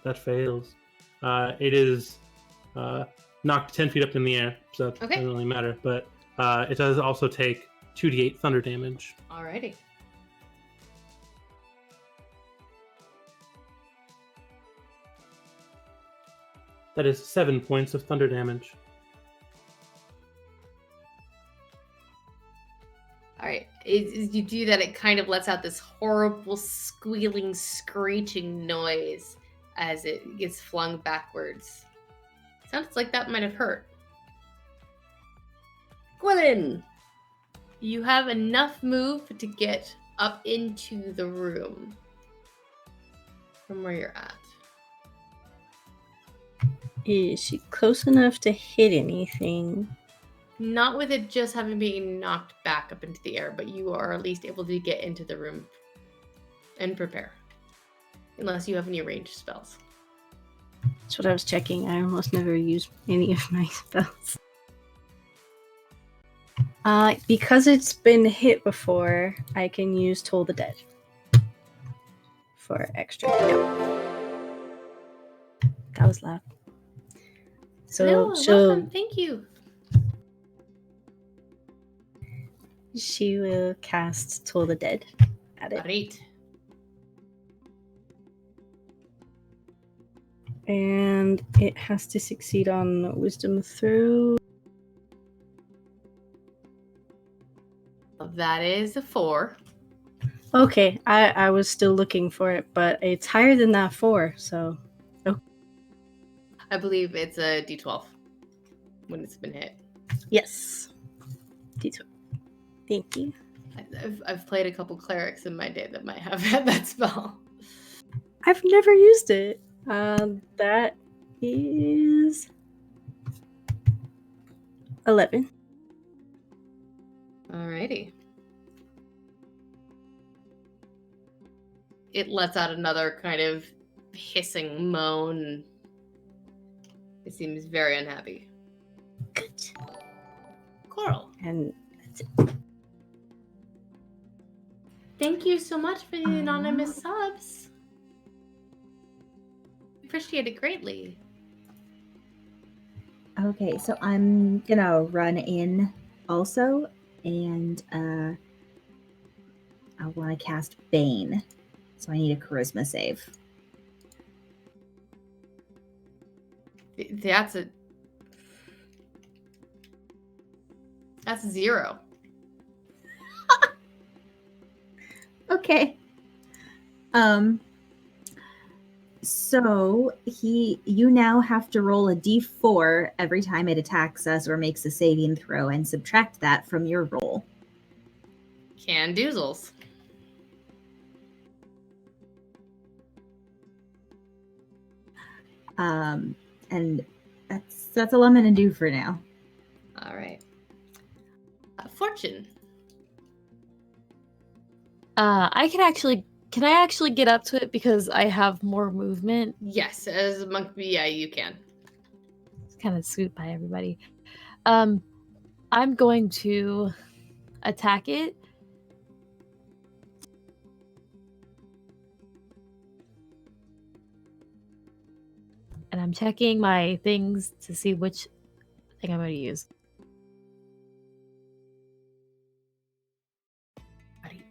[SPEAKER 4] That fails. It is knocked 10 feet up in the air, so that
[SPEAKER 1] Okay.
[SPEAKER 4] doesn't really matter. But it does also take 2d8 thunder damage.
[SPEAKER 1] Alrighty.
[SPEAKER 4] That is 7 points of thunder damage.
[SPEAKER 1] Alright. As you do that, it kind of lets out this horrible squealing, screeching noise as it gets flung backwards. Sounds like that might have hurt. Gwilyn! You have enough move to get up into the room from where you're at.
[SPEAKER 3] Is she close enough to hit anything?
[SPEAKER 1] Not with it just having been knocked back up into the air, but you are at least able to get into the room and prepare. Unless you have any ranged spells.
[SPEAKER 3] That's what I was checking. I almost never use any of my spells. Because it's been hit before, I can use Toll the Dead for extra. That was loud. So
[SPEAKER 1] No, welcome. Thank you.
[SPEAKER 3] she will cast Toll the Dead at it.
[SPEAKER 1] Great.
[SPEAKER 3] And it has to succeed on Wisdom throw.
[SPEAKER 1] That is a 4.
[SPEAKER 3] Okay, I was still looking for it, but it's higher than that 4, so...
[SPEAKER 1] I believe it's a d12 when it's been hit.
[SPEAKER 3] Yes. D12. Thank you.
[SPEAKER 1] I've played a couple clerics in my day that might have had that spell.
[SPEAKER 3] I've never used it. That is 11.
[SPEAKER 1] Alrighty. It lets out another kind of hissing moan. It seems very unhappy.
[SPEAKER 3] Good.
[SPEAKER 1] Coral.
[SPEAKER 3] And that's it.
[SPEAKER 1] Thank you so much for the anonymous subs. Appreciate it greatly.
[SPEAKER 2] Okay, so I'm gonna run in also, and I want to cast Bane. So I need a charisma save.
[SPEAKER 1] That's 0.
[SPEAKER 2] Okay. So you now have to roll a d4 every time it attacks us or makes a saving throw, and subtract that from your roll.
[SPEAKER 1] Can doozles.
[SPEAKER 2] And that's all I'm gonna do for now.
[SPEAKER 1] All right. Fortune.
[SPEAKER 5] Can I actually get up to it because I have more movement?
[SPEAKER 1] Yes, as a monk, yeah, you can.
[SPEAKER 5] It's kind of scooped by everybody. I'm going to attack it. And I'm checking my things to see which thing I'm going to use.
[SPEAKER 1] Right.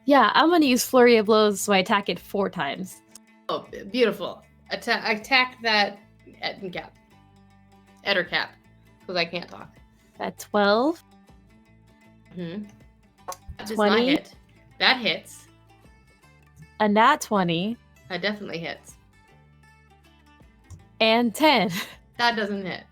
[SPEAKER 5] Yeah, I'm going to use Flurry of Blows, so I attack it 4 times.
[SPEAKER 1] Oh, beautiful. Attack that Ettercap. Because I can't talk.
[SPEAKER 5] At 12.
[SPEAKER 1] Mm-hmm. That does
[SPEAKER 5] 20.
[SPEAKER 1] not hit. That hits.
[SPEAKER 5] A nat 20.
[SPEAKER 1] That definitely hits.
[SPEAKER 5] And 10.
[SPEAKER 1] That doesn't hit.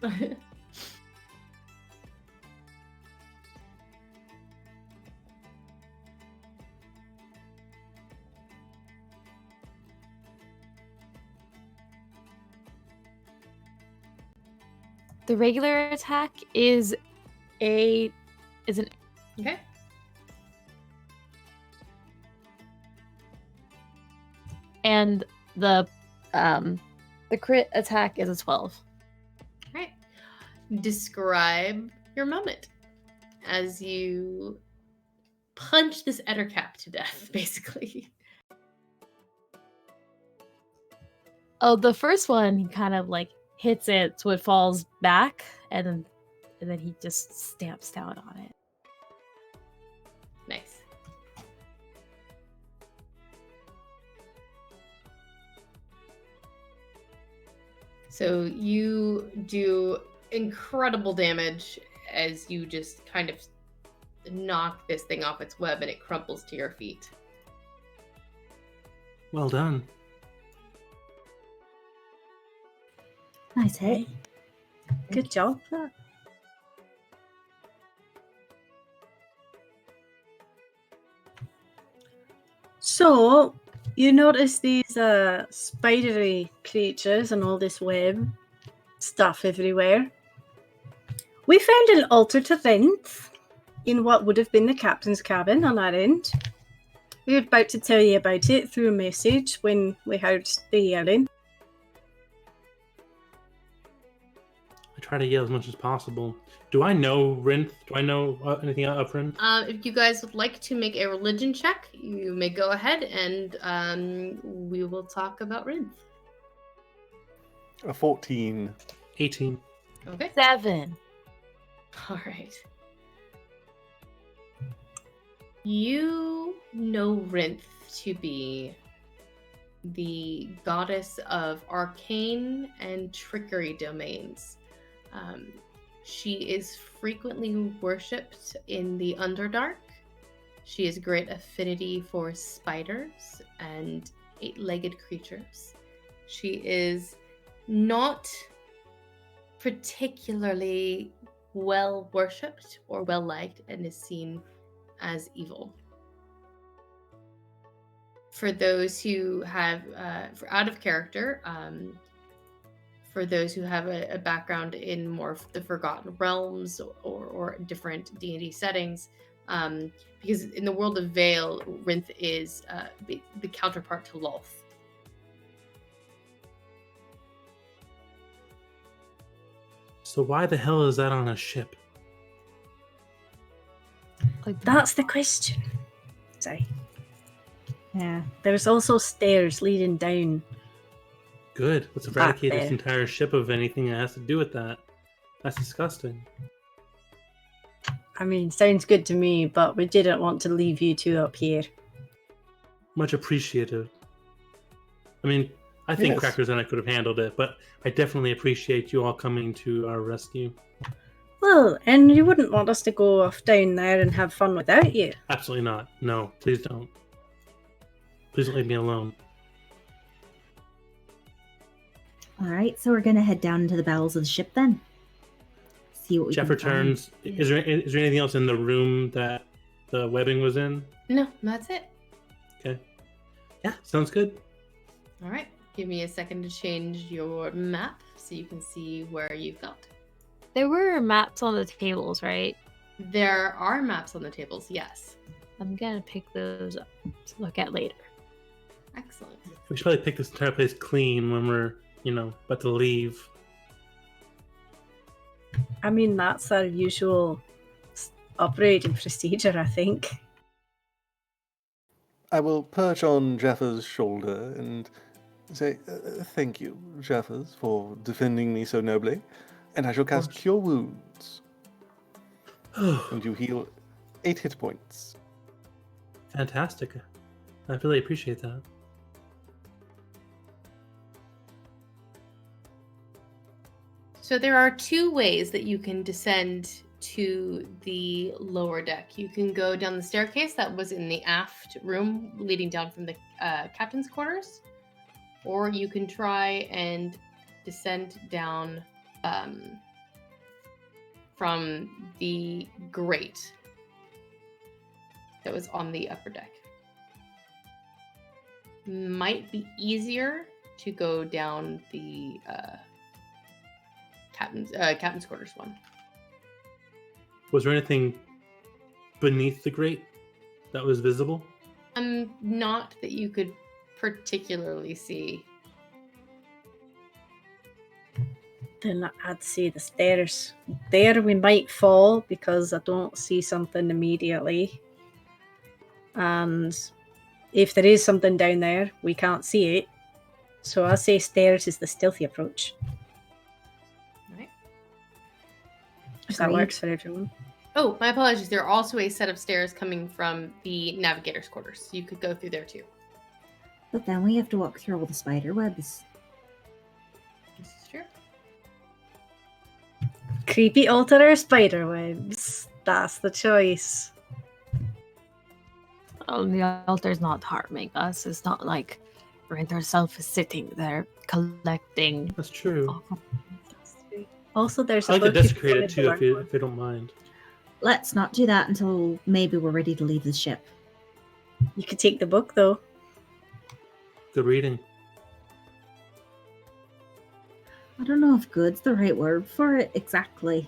[SPEAKER 5] The regular attack is an
[SPEAKER 1] Okay.
[SPEAKER 5] and the crit attack is a 12.
[SPEAKER 1] All right. Describe your moment as you punch this ettercap to death, basically.
[SPEAKER 5] Oh, the first one he kind of like hits it so it falls back, and then he just stamps down on it.
[SPEAKER 1] Nice. So you do incredible damage as you just kind of knock this thing off its web and it crumples to your feet.
[SPEAKER 4] Well done.
[SPEAKER 2] Nice hit.
[SPEAKER 3] Good job. So, you notice these spidery creatures and all this web stuff everywhere. We found an altar to Rinth in what would have been the captain's cabin on our end. We were about to tell you about it through a message when we heard the yelling.
[SPEAKER 4] I try to yell as much as possible. Do I know Rinth? Do I know anything of Rinth?
[SPEAKER 1] If you guys would like to make a religion check, you may go ahead and we will talk about Rinth.
[SPEAKER 6] A 14.
[SPEAKER 4] 18.
[SPEAKER 1] Okay.
[SPEAKER 5] 7.
[SPEAKER 1] All right. You know Rinth to be the goddess of arcane and trickery domains. She is frequently worshipped in the Underdark. She has great affinity for spiders and 8-legged creatures. She is not particularly well worshipped or well liked and is seen as evil. For those who have, for out of character, for those who have a background in more of the Forgotten Realms or different D&D settings, because in the world of Vale, Rinth is the counterpart to Lolth.
[SPEAKER 4] So why the hell is that on a ship?
[SPEAKER 5] Like
[SPEAKER 3] That's the question. Sorry.
[SPEAKER 2] Yeah.
[SPEAKER 3] There's also stairs leading down.
[SPEAKER 4] Good. Let's eradicate
[SPEAKER 3] Back
[SPEAKER 4] this
[SPEAKER 3] there.
[SPEAKER 4] entire ship of anything that has to do with that. That's disgusting.
[SPEAKER 3] I mean, sounds good to me, but we didn't want to leave you two up here.
[SPEAKER 4] Much appreciated. I mean, I think
[SPEAKER 6] Yes.
[SPEAKER 4] Crackers and I could have handled it, but I definitely appreciate you all coming to our rescue.
[SPEAKER 3] Well, and you wouldn't want us to go off down there and have fun without you.
[SPEAKER 4] Absolutely not. No, please don't. Please don't leave me alone.
[SPEAKER 2] All right, so we're gonna head down into the bowels of the ship then. See what we
[SPEAKER 4] Jeff
[SPEAKER 2] can find.
[SPEAKER 4] returns. Is there anything else in the room that the webbing was in?
[SPEAKER 1] No, that's it.
[SPEAKER 4] Okay. Yeah, sounds good.
[SPEAKER 1] All right. Give me a second to change your map so you can see where you've got.
[SPEAKER 5] There were maps on the tables, right?
[SPEAKER 1] There are maps on the tables, yes.
[SPEAKER 5] I'm gonna pick those up to look at later.
[SPEAKER 1] Excellent.
[SPEAKER 4] We should probably pick this entire place clean when we're, about to leave.
[SPEAKER 3] I mean, that's our usual operating procedure, I think.
[SPEAKER 6] I will perch on Jeffers' shoulder and say, thank you, Jeffers, for defending me so nobly. And I shall cast
[SPEAKER 4] course.
[SPEAKER 6] Cure Wounds. And you heal 8 hit points.
[SPEAKER 4] Fantastic. I really appreciate that.
[SPEAKER 1] So there are two ways that you can descend to the lower deck. You can go down the staircase that was in the aft room leading down from the captain's quarters, or you can try and descend down from the grate that was on the upper deck. Might be easier to go down the captain's quarters one.
[SPEAKER 4] Was there anything beneath the grate that was visible?
[SPEAKER 1] Not that you could particularly see.
[SPEAKER 3] Then I'd say the stairs. There we might fall because I don't see something immediately. And if there is something down there, we can't see it. So I say stairs is the stealthy approach.
[SPEAKER 1] Right.
[SPEAKER 3] If that
[SPEAKER 2] Agreed.
[SPEAKER 3] works for everyone.
[SPEAKER 1] Oh, my apologies. There are also a set of stairs coming from the navigator's quarters. You could go through there too.
[SPEAKER 2] But then we have to walk through all the spider webs.
[SPEAKER 1] This is true.
[SPEAKER 3] Creepy altar or spider webs? That's the choice.
[SPEAKER 5] The altar's not harming us. It's not like Brent herself is sitting there collecting.
[SPEAKER 4] That's true.
[SPEAKER 3] Also, there's
[SPEAKER 4] I like to
[SPEAKER 3] book you
[SPEAKER 4] desecrate
[SPEAKER 3] can
[SPEAKER 4] it
[SPEAKER 3] put
[SPEAKER 4] too,
[SPEAKER 3] in
[SPEAKER 4] if
[SPEAKER 3] the
[SPEAKER 4] you,
[SPEAKER 3] work
[SPEAKER 4] if you don't mind.
[SPEAKER 2] Let's not do that until maybe we're ready to leave the ship.
[SPEAKER 3] one. You could take the book, though.
[SPEAKER 4] Good reading.
[SPEAKER 2] I don't know if good's the right word for it exactly.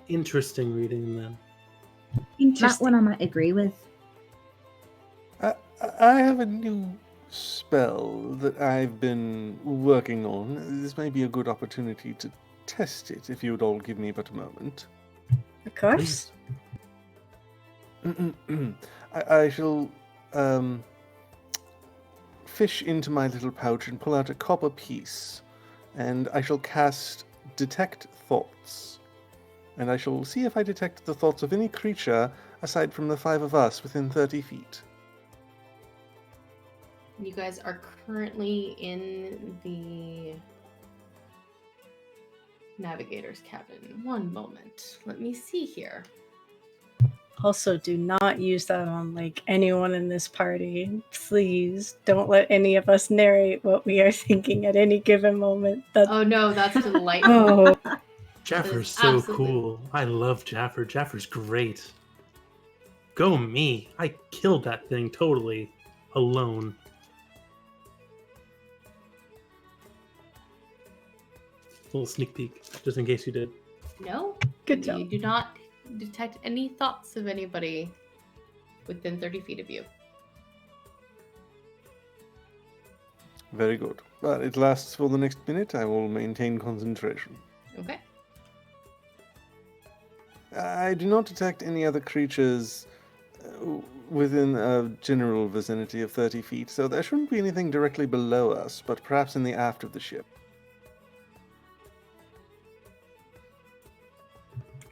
[SPEAKER 4] Interesting reading, then.
[SPEAKER 2] That one I might agree with.
[SPEAKER 6] I have a new spell that I've been working on. This may be a good opportunity to test it, if you would all give me but a moment.
[SPEAKER 3] Of course.
[SPEAKER 6] I shall fish into my little pouch and pull out a copper piece, and I shall cast Detect Thoughts. And I shall see if I detect the thoughts of any creature aside from the 5 of us within 30 feet.
[SPEAKER 1] You guys are currently in the navigator's cabin. One moment. Let me see here.
[SPEAKER 3] Also, do not use that on like anyone in this party. Please don't let any of us narrate what we are thinking at any given moment.
[SPEAKER 1] Oh no, that's delightful.
[SPEAKER 3] Oh,
[SPEAKER 4] Jaffer's
[SPEAKER 1] is
[SPEAKER 4] so
[SPEAKER 1] absolutely-
[SPEAKER 4] cool. I love Jaffer. Jaffer's great. Go me. I killed that thing totally alone. Little sneak peek, just in case you did.
[SPEAKER 1] No,
[SPEAKER 3] good job.
[SPEAKER 1] you do not detect any thoughts of anybody within 30 feet of you.
[SPEAKER 6] Very good. Well, it lasts for the next minute. I will maintain concentration.
[SPEAKER 1] Okay.
[SPEAKER 6] I do not detect any other creatures within a general vicinity of 30 feet, so there shouldn't be anything directly below us, but perhaps in the aft of the ship.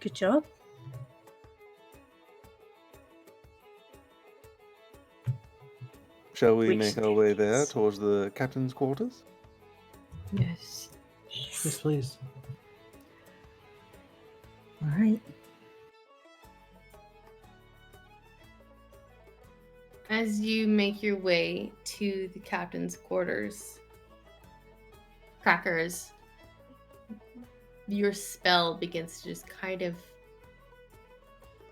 [SPEAKER 3] Good job.
[SPEAKER 6] Shall we
[SPEAKER 3] Which
[SPEAKER 6] make our way there
[SPEAKER 3] staircase?
[SPEAKER 6] towards the captain's quarters?
[SPEAKER 5] Yes.
[SPEAKER 4] Yes, please.
[SPEAKER 2] All right.
[SPEAKER 1] As you make your way to the captain's quarters, Crackers, your spell begins to just kind of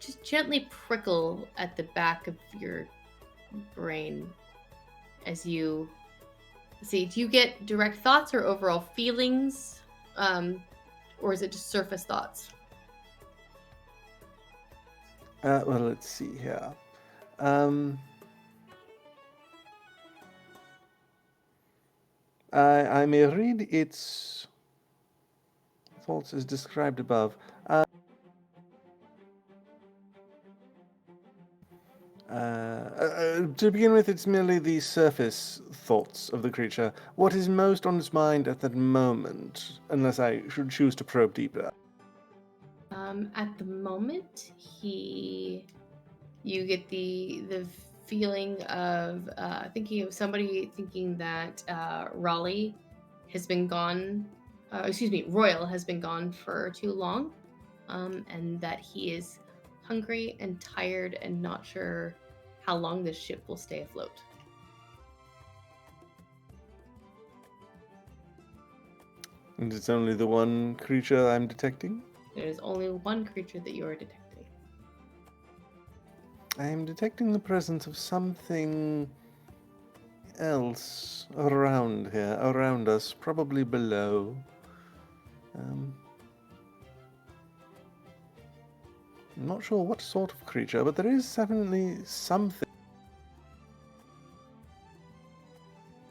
[SPEAKER 1] just gently prickle at the back of your brain as you see. Do you get direct thoughts or overall feelings, or is it just surface thoughts?
[SPEAKER 6] Well, let's see here. I may read its thoughts as described above. To begin with, it's merely the surface thoughts of the creature. What is most on its mind at that moment, unless I should choose to probe deeper?
[SPEAKER 1] At the moment, you get the feeling of thinking of somebody thinking that Raleigh has been gone Royal has been gone for too long, and that he is hungry and tired and not sure how long this ship will stay afloat.
[SPEAKER 6] And it's only the one creature I'm detecting?
[SPEAKER 1] There is only one creature that you are detecting.
[SPEAKER 6] I am detecting the presence of something else around here, around us, probably below. I'm not sure what sort of creature, but there is definitely something.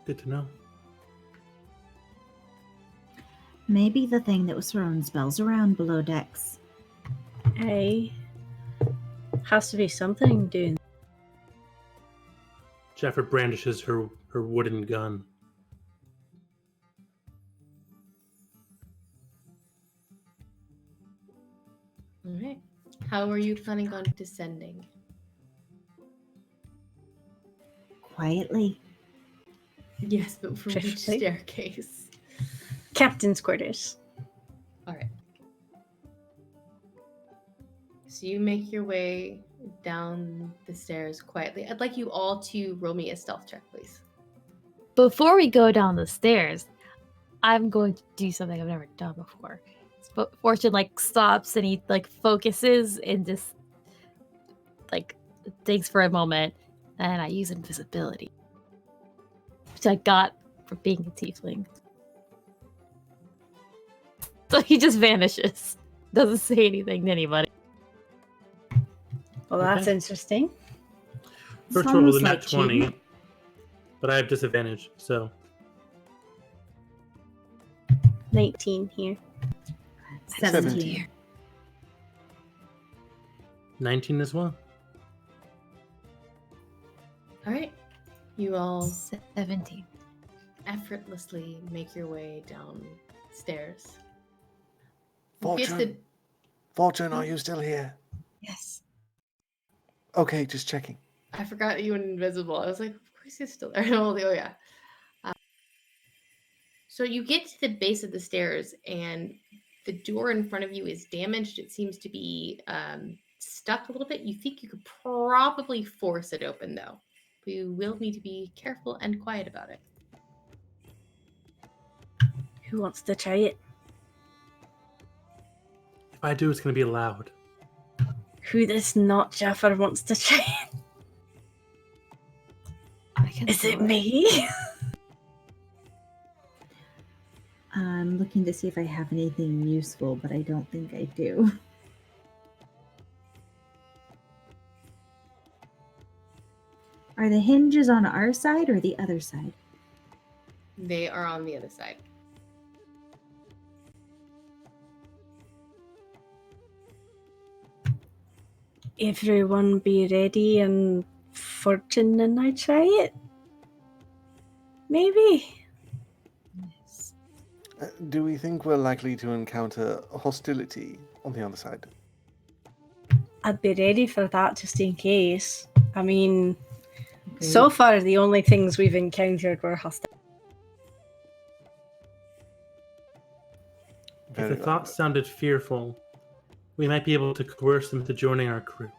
[SPEAKER 4] Good to know.
[SPEAKER 2] Maybe the thing that was throwing spells around below decks.
[SPEAKER 3] Hey, has to be something doing.
[SPEAKER 4] Jaffer brandishes her wooden gun.
[SPEAKER 1] All right. How are you planning on descending?
[SPEAKER 2] Quietly.
[SPEAKER 1] Yes, but from which
[SPEAKER 3] Precisely.
[SPEAKER 1] staircase?
[SPEAKER 3] Captain's quarters.
[SPEAKER 1] All right. So you make your way down the stairs quietly. I'd like you all to roll me a stealth check, please.
[SPEAKER 5] Before we go down the stairs, I'm going to do something I've never done before. Fortune like stops and he like focuses and just like thinks for a moment, and I use invisibility, which I got for being a tiefling. So he just vanishes, doesn't say anything to anybody.
[SPEAKER 3] Well, that's
[SPEAKER 4] Okay.
[SPEAKER 3] interesting.
[SPEAKER 4] First
[SPEAKER 2] It's
[SPEAKER 4] roll was
[SPEAKER 2] almost
[SPEAKER 4] a nat
[SPEAKER 2] like
[SPEAKER 4] 20,
[SPEAKER 2] cheating.
[SPEAKER 4] but I have disadvantage, so
[SPEAKER 3] 19 here.
[SPEAKER 2] 17.
[SPEAKER 4] 19 as well.
[SPEAKER 1] All right. You all
[SPEAKER 5] 17.
[SPEAKER 1] effortlessly make your way downstairs.
[SPEAKER 6] Fortune, Fortune, are you still here?
[SPEAKER 5] Yes.
[SPEAKER 6] Okay, just checking.
[SPEAKER 1] I forgot you were invisible. I was like, of course he's still there. Oh yeah. So you get to the base of the stairs, and the door in front of you is damaged. It seems to be stuck a little bit. You think you could probably force it open, though. But you will need to be careful and quiet about it.
[SPEAKER 3] Who wants to try it?
[SPEAKER 4] If I do, it's going to be loud.
[SPEAKER 3] Who this not Jaffer wants to try it?
[SPEAKER 5] I can
[SPEAKER 3] Is
[SPEAKER 5] do
[SPEAKER 3] it me?
[SPEAKER 2] I'm looking to see if I have anything useful, but I don't think I do. Are the hinges on our side or the other side?
[SPEAKER 1] They are on the other side.
[SPEAKER 3] Everyone be ready and Fortune and I try it? Maybe.
[SPEAKER 5] Yes.
[SPEAKER 6] Do we think we're likely to encounter hostility on the other side?
[SPEAKER 3] I'd be ready for that just in case. I mean,
[SPEAKER 2] Okay.
[SPEAKER 3] so far the only things we've encountered were hostile.
[SPEAKER 4] If
[SPEAKER 6] Very
[SPEAKER 4] the
[SPEAKER 6] well.
[SPEAKER 4] thoughts sounded fearful, we might be able to coerce them into joining our crew.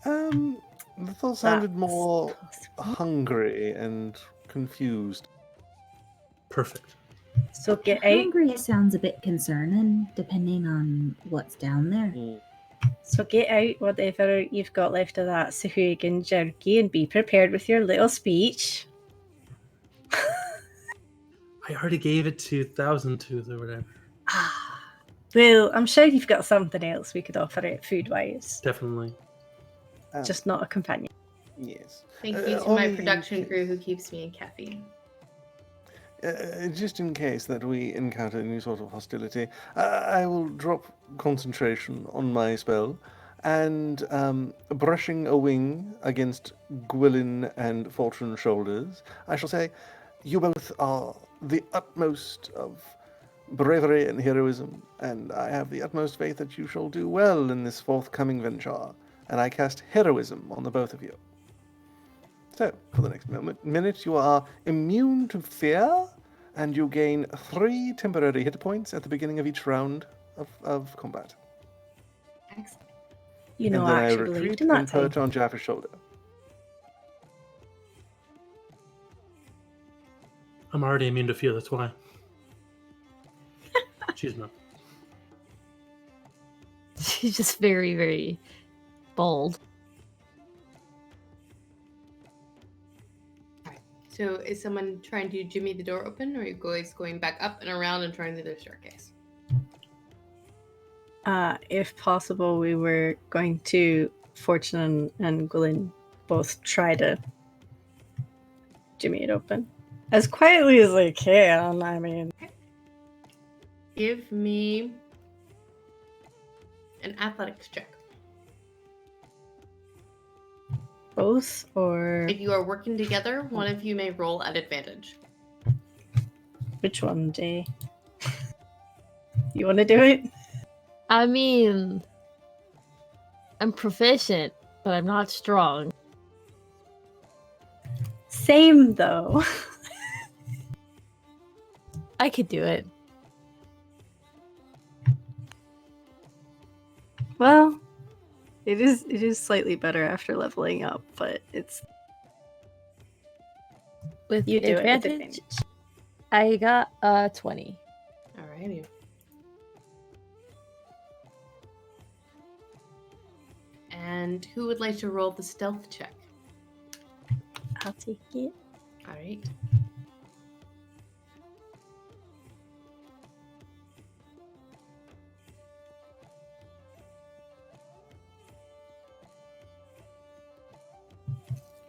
[SPEAKER 6] The thought sounded
[SPEAKER 3] That's
[SPEAKER 6] more
[SPEAKER 3] possible.
[SPEAKER 6] hungry and confused.
[SPEAKER 4] Perfect.
[SPEAKER 3] So get out.
[SPEAKER 2] Hungry sounds a bit concerning, depending on what's down there.
[SPEAKER 3] So get out whatever you've got left of that Sahuagin jerky and be prepared with your little speech.
[SPEAKER 4] I already gave it to Thousand Tooth or whatever.
[SPEAKER 3] Well, I'm sure you've got something else we could offer it food-wise.
[SPEAKER 4] Definitely.
[SPEAKER 3] Just not a companion.
[SPEAKER 6] Yes.
[SPEAKER 1] Thank you to my production crew who keeps me in caffeine.
[SPEAKER 6] Just in case that we encounter any sort of hostility, I will drop concentration on my spell, and brushing a wing against Gwylin and Fortune's shoulders, I shall say, you both are the utmost of bravery and heroism, and I have the utmost faith that you shall do well in this forthcoming venture, and I cast heroism on the both of you. So, for the next minute, you are immune to fear, and you gain 3 temporary hit points at the beginning of each round of combat.
[SPEAKER 1] Excellent.
[SPEAKER 3] You know,
[SPEAKER 6] and then
[SPEAKER 3] I
[SPEAKER 6] I
[SPEAKER 3] actually
[SPEAKER 6] retreat
[SPEAKER 3] believed in that
[SPEAKER 6] and perch
[SPEAKER 3] time.
[SPEAKER 6] on Jaffa's shoulder.
[SPEAKER 4] I'm already immune to fear, that's why. She's not.
[SPEAKER 5] She's just very, very bold.
[SPEAKER 1] So is someone trying to jimmy the door open, or are you guys going back up and around and trying the other staircase?
[SPEAKER 3] If possible, we were going to Fortune and Gwyn both try to jimmy it open as quietly as they can. I mean,
[SPEAKER 1] Give me an athletics check.
[SPEAKER 3] both or
[SPEAKER 1] If you are working together, one of you may roll at advantage.
[SPEAKER 3] which one, Jay? You want to do it?
[SPEAKER 5] I mean, I'm proficient, but I'm not strong.
[SPEAKER 3] Same though.
[SPEAKER 5] I could do it.
[SPEAKER 3] Well, it is slightly better after leveling up, but it's
[SPEAKER 5] With
[SPEAKER 3] you do it with
[SPEAKER 5] advantage,
[SPEAKER 3] advantage.
[SPEAKER 5] I got 20.
[SPEAKER 1] Alrighty. And who would like to roll the stealth check?
[SPEAKER 3] I'll take it.
[SPEAKER 1] Alright.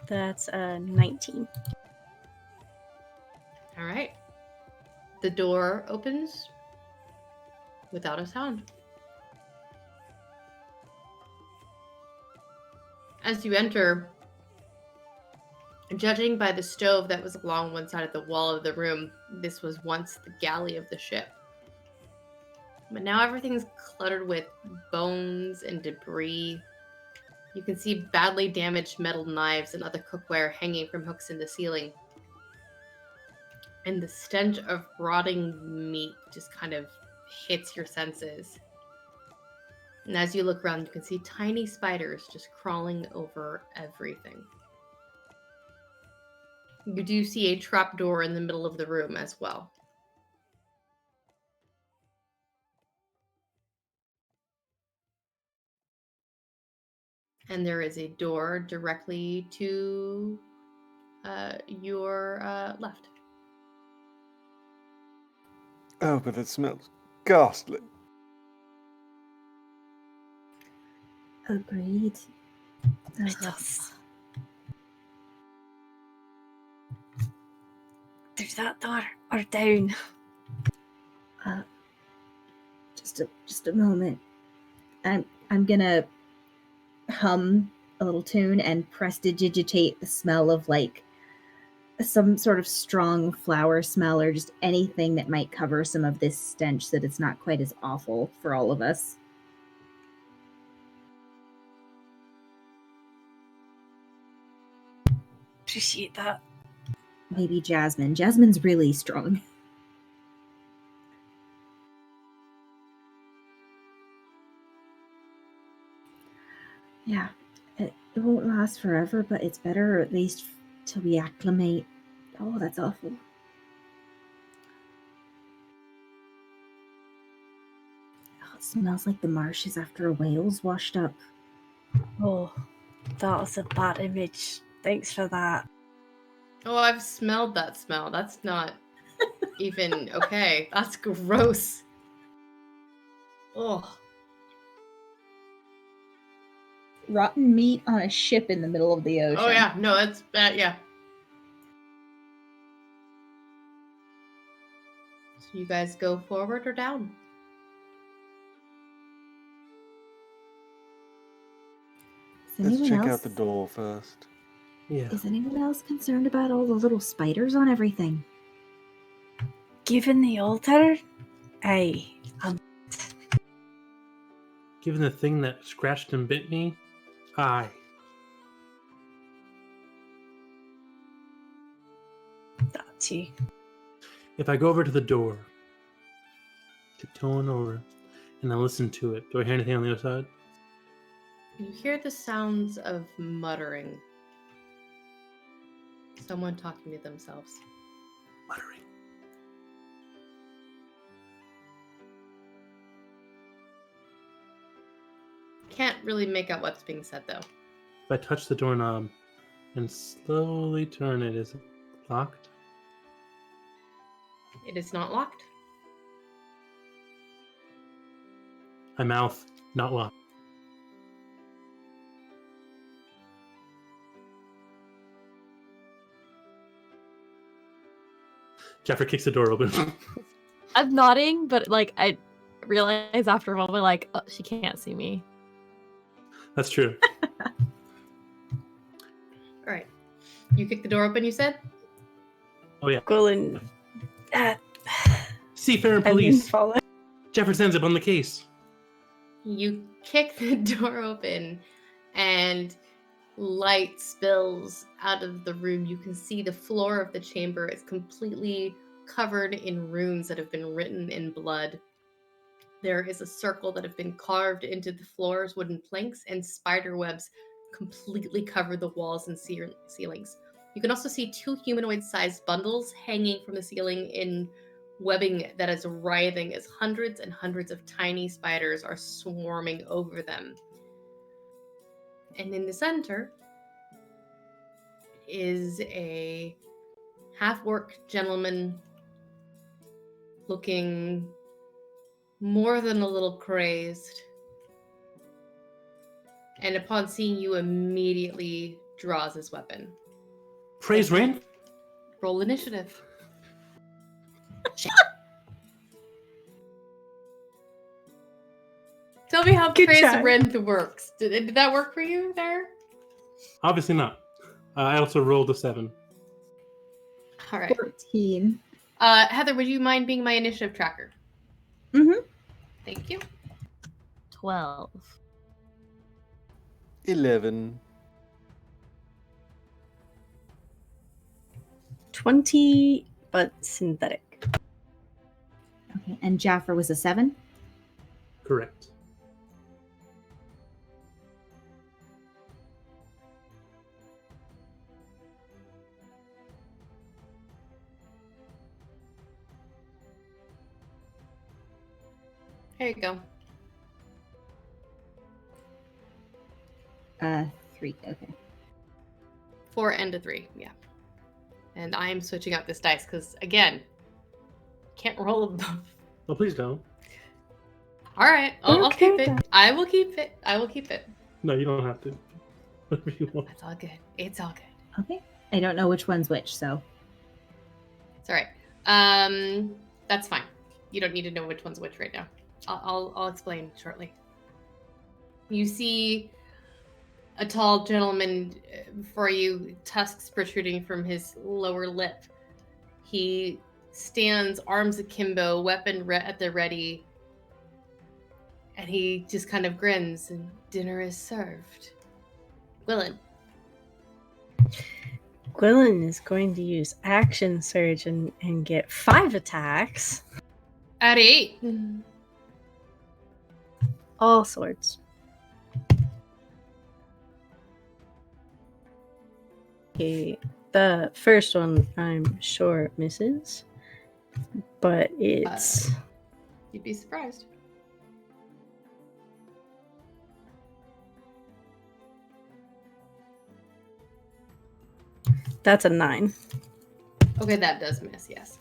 [SPEAKER 3] That's 19.
[SPEAKER 1] Alright. The door opens without a sound. As you enter, judging by the stove that was along one side of the wall of the room, this was once the galley of the ship. But now everything's cluttered with bones and debris. You can see badly damaged metal knives and other cookware hanging from hooks in the ceiling. And the stench of rotting meat just kind of hits your senses. And as you look around, you can see tiny spiders just crawling over everything. You do see a trapdoor in the middle of the room as well. And there is a door directly to your left.
[SPEAKER 6] Oh, but it smells ghastly.
[SPEAKER 2] Agreed.
[SPEAKER 3] It does. There's that door or down.
[SPEAKER 2] Just a moment. I'm gonna hum a little tune and prestidigitate the smell of like some sort of strong flower smell or just anything that might cover some of this stench so that it's not quite as awful for all of us.
[SPEAKER 3] Appreciate that.
[SPEAKER 2] Maybe Jasmine. Jasmine's really strong. Yeah, it won't last forever, but it's better at least till we acclimate. Oh, that's awful. Oh, it smells like the marshes after a whale's washed up.
[SPEAKER 3] Oh, that was a bad image. Thanks for that.
[SPEAKER 1] Oh, I've smelled that smell. That's not even okay. That's gross. Oh.
[SPEAKER 2] Rotten meat on a ship in the middle of the ocean.
[SPEAKER 1] Oh yeah, no, that's bad. Yeah. So you guys go forward or down?
[SPEAKER 6] Let's check out the door first.
[SPEAKER 4] Yeah.
[SPEAKER 2] Is anyone else concerned about all the little spiders on everything?
[SPEAKER 3] Given the altar,
[SPEAKER 4] Given the thing that scratched and bit me, aye.
[SPEAKER 3] that too.
[SPEAKER 4] If I go over to the door, tiptoeing over, and I listen to it, do I hear anything on the other side?
[SPEAKER 1] You hear the sounds of muttering. Someone talking to themselves.
[SPEAKER 4] Muttering.
[SPEAKER 1] Can't really make out what's being said, though.
[SPEAKER 4] If I touch the doorknob and slowly turn it, is it locked?
[SPEAKER 1] It is not locked.
[SPEAKER 4] I mouth, not locked. Jeffrey kicks the door open.
[SPEAKER 5] I'm nodding, but like I realize after a moment, like oh, she can't see me.
[SPEAKER 4] That's true.
[SPEAKER 1] All right. You kick the door open, you said?
[SPEAKER 4] Oh, yeah.
[SPEAKER 3] Gwilyn.
[SPEAKER 4] Seafaring police. Jefferson's up on the case.
[SPEAKER 1] You kick the door open and light spills out of the room. You can see the floor of the chamber is completely covered in runes that have been written in blood. There is a circle that have been carved into the floors, wooden planks, and spider webs completely cover the walls and ceilings. You can also see 2 humanoid-sized bundles hanging from the ceiling in webbing that is writhing as hundreds and hundreds of tiny spiders are swarming over them. And in the center is a half-orc gentleman looking more than a little crazed. And upon seeing you, immediately draws his weapon.
[SPEAKER 4] Praise rain?
[SPEAKER 1] Roll initiative. Tell me how
[SPEAKER 3] Good
[SPEAKER 1] praise
[SPEAKER 3] try.
[SPEAKER 1] rend works. Did that work for you there?
[SPEAKER 4] Obviously not. I also rolled a 7.
[SPEAKER 1] All right.
[SPEAKER 2] 14.
[SPEAKER 1] Heather, would you mind being my initiative tracker?
[SPEAKER 2] Mm-hmm.
[SPEAKER 1] Thank you.
[SPEAKER 5] 12.
[SPEAKER 6] 11.
[SPEAKER 3] 20, but synthetic.
[SPEAKER 2] Okay, and Jaffer was a 7.
[SPEAKER 4] Correct.
[SPEAKER 1] Here you go.
[SPEAKER 2] 3. Okay.
[SPEAKER 1] 4 and a 3. Yeah. And I am switching out this dice because, again, can't roll above.
[SPEAKER 4] Oh, please don't.
[SPEAKER 1] All right. I'll
[SPEAKER 3] Okay,
[SPEAKER 1] keep it. I will keep it. I will keep it.
[SPEAKER 4] No, you don't have to. Whatever you want.
[SPEAKER 1] It's all good. It's all good.
[SPEAKER 2] Okay. I don't know which one's which, so.
[SPEAKER 1] It's all right. That's fine. You don't need to know which one's which right now. I'll explain shortly. You see a tall gentleman before you, tusks protruding from his lower lip. He stands, arms akimbo, weapon at the ready, and he just kind of grins, and dinner is served. Gwilyn.
[SPEAKER 3] Gwilyn is going to use Action Surge and get 5 attacks.
[SPEAKER 1] At 8.
[SPEAKER 3] All swords. Okay, the first one I'm sure misses, but it's
[SPEAKER 1] You'd be surprised.
[SPEAKER 3] that's a 9.
[SPEAKER 1] Okay, that does miss, yes.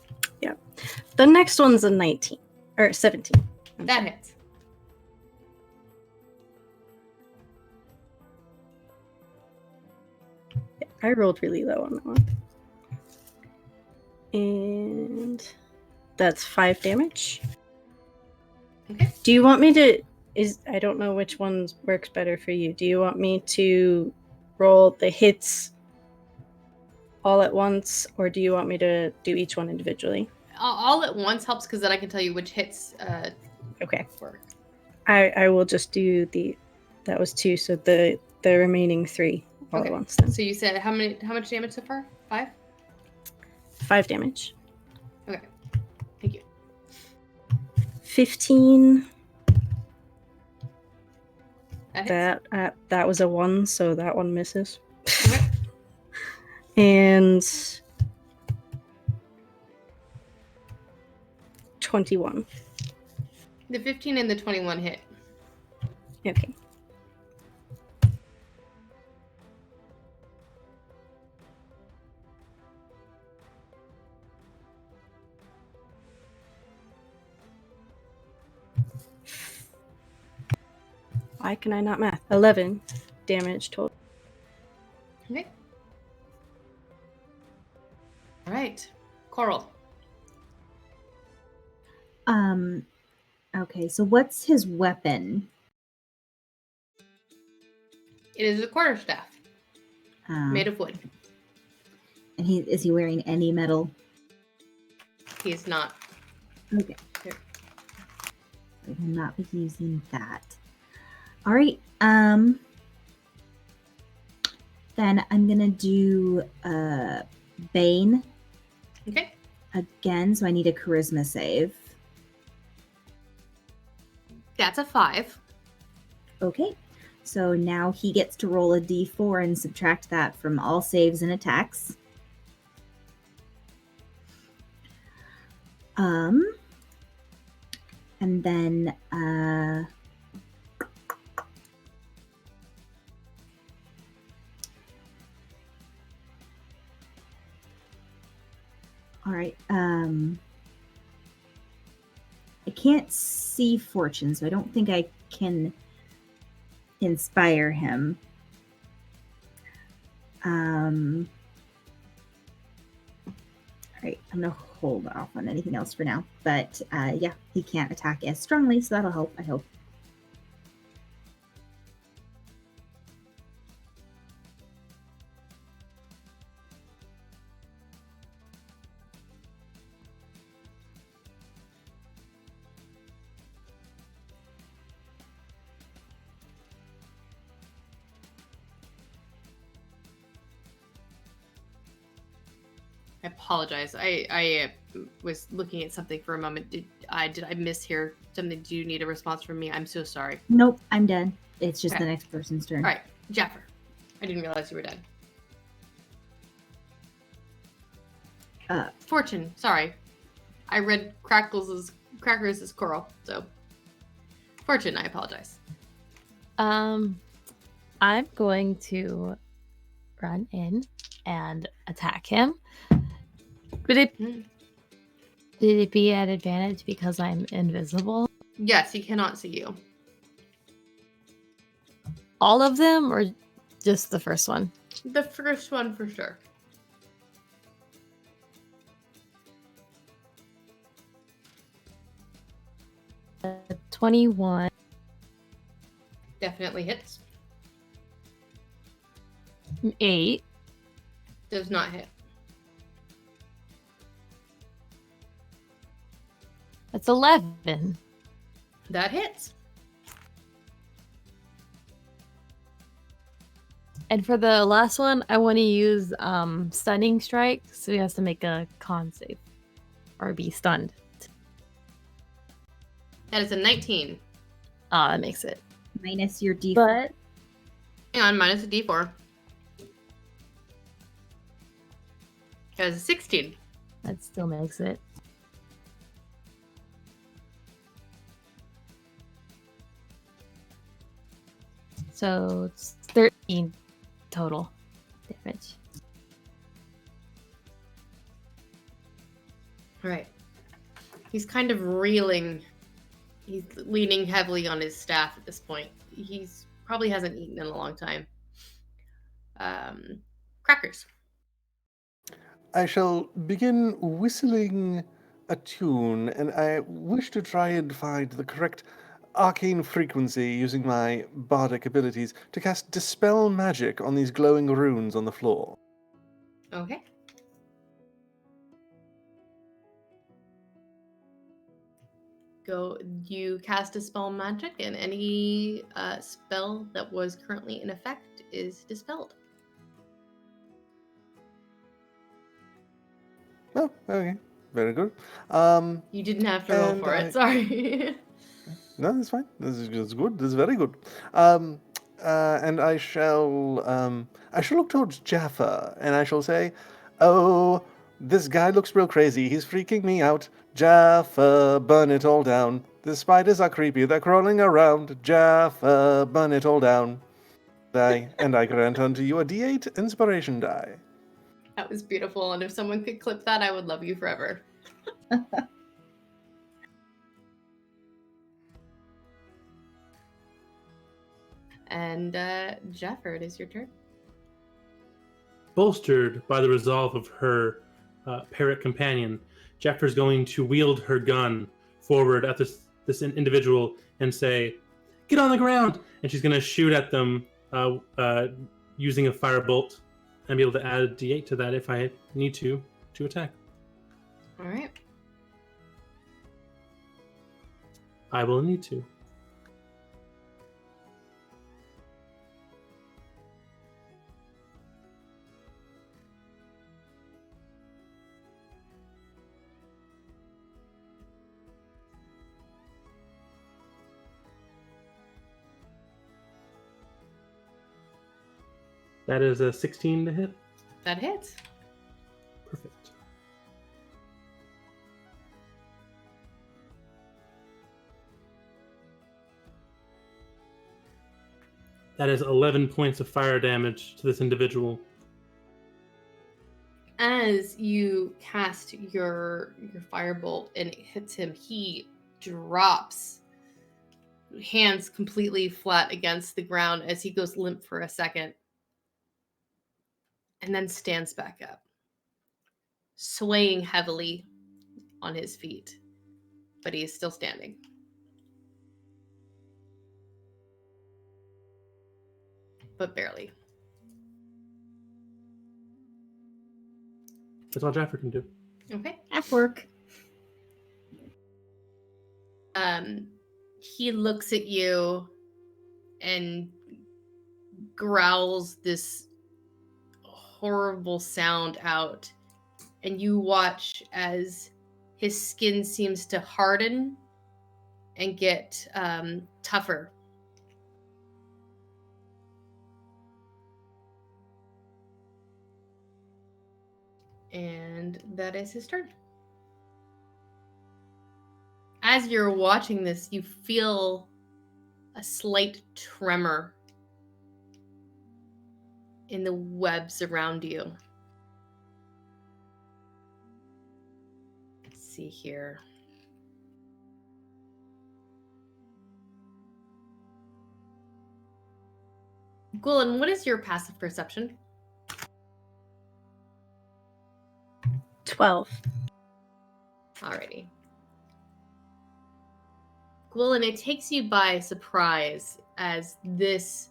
[SPEAKER 3] The next one's a 19 or 17.
[SPEAKER 1] That hits.
[SPEAKER 3] I rolled really low on that one. And that's 5 damage.
[SPEAKER 1] Okay.
[SPEAKER 3] Do you want me to I don't know which one works better for you. Do you want me to roll the hits all at once, or do you want me to do each one individually?
[SPEAKER 1] All at once helps because then I can tell you which hits
[SPEAKER 3] Okay.
[SPEAKER 1] work.
[SPEAKER 3] I will just do that was 2, so the remaining 3 all
[SPEAKER 1] Okay.
[SPEAKER 3] at once then.
[SPEAKER 1] So you said how much damage so far? 5?
[SPEAKER 3] 5 damage.
[SPEAKER 1] Okay.
[SPEAKER 3] 15.
[SPEAKER 1] That hits.
[SPEAKER 3] That was a 1, so that one misses.
[SPEAKER 1] Okay.
[SPEAKER 3] And 21.
[SPEAKER 1] The 15 and the 21 hit.
[SPEAKER 3] Okay. Why can I not math? 11 damage total.
[SPEAKER 1] Okay. All right. Coral.
[SPEAKER 2] Okay, so what's his weapon?
[SPEAKER 1] It is a quarterstaff
[SPEAKER 2] Um,
[SPEAKER 1] made of wood.
[SPEAKER 2] And is he wearing any metal?
[SPEAKER 1] He is not.
[SPEAKER 2] Okay.
[SPEAKER 1] Here.
[SPEAKER 2] I will not be using that. All right. Then I'm gonna do Bane
[SPEAKER 1] Okay.
[SPEAKER 2] again. So I need a charisma save.
[SPEAKER 1] That's a 5.
[SPEAKER 2] Okay. So now he gets to roll a d4 and subtract that from all saves and attacks. And then all right. I can't see Fortune, so I don't think I can inspire him. All right, I'm gonna hold off on anything else for now. But yeah, he can't attack as strongly, so that'll help, I hope.
[SPEAKER 1] I apologize. I was looking at something for a moment. Did I mishear something? Do you need a response from me? I'm so sorry.
[SPEAKER 2] Nope, I'm done. It's just
[SPEAKER 1] Okay.
[SPEAKER 2] the next person's turn.
[SPEAKER 1] All right, Jaffer. I didn't realize you were dead. Fortune. Sorry, I read Crackers as Coral. So, Fortune. I apologize.
[SPEAKER 5] I'm going to run in and attack him. Would it be at advantage because I'm invisible?
[SPEAKER 1] Yes, he cannot see you.
[SPEAKER 5] All of them, or just the first one?
[SPEAKER 1] The first one for sure.
[SPEAKER 5] Uh, 21.
[SPEAKER 1] Definitely hits.
[SPEAKER 5] 8.
[SPEAKER 1] Does not hit.
[SPEAKER 5] That's 11.
[SPEAKER 1] That hits.
[SPEAKER 5] And for the last one, I want to use stunning strike, so he has to make a con save or be stunned.
[SPEAKER 1] That is a 19.
[SPEAKER 5] That makes it.
[SPEAKER 2] Minus your d4.
[SPEAKER 5] But
[SPEAKER 1] Hang on, minus a d4. That is a 16.
[SPEAKER 5] that still makes it. So it's 13 total damage.
[SPEAKER 1] All right. He's kind of reeling. He's leaning heavily on his staff at this point. He's probably hasn't eaten in a long time. Crackers.
[SPEAKER 6] I shall begin whistling a tune, and I wish to try and find the correct arcane frequency using my bardic abilities to cast Dispel Magic on these glowing runes on the floor.
[SPEAKER 1] Okay. Go. You cast a spell magic, and any spell that was currently in effect is dispelled.
[SPEAKER 6] Oh, okay. Very good.
[SPEAKER 1] You didn't have to roll
[SPEAKER 6] And
[SPEAKER 1] for it. Sorry.
[SPEAKER 6] No, that's fine. This is good. This is very good. And I shall look towards Jaffa, and I shall say, "Oh, this guy looks real crazy. He's freaking me out. Jaffa, burn it all down. The spiders are creepy. They're crawling around. Jaffa, burn it all down." And I grant unto you a D8 inspiration die.
[SPEAKER 1] That was beautiful, and if someone could clip that, I would love you forever. And Jefford, it is your turn.
[SPEAKER 4] Bolstered by the resolve of her parrot companion, Jeffrey's going to wield her gun forward at this individual and say, "Get on the ground!" And she's going to shoot at them using a firebolt and be able to add a D8 to that if I need to attack.
[SPEAKER 1] All right.
[SPEAKER 4] I will need to. That is a 16 to hit.
[SPEAKER 1] That hits.
[SPEAKER 4] Perfect. That is 11 points of fire damage to this individual.
[SPEAKER 1] As you cast your firebolt and it hits him, he drops, hands completely flat against the ground as he goes limp for a second, and then stands back up, swaying heavily on his feet, but he is still standing. But barely.
[SPEAKER 4] That's all Jaffer can do.
[SPEAKER 1] Okay.
[SPEAKER 2] At work.
[SPEAKER 1] He looks at you and growls this horrible sound out, and you watch as his skin seems to harden and get tougher. And that is his turn. As you're watching this, you feel a slight tremor in the webs around you. Let's see here. Gwilyn, what is your passive perception?
[SPEAKER 3] 12.
[SPEAKER 1] Alrighty. Gwilyn, it takes you by surprise as this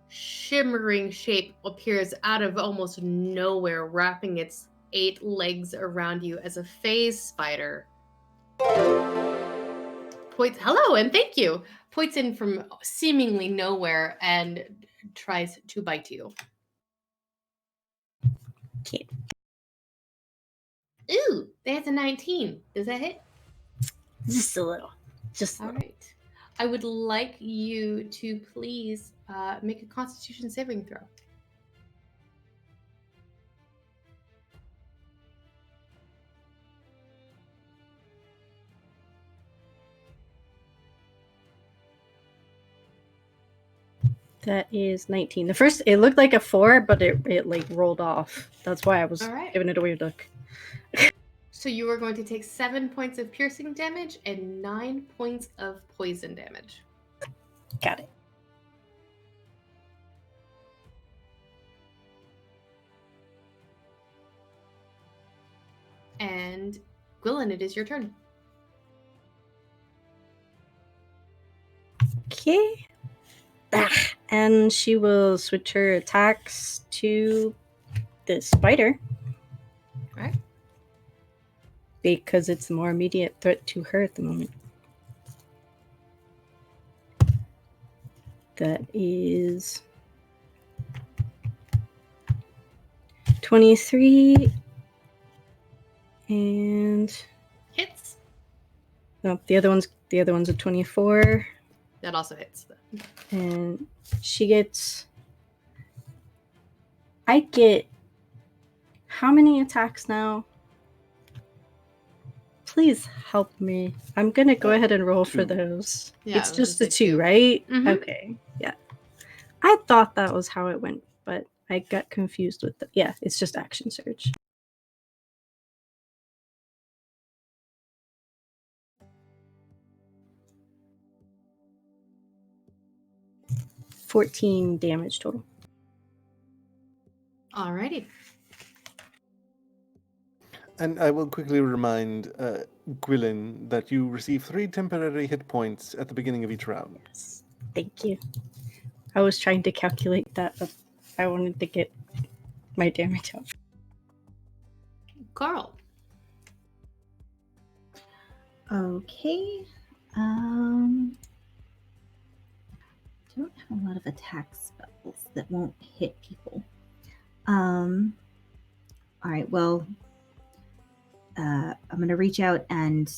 [SPEAKER 1] shimmering shape appears out of almost nowhere, wrapping its 8 legs around you as a phase spider points, hello and thank you, points in from seemingly nowhere and tries to bite you.
[SPEAKER 3] Okay.
[SPEAKER 1] Ooh, that's a 19. Does that hit?
[SPEAKER 3] Just a little. Just a
[SPEAKER 1] All
[SPEAKER 3] little.
[SPEAKER 1] right. I would like you to please make a Constitution saving throw.
[SPEAKER 3] That is 19. The first, it looked like a 4, but it like rolled off. That's why I was
[SPEAKER 1] All right.
[SPEAKER 3] giving it a weird look.
[SPEAKER 1] So you are going to take 7 points of piercing damage and 9 points of poison damage.
[SPEAKER 3] Got it.
[SPEAKER 1] And Gwilyn, it is your turn.
[SPEAKER 3] Okay. And she will switch her attacks to the spider.
[SPEAKER 1] Right.
[SPEAKER 3] Because it's a more immediate threat to her at the moment. That is 23 And
[SPEAKER 1] Hits.
[SPEAKER 3] no, the other one's a 24.
[SPEAKER 1] That also hits.
[SPEAKER 3] And she gets. I get. How many attacks now? Please help me. I'm gonna go ahead and roll for
[SPEAKER 6] 2.
[SPEAKER 3] those.
[SPEAKER 1] Yeah,
[SPEAKER 3] It's
[SPEAKER 1] I was gonna
[SPEAKER 3] just the
[SPEAKER 1] say
[SPEAKER 3] 2,
[SPEAKER 1] 2.
[SPEAKER 3] right?
[SPEAKER 1] Mhm.
[SPEAKER 3] Okay. Yeah. I thought that was how it went, but I got confused with the. Yeah, it's just action surge. $14 damage total.
[SPEAKER 1] Alrighty.
[SPEAKER 6] And I will quickly remind Gwylin that you receive 3 temporary hit points at the beginning of each round.
[SPEAKER 3] Yes. Thank you. I was trying to calculate that, but I wanted to get my damage out.
[SPEAKER 1] Carl.
[SPEAKER 2] Okay. Don't have a lot of attack spells that won't hit people. All right. Well, I'm gonna reach out and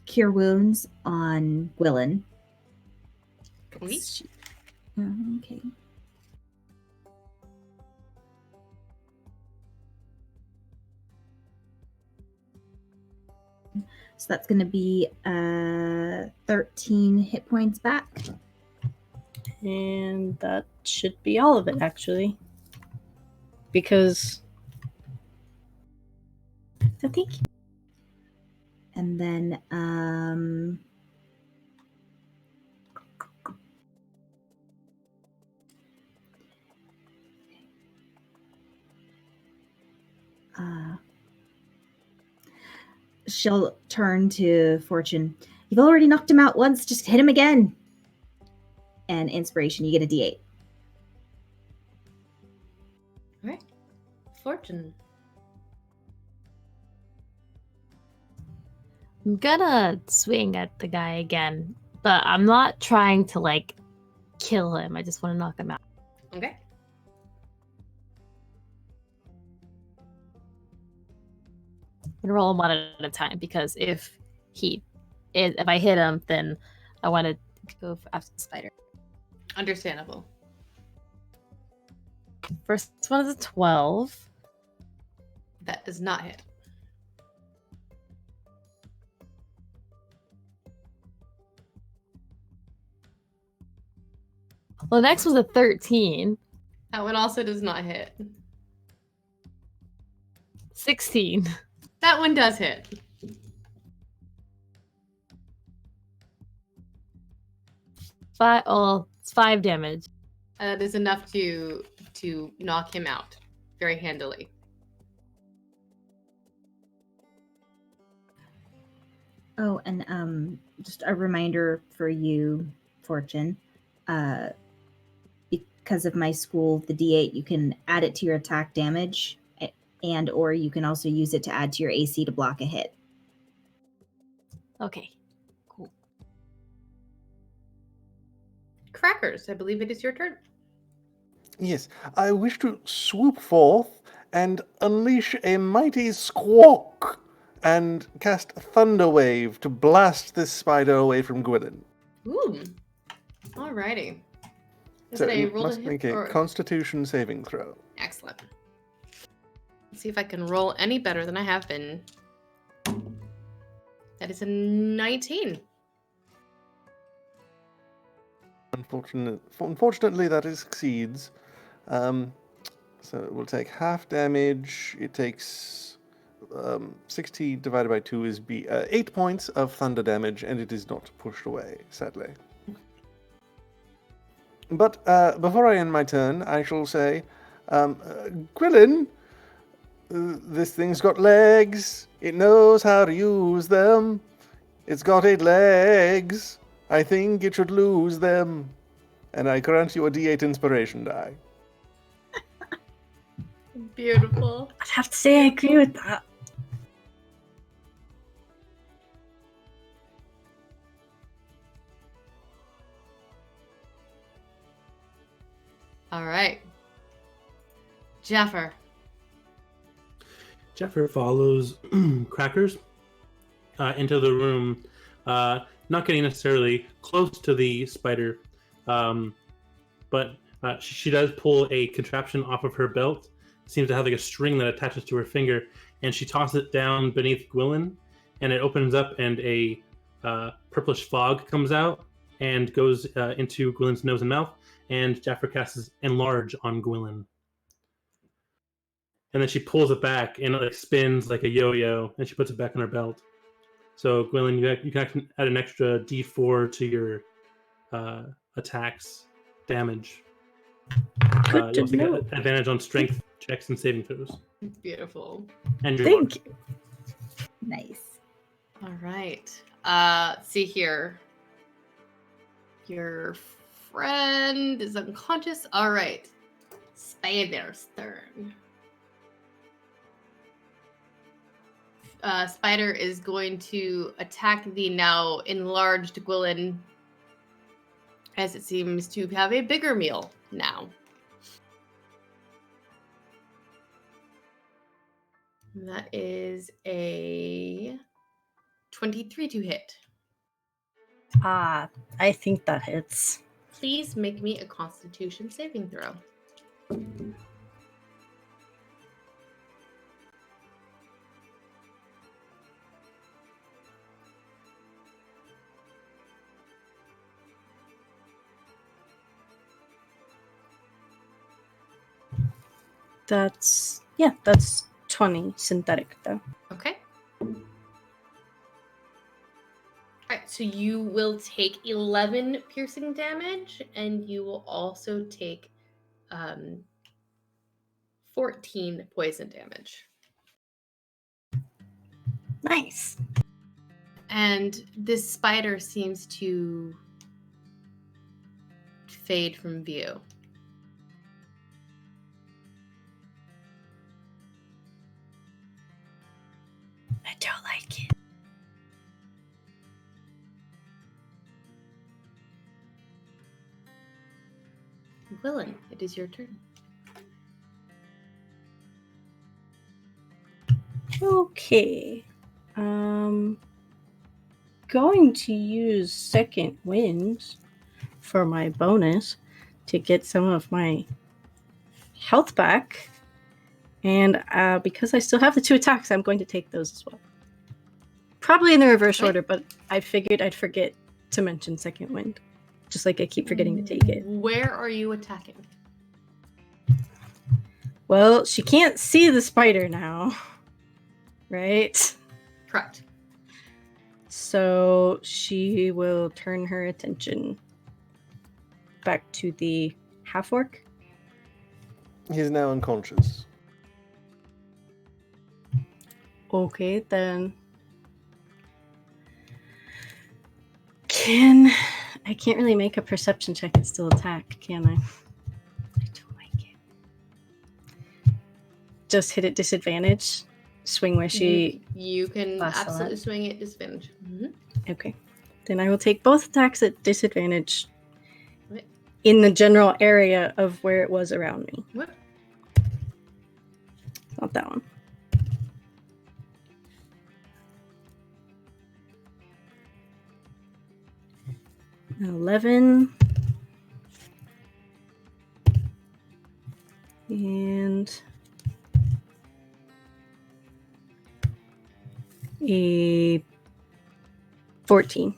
[SPEAKER 2] cure wounds on Gwylin.
[SPEAKER 1] Okay.
[SPEAKER 2] Okay. So that's going to be 13 hit points back.
[SPEAKER 3] And that should be all of it, actually. Because. So thank you.
[SPEAKER 2] And then she'll turn to Fortune. You've already knocked him out once, just hit him again. And inspiration, you get a D8.
[SPEAKER 1] Alright. Fortune.
[SPEAKER 5] I'm gonna swing at the guy again, but I'm not trying to like kill him. I just want to knock him out.
[SPEAKER 1] Okay.
[SPEAKER 5] And roll him one at a time because if I hit him, then I want to go after the spider.
[SPEAKER 1] Understandable.
[SPEAKER 5] First one is a 12.
[SPEAKER 1] That does not hit.
[SPEAKER 5] Well, the next was a 13.
[SPEAKER 1] That one also does not hit.
[SPEAKER 5] 16.
[SPEAKER 1] That one does hit.
[SPEAKER 5] It's 5 damage.
[SPEAKER 1] That is enough to knock him out very handily.
[SPEAKER 2] Oh, and just a reminder for you, Fortune. Because of my school, the D8, you can add it to your attack damage, and or you can also use it to add to your AC to block a hit.
[SPEAKER 5] Okay, cool.
[SPEAKER 1] Crackers, I believe it is your turn.
[SPEAKER 6] Yes, I wish to swoop forth and unleash a mighty squawk and cast Thunder Wave to blast this spider away from Gwylin.
[SPEAKER 1] Ooh. Alrighty. Is
[SPEAKER 6] So
[SPEAKER 1] it a
[SPEAKER 6] you
[SPEAKER 1] roll to
[SPEAKER 6] must
[SPEAKER 1] hit?
[SPEAKER 6] make a
[SPEAKER 1] Or...
[SPEAKER 6] Constitution saving throw.
[SPEAKER 1] Excellent. Let's see if I can roll any better than I have been. That is a 19.
[SPEAKER 6] Unfortunately, that succeeds. So it will take half damage. It takes 60 divided by 2 is 8 points of thunder damage, and it is not pushed away, sadly. But before I end my turn, I shall say, Gwylin, this thing's got legs. It knows how to use them. It's got 8 legs. I think it should lose them. And I grant you a D8 inspiration die.
[SPEAKER 1] Beautiful.
[SPEAKER 3] I'd have to say I agree with that.
[SPEAKER 1] All right. Jaffer.
[SPEAKER 4] Jeffrey follows Crackers into the room, not getting necessarily close to the spider, but she does pull a contraption off of her belt. It seems to have like a string that attaches to her finger, and she tosses it down beneath Gwillin, and it opens up, and a purplish fog comes out and goes into Gwillin's nose and mouth, and Jaffer casts Enlarge on Gwillin. And then she pulls it back, and it like spins like a yo-yo, and she puts it back on her belt. So, Gwillin, you can add an extra D4 to your attacks damage. You also get advantage on strength checks and saving throws.
[SPEAKER 1] Beautiful.
[SPEAKER 4] And your
[SPEAKER 3] Thank you.
[SPEAKER 2] Nice.
[SPEAKER 1] All right. See here. Your friend is unconscious. All right. Spider's turn. Spider is going to attack the now enlarged Gwillin, as it seems to have a bigger meal now. That is a 23 to hit.
[SPEAKER 3] I think that hits.
[SPEAKER 1] Please make me a Constitution saving throw.
[SPEAKER 3] That's 20 synthetic though.
[SPEAKER 1] Okay. All right, so you will take 11 piercing damage, and you will also take 14 poison damage.
[SPEAKER 3] Nice.
[SPEAKER 1] And this spider seems to fade from view.
[SPEAKER 3] I don't like it.
[SPEAKER 1] Gwillin, it is your turn.
[SPEAKER 3] Okay. Going to use second wind for my bonus to get some of my health back. And because I still have the 2 attacks, I'm going to take those as well. Probably in the reverse order, but I figured I'd forget to mention second wind. Just like I keep forgetting to take it.
[SPEAKER 1] Where are you attacking?
[SPEAKER 3] Well, she can't see the spider now. Right?
[SPEAKER 1] Correct.
[SPEAKER 3] So she will turn her attention back to the half-orc.
[SPEAKER 6] He's now unconscious.
[SPEAKER 3] Okay, then. I can't really make a perception check and still attack, can I? I don't like it. Just hit at disadvantage. Swing where she...
[SPEAKER 1] You can
[SPEAKER 3] Last
[SPEAKER 1] absolutely
[SPEAKER 3] thought.
[SPEAKER 1] swing at disadvantage. Mm-hmm.
[SPEAKER 3] Okay. Then I will take both attacks at disadvantage
[SPEAKER 1] Right.
[SPEAKER 3] in the general area of where it was around me.
[SPEAKER 1] What?
[SPEAKER 3] Not that one. An 11. And a 14.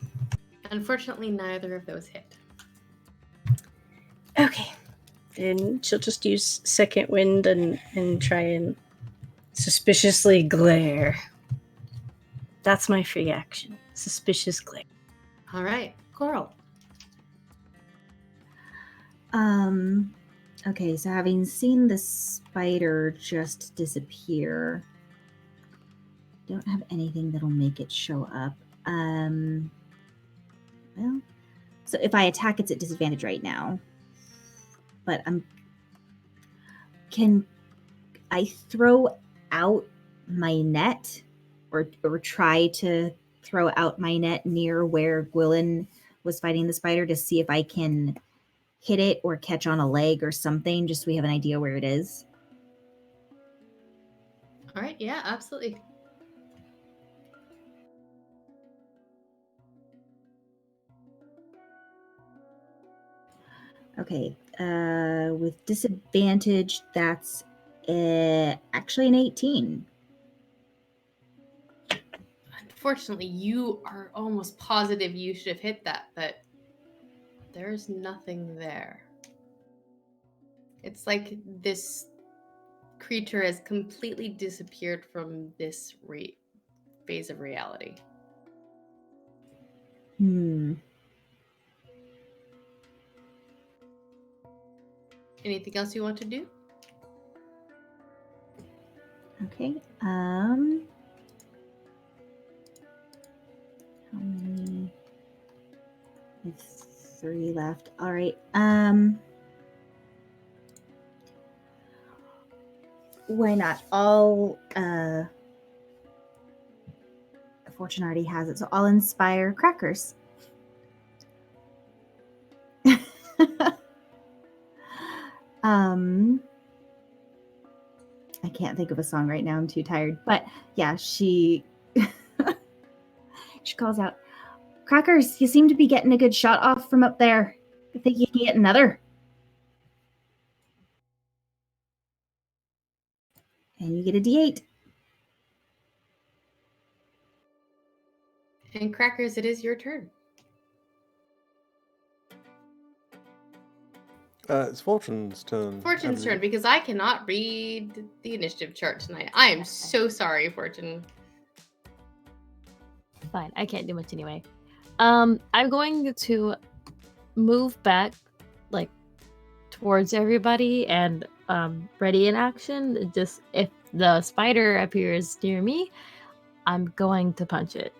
[SPEAKER 1] Unfortunately, neither of those hit.
[SPEAKER 3] Okay. Then she'll just use second wind and try and suspiciously glare. That's my free action. Suspicious glare.
[SPEAKER 1] All right, Coral.
[SPEAKER 2] Okay, so having seen the spider just disappear, don't have anything that'll make it show up. Well, so if I attack, it's at disadvantage right now. But can I throw out my net or try to throw out my net near where Gwillin was fighting the spider to see if I can hit it or catch on a leg or something, just so we have an idea where it is?
[SPEAKER 1] All right, yeah, absolutely.
[SPEAKER 2] Okay, with disadvantage, that's actually an 18.
[SPEAKER 1] Unfortunately, you are almost positive you should have hit that, but there's nothing there. It's like this creature has completely disappeared from this phase of reality. Anything else you want to do?
[SPEAKER 2] Okay. How many? I have 3 left. All right. Why not? Fortune already has it, so I'll inspire crackers. I can't think of a song right now. I'm too tired. But yeah, she she calls out, "Crackers, you seem to be getting a good shot off from up there. I think you can get another." And you get a D8.
[SPEAKER 1] And Crackers, it is your turn.
[SPEAKER 6] It's Fortune's turn.
[SPEAKER 1] Fortune's turn, because I cannot read the initiative chart tonight. I am so sorry, Fortune.
[SPEAKER 5] Fine, I can't do much anyway. I'm going to move back, like, towards everybody and ready in action. Just if the spider appears near me, I'm going to punch it.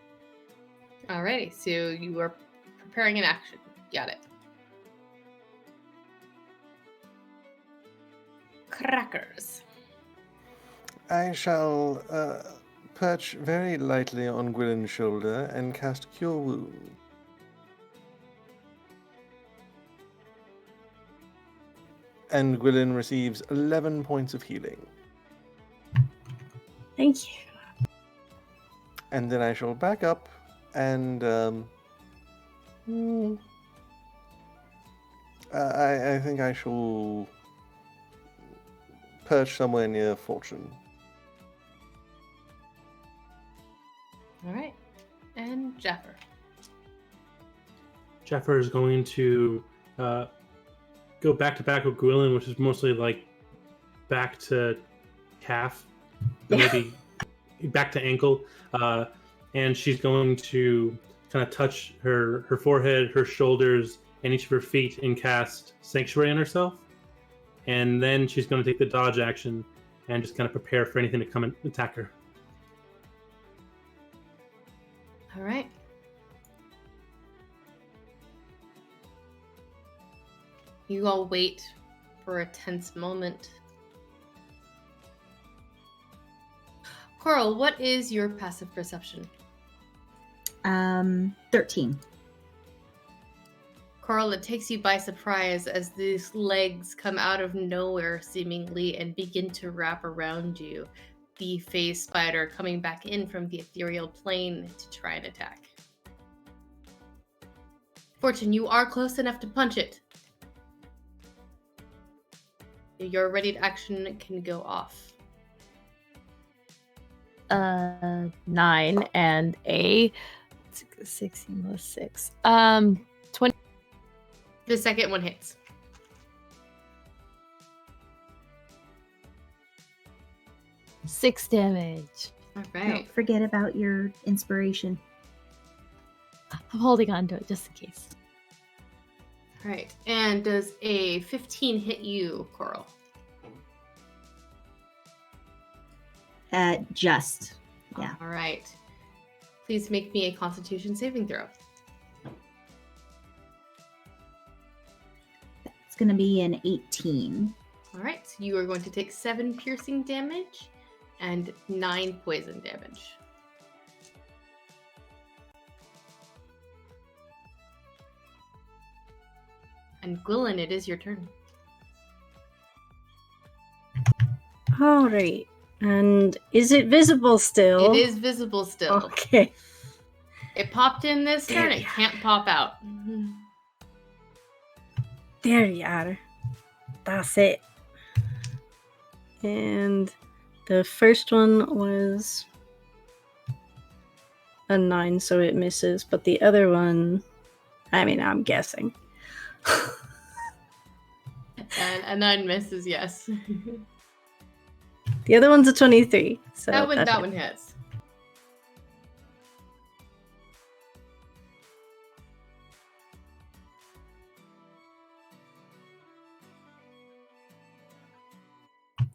[SPEAKER 1] Alrighty, so you are preparing an action. Got it. Crackers.
[SPEAKER 6] I shall perch very lightly on Gwyn's shoulder and cast Cure Wound. And Gwyn receives 11 points of healing.
[SPEAKER 3] Thank you.
[SPEAKER 6] And then I shall back up and I think I shall perch somewhere near Fortune.
[SPEAKER 1] All right. And Jeffer.
[SPEAKER 4] Jeffer is going to go back to back with Gwilyn, which is mostly like back to calf, maybe back to ankle, and she's going to kind of touch her forehead, her shoulders, and each of her feet and cast Sanctuary on herself. And then she's going to take the dodge action and just kind of prepare for anything to come and attack her.
[SPEAKER 1] All right. You all wait for a tense moment. Coral, what is your passive perception?
[SPEAKER 2] 13.
[SPEAKER 1] Coral, it takes you by surprise as these legs come out of nowhere seemingly and begin to wrap around you. The phase spider coming back in from the ethereal plane to try and attack. Fortune, you are close enough to punch it. Your ready action can go off.
[SPEAKER 5] 9 and a 16 plus 6. 20.
[SPEAKER 1] The second one hits.
[SPEAKER 5] Six damage.
[SPEAKER 1] All right.
[SPEAKER 2] Don't forget about your inspiration.
[SPEAKER 5] I'm holding on to it just in case.
[SPEAKER 1] All right. And does a 15 hit you, Coral?
[SPEAKER 2] Just. Yeah.
[SPEAKER 1] All right. Please make me a Constitution saving throw.
[SPEAKER 2] It's going to be an 18.
[SPEAKER 1] All right. So you are going to take 7 piercing damage and 9 poison damage. And Gwilyn, it is your turn.
[SPEAKER 3] All right. And is it visible still?
[SPEAKER 1] It is visible still.
[SPEAKER 3] Okay.
[SPEAKER 1] It popped in this
[SPEAKER 3] There
[SPEAKER 1] turn. It
[SPEAKER 3] you are.
[SPEAKER 1] can't pop out.
[SPEAKER 3] There you are. That's it. And the first one was a 9, so it misses. But the other one, I mean, I'm guessing.
[SPEAKER 1] And a 9 misses, yes.
[SPEAKER 3] The other one's a 23. So
[SPEAKER 1] that
[SPEAKER 3] hits.
[SPEAKER 1] one hits.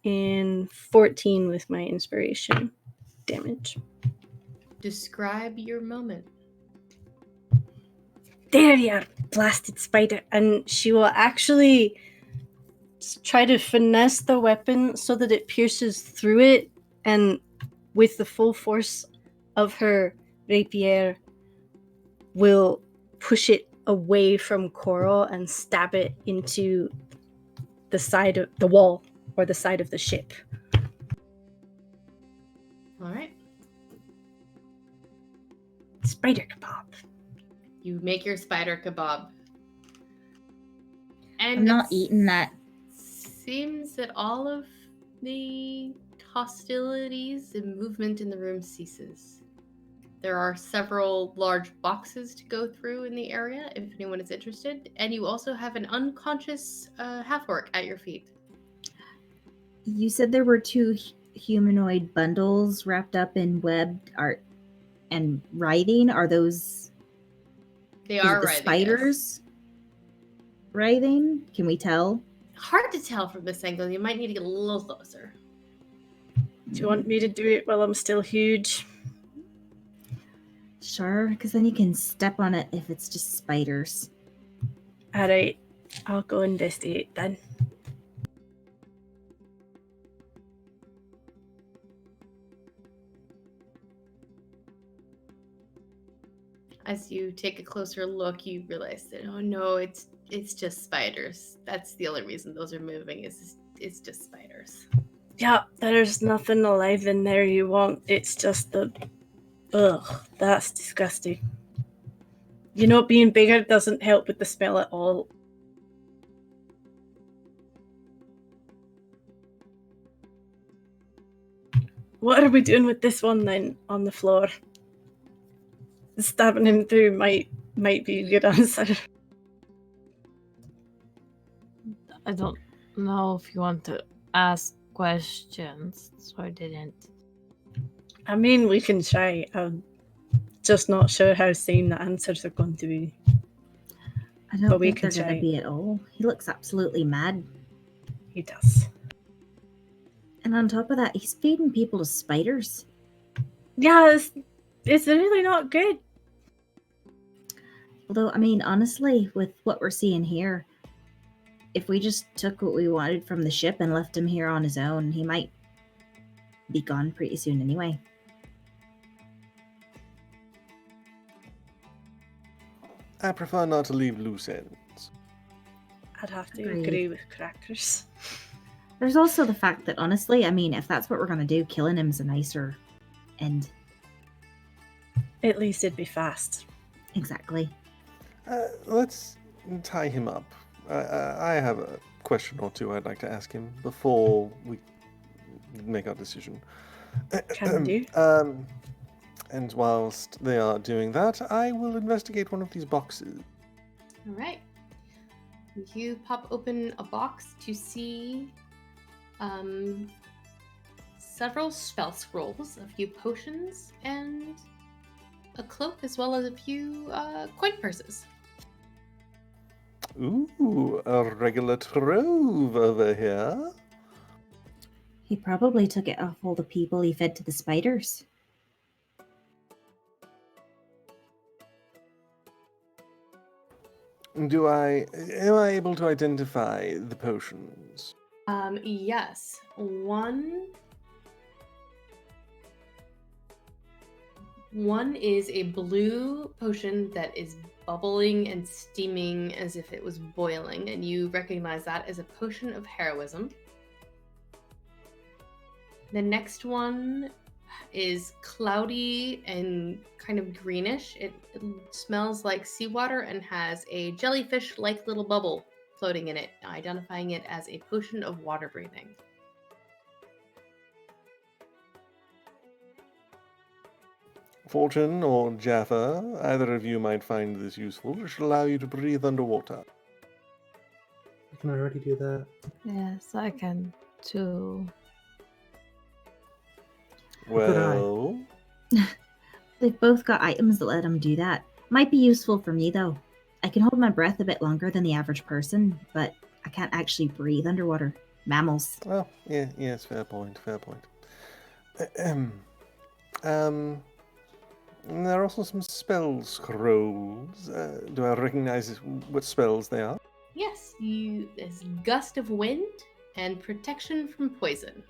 [SPEAKER 3] And 14 with my inspiration damage.
[SPEAKER 1] Describe your moment.
[SPEAKER 3] There you are, blasted spider. And she will actually try to finesse the weapon so that it pierces through it, and with the full force of her rapier will push it away from Coral and stab it into the side of the wall or the side of the ship.
[SPEAKER 1] All right.
[SPEAKER 3] Spider kebab.
[SPEAKER 1] You make your spider kebab. And
[SPEAKER 2] I'm not
[SPEAKER 1] it
[SPEAKER 2] eating that.
[SPEAKER 1] Seems that all of the hostilities and movement in the room ceases. There are several large boxes to go through in the area if anyone is interested, and you also have an unconscious half-orc at your feet.
[SPEAKER 2] You said there were 2 humanoid bundles wrapped up in webbed art and writhing. Are those
[SPEAKER 1] They
[SPEAKER 2] is
[SPEAKER 1] are
[SPEAKER 2] it the
[SPEAKER 1] writhing,
[SPEAKER 2] spiders writhing? Can we tell?
[SPEAKER 1] yes. Hard to tell from this angle. You might need to get a little closer.
[SPEAKER 3] Do you want me to do it while I'm still huge?
[SPEAKER 2] Sure, because then you can step on it if it's just spiders.
[SPEAKER 3] Alright, I'll go investigate then.
[SPEAKER 1] As you take a closer look, you realize that, oh no, it's just spiders. That's the only reason those are moving, is it's just spiders.
[SPEAKER 3] Yeah, there's nothing alive in there you want. It's just the... Ugh, that's disgusting. You know, being bigger doesn't help with the smell at all. What are we doing with this one then, on the floor? Stabbing him through might be a good answer.
[SPEAKER 5] I don't know if you want to ask questions, so I didn't.
[SPEAKER 3] I mean, we can try. I'm just not sure how sane the answers are going to be.
[SPEAKER 2] I don't
[SPEAKER 3] But we
[SPEAKER 2] think
[SPEAKER 3] can
[SPEAKER 2] they're going
[SPEAKER 3] try.
[SPEAKER 2] to be at all. He looks absolutely mad.
[SPEAKER 3] He does.
[SPEAKER 2] And on top of that, he's feeding people to spiders.
[SPEAKER 3] Yeah, it's really not good.
[SPEAKER 2] Although, I mean, honestly, with what we're seeing here, if we just took what we wanted from the ship and left him here on his own, he might be gone pretty soon anyway.
[SPEAKER 6] I prefer not to leave loose ends.
[SPEAKER 3] I'd have to
[SPEAKER 2] Agreed.
[SPEAKER 3] agree with Crackers.
[SPEAKER 2] There's also the fact that, honestly, I mean, if that's what we're going to do, killing him's a nicer end.
[SPEAKER 3] At least it'd be fast.
[SPEAKER 2] Exactly.
[SPEAKER 6] Let's tie him up. I have a question or two I'd like to ask him before we make our decision.
[SPEAKER 3] Can do.
[SPEAKER 6] And whilst they are doing that, I will investigate one of these boxes.
[SPEAKER 1] All right. You pop open a box to see several spell scrolls, a few potions, and a cloak, as well as a few coin purses.
[SPEAKER 6] Ooh, a regular trove over here.
[SPEAKER 2] He probably took it off all the people he fed to the spiders.
[SPEAKER 6] Am I able to identify the potions?
[SPEAKER 1] Yes. One is a blue potion that is bubbling and steaming as if it was boiling, and you recognize that as a potion of heroism. The next one is cloudy and kind of greenish. It smells like seawater and has a jellyfish-like little bubble floating in it, identifying it as a potion of water breathing.
[SPEAKER 6] Fortune or Jaffa, either of you might find this useful. It should allow you to breathe underwater.
[SPEAKER 4] I can already do that.
[SPEAKER 5] Yes, I can too.
[SPEAKER 4] Good eye.
[SPEAKER 6] Well,
[SPEAKER 2] They've both got items that let them do that. Might be useful for me, though. I can hold my breath a bit longer than the average person, but I can't actually breathe underwater. Mammals.
[SPEAKER 6] well, yeah, yes, fair point, fair point. There are also some spell scrolls. Do I recognize what spells they are?
[SPEAKER 1] Yes, there's gust of wind and protection from poison.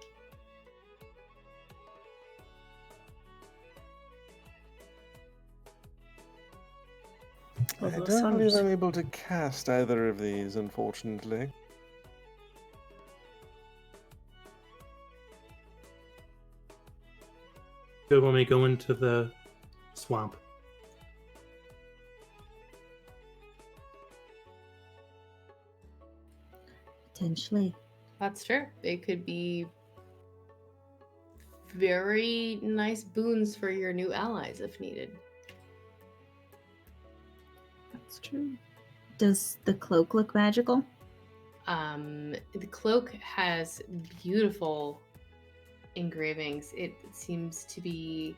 [SPEAKER 3] Well,
[SPEAKER 6] I
[SPEAKER 3] that
[SPEAKER 6] don't believe
[SPEAKER 3] sounds-
[SPEAKER 6] I'm able to cast either of these, unfortunately.
[SPEAKER 4] Good when we go into the swamp.
[SPEAKER 2] Potentially.
[SPEAKER 1] That's true. They could be very nice boons for your new allies if needed.
[SPEAKER 2] That's true. Does the cloak look magical?
[SPEAKER 1] The cloak has beautiful engravings. It seems to be.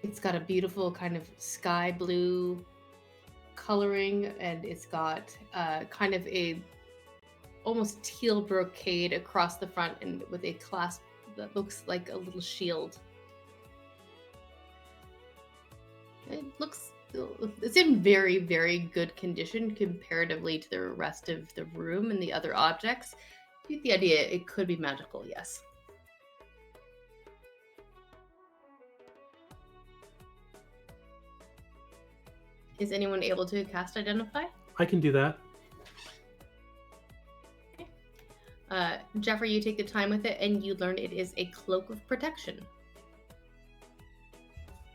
[SPEAKER 1] It's got a beautiful kind of sky blue coloring, and it's got kind of a almost teal brocade across the front, and with a clasp that looks like a little shield. It's in very, very good condition comparatively to the rest of the room and the other objects. You get the idea it could be magical, yes. Is anyone able to cast Identify?
[SPEAKER 4] I can do that.
[SPEAKER 1] Jeffrey, you take the time with it and you learn it is a cloak of protection.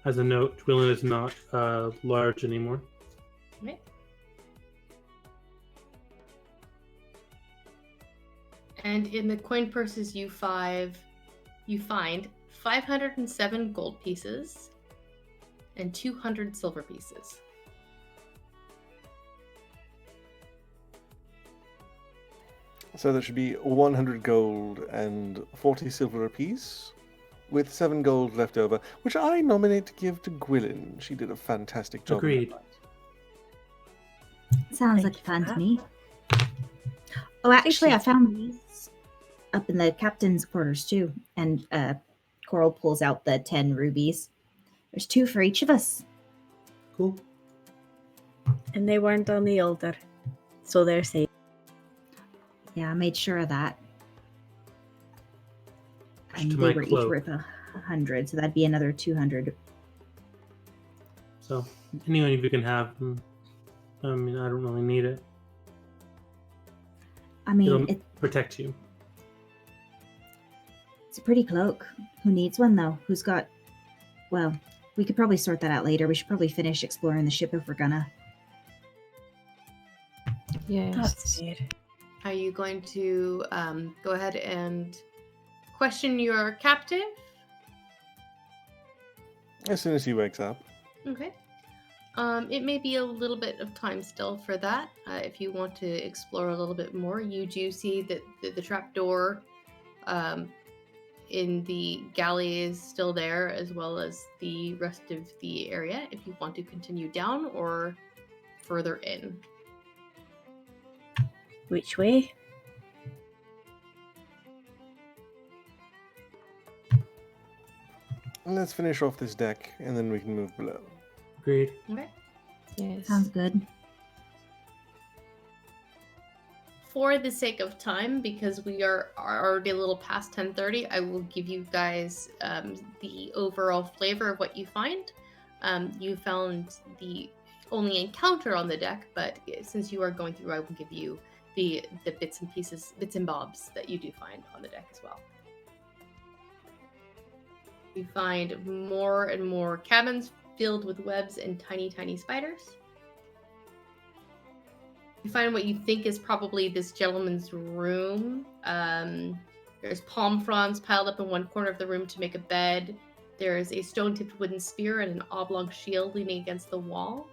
[SPEAKER 4] As a note, Twillin is not large anymore.
[SPEAKER 1] Okay. And in the coin purses you find 507 gold pieces and 200 silver pieces.
[SPEAKER 6] So there should be 100 gold and 40 silver apiece, with 7 gold left over, which I nominate to give to Gwylin. She did a fantastic job.
[SPEAKER 4] Agreed.
[SPEAKER 2] Sounds
[SPEAKER 3] Thank
[SPEAKER 2] like
[SPEAKER 3] you
[SPEAKER 2] fun
[SPEAKER 3] for
[SPEAKER 2] to
[SPEAKER 3] that.
[SPEAKER 2] me. Oh, actually, I
[SPEAKER 3] you.
[SPEAKER 2] found these up in the captain's quarters too. And Coral pulls out the 10 rubies. There's 2 for each of us.
[SPEAKER 4] Cool.
[SPEAKER 3] And they weren't on the altar, so they're safe.
[SPEAKER 2] Yeah, I made sure of that. And
[SPEAKER 4] To
[SPEAKER 2] they
[SPEAKER 4] my
[SPEAKER 2] were each
[SPEAKER 4] cloak.
[SPEAKER 2] worth 100, so that'd be another 200.
[SPEAKER 4] So anyone of you can have them. I mean, I don't really need it.
[SPEAKER 2] I mean,
[SPEAKER 4] It'll protect you.
[SPEAKER 2] it's a pretty cloak. Who needs one, though? Who's got... Well, we could probably sort that out later. We should probably finish exploring the ship if we're gonna.
[SPEAKER 5] Yes.
[SPEAKER 3] That's fair.
[SPEAKER 1] Are you going to go ahead and question your captive?
[SPEAKER 6] As soon as he wakes up.
[SPEAKER 1] Okay. It may be a little bit of time still for that. If you want to explore a little bit more, you do see that the trapdoor in the galley is still there, as well as the rest of the area, if you want to continue down or further in.
[SPEAKER 3] Which way?
[SPEAKER 6] Let's finish off this deck, and then we can move below.
[SPEAKER 4] Agreed.
[SPEAKER 1] Okay.
[SPEAKER 5] Yes.
[SPEAKER 2] Sounds good.
[SPEAKER 1] For the sake of time, because we are already a little past 10:30, I will give you guys the overall flavor of what you find. You found the only encounter on the deck, but since you are going through, I will give you the bits and pieces, bits and bobs that you do find on the deck as well. You find more and more cabins filled with webs and tiny, tiny spiders. You find what you think is probably this gentleman's room. There's palm fronds piled up in one corner of the room to make a bed. There's a stone-tipped wooden spear and an oblong shield leaning against the wall.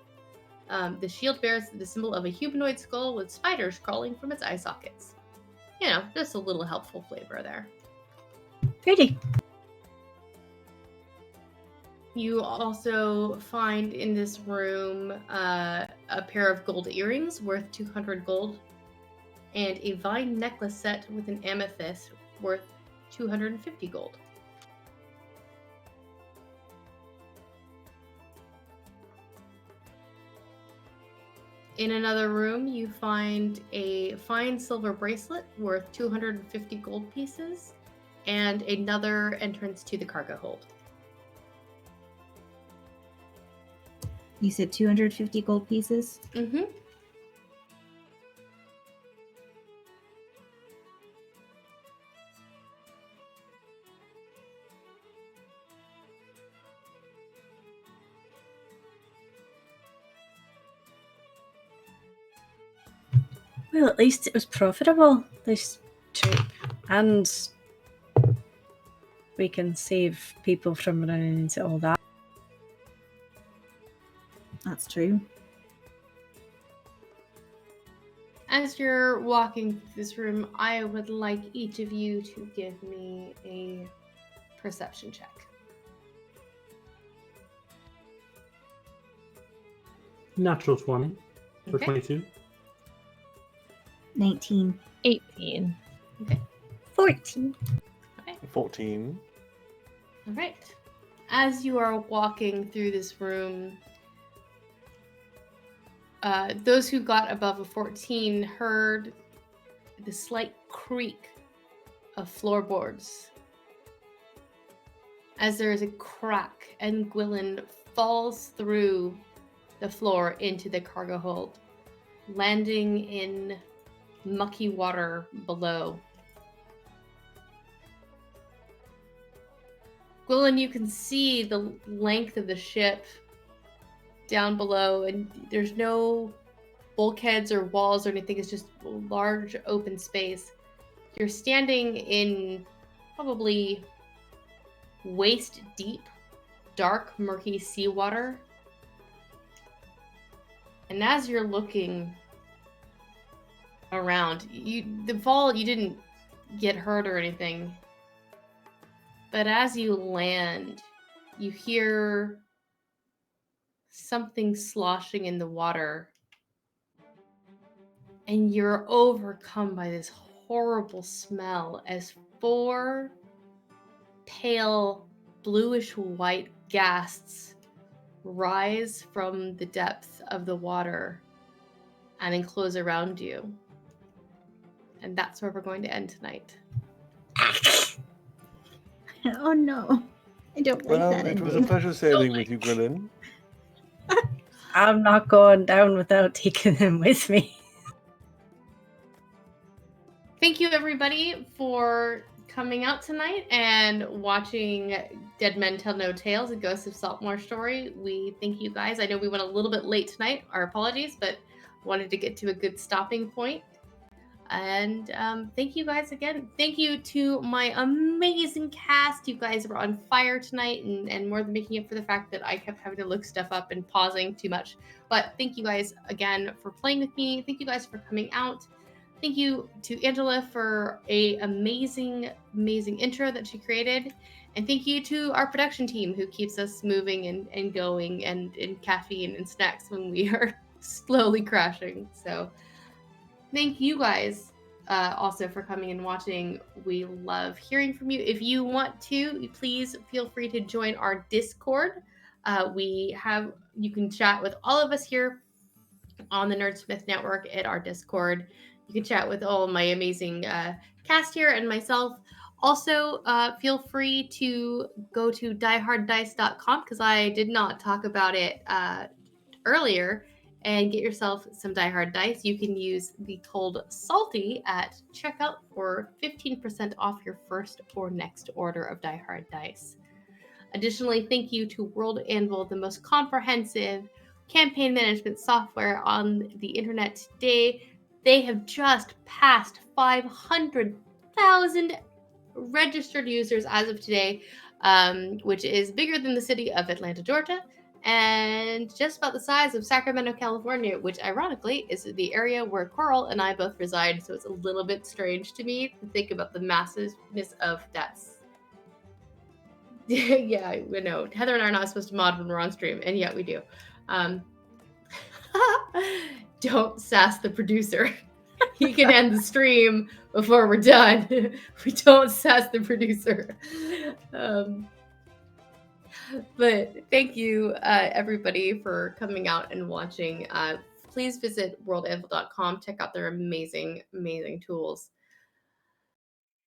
[SPEAKER 1] The shield bears the symbol of a humanoid skull with spiders crawling from its eye sockets. You know, just a little helpful flavor there.
[SPEAKER 3] Goody.
[SPEAKER 1] You also find in this room a pair of gold earrings worth 200 gold and a vine necklace set with an amethyst worth 250 gold. In another room, you find a fine silver bracelet worth 250 gold pieces and another entrance to the cargo hold.
[SPEAKER 2] You said 250 gold pieces?
[SPEAKER 1] Mm-hmm.
[SPEAKER 3] Well, at least it was profitable, this trip. And we can save people from running into all that.
[SPEAKER 2] That's true.
[SPEAKER 1] As you're walking through this room, I would like each of you to give me a perception check.
[SPEAKER 4] Natural 20 for
[SPEAKER 1] Okay.
[SPEAKER 4] 22.
[SPEAKER 2] 19.
[SPEAKER 5] 18.
[SPEAKER 3] 14.
[SPEAKER 6] 14.
[SPEAKER 1] All right. As you are walking through this room, those who got above a 14 heard the slight creak of floorboards as there is a crack and Gwilyn falls through the floor into the cargo hold, landing in mucky water below. Gwilyn, you can see the length of the ship down below, and there's no bulkheads or walls or anything. It's just a large open space. You're standing in probably waist deep, dark, murky seawater. And as you're looking around, you didn't get hurt or anything. But as you land, you hear something sloshing in the water. And you're overcome by this horrible smell as 4 pale bluish white ghasts rise from the depth of the water and enclose around you. And that's where we're going to end tonight.
[SPEAKER 2] Oh no. I don't like
[SPEAKER 6] Well,
[SPEAKER 2] that
[SPEAKER 6] it was a
[SPEAKER 2] ending.
[SPEAKER 6] pleasure sailing with you, Gwilyn.
[SPEAKER 3] I'm not going down without taking them with me.
[SPEAKER 1] Thank you, everybody, for coming out tonight and watching Dead Men Tell No Tales, a Ghosts of Saltmarsh story. We thank you guys. I know we went a little bit late tonight. Our apologies, but wanted to get to a good stopping point. And thank you guys again. Thank you to my amazing cast. You guys were on fire tonight and more than making up for the fact that I kept having to look stuff up and pausing too much. But thank you guys again for playing with me. Thank you guys for coming out. Thank you to Angela for a amazing intro that she created. And thank you to our production team who keeps us moving and going and caffeine and snacks when we are slowly crashing. So thank you guys also for coming and watching. We love hearing from you. If you want to, please feel free to join our Discord. You can chat with all of us here on the Nerdsmith network at our Discord. You can chat with all my amazing cast here and myself. Also, feel free to go to dieharddice.com because I did not talk about it earlier, and get yourself some Die Hard dice. You can use the code SALTY at checkout for 15% off your first or next order of Die Hard dice. Additionally, thank you to World Anvil, the most comprehensive campaign management software on the internet today. They have just passed 500,000 registered users as of today, which is bigger than the city of Atlanta, Georgia, and just about the size of Sacramento, California, which ironically is the area where Coral and I both reside. So it's a little bit strange to me to think about the massiveness of that. Yeah, we know. Heather and I are not supposed to mod when we're on stream, and yet we do. Don't sass the producer. He can end the stream before we're done. We don't sass the producer. But thank you, everybody, for coming out and watching. Please visit worldanvil.com. Check out their amazing, amazing tools.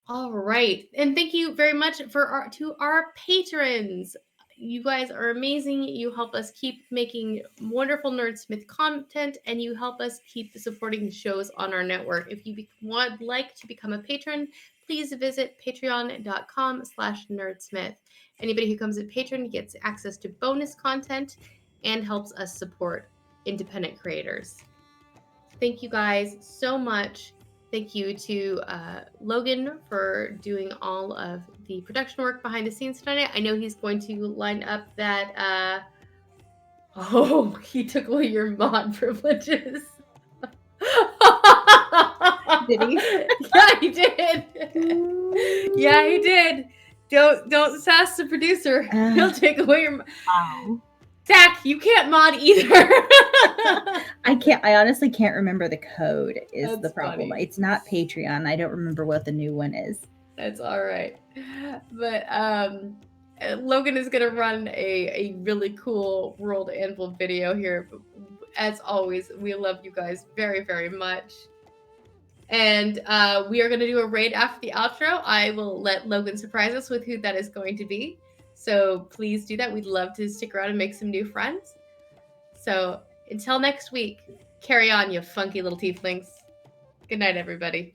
[SPEAKER 1] All right. And thank you very much to our patrons. You guys are amazing. You help us keep making wonderful Nerdsmith content, and you help us keep supporting shows on our network. If you would like to become a patron, please visit patreon.com/nerdsmith. Anybody who comes as a patron gets access to bonus content and helps us support independent creators. Thank you guys so much. Thank you to Logan for doing all of the production work behind the scenes tonight. I know he's going to line up that... Oh, he took away your mod privileges.
[SPEAKER 2] Did he?
[SPEAKER 1] Yeah, he did. Yeah, he did. Don't sass the producer. He'll take away your...
[SPEAKER 5] Wow.
[SPEAKER 1] Zach, you can't mod either.
[SPEAKER 2] I honestly can't remember the code is
[SPEAKER 1] That's
[SPEAKER 2] the problem.
[SPEAKER 1] funny.
[SPEAKER 2] It's not Patreon. I don't remember what the new one is.
[SPEAKER 1] That's all right. But Logan is going to run a really cool World Anvil video here. As always, we love you guys very, very much. And we are going to do a raid after the outro. I will let Logan surprise us with who that is going to be. So please do that. We'd love to stick around and make some new friends. So until next week, carry on, you funky little tieflings. Good night, everybody.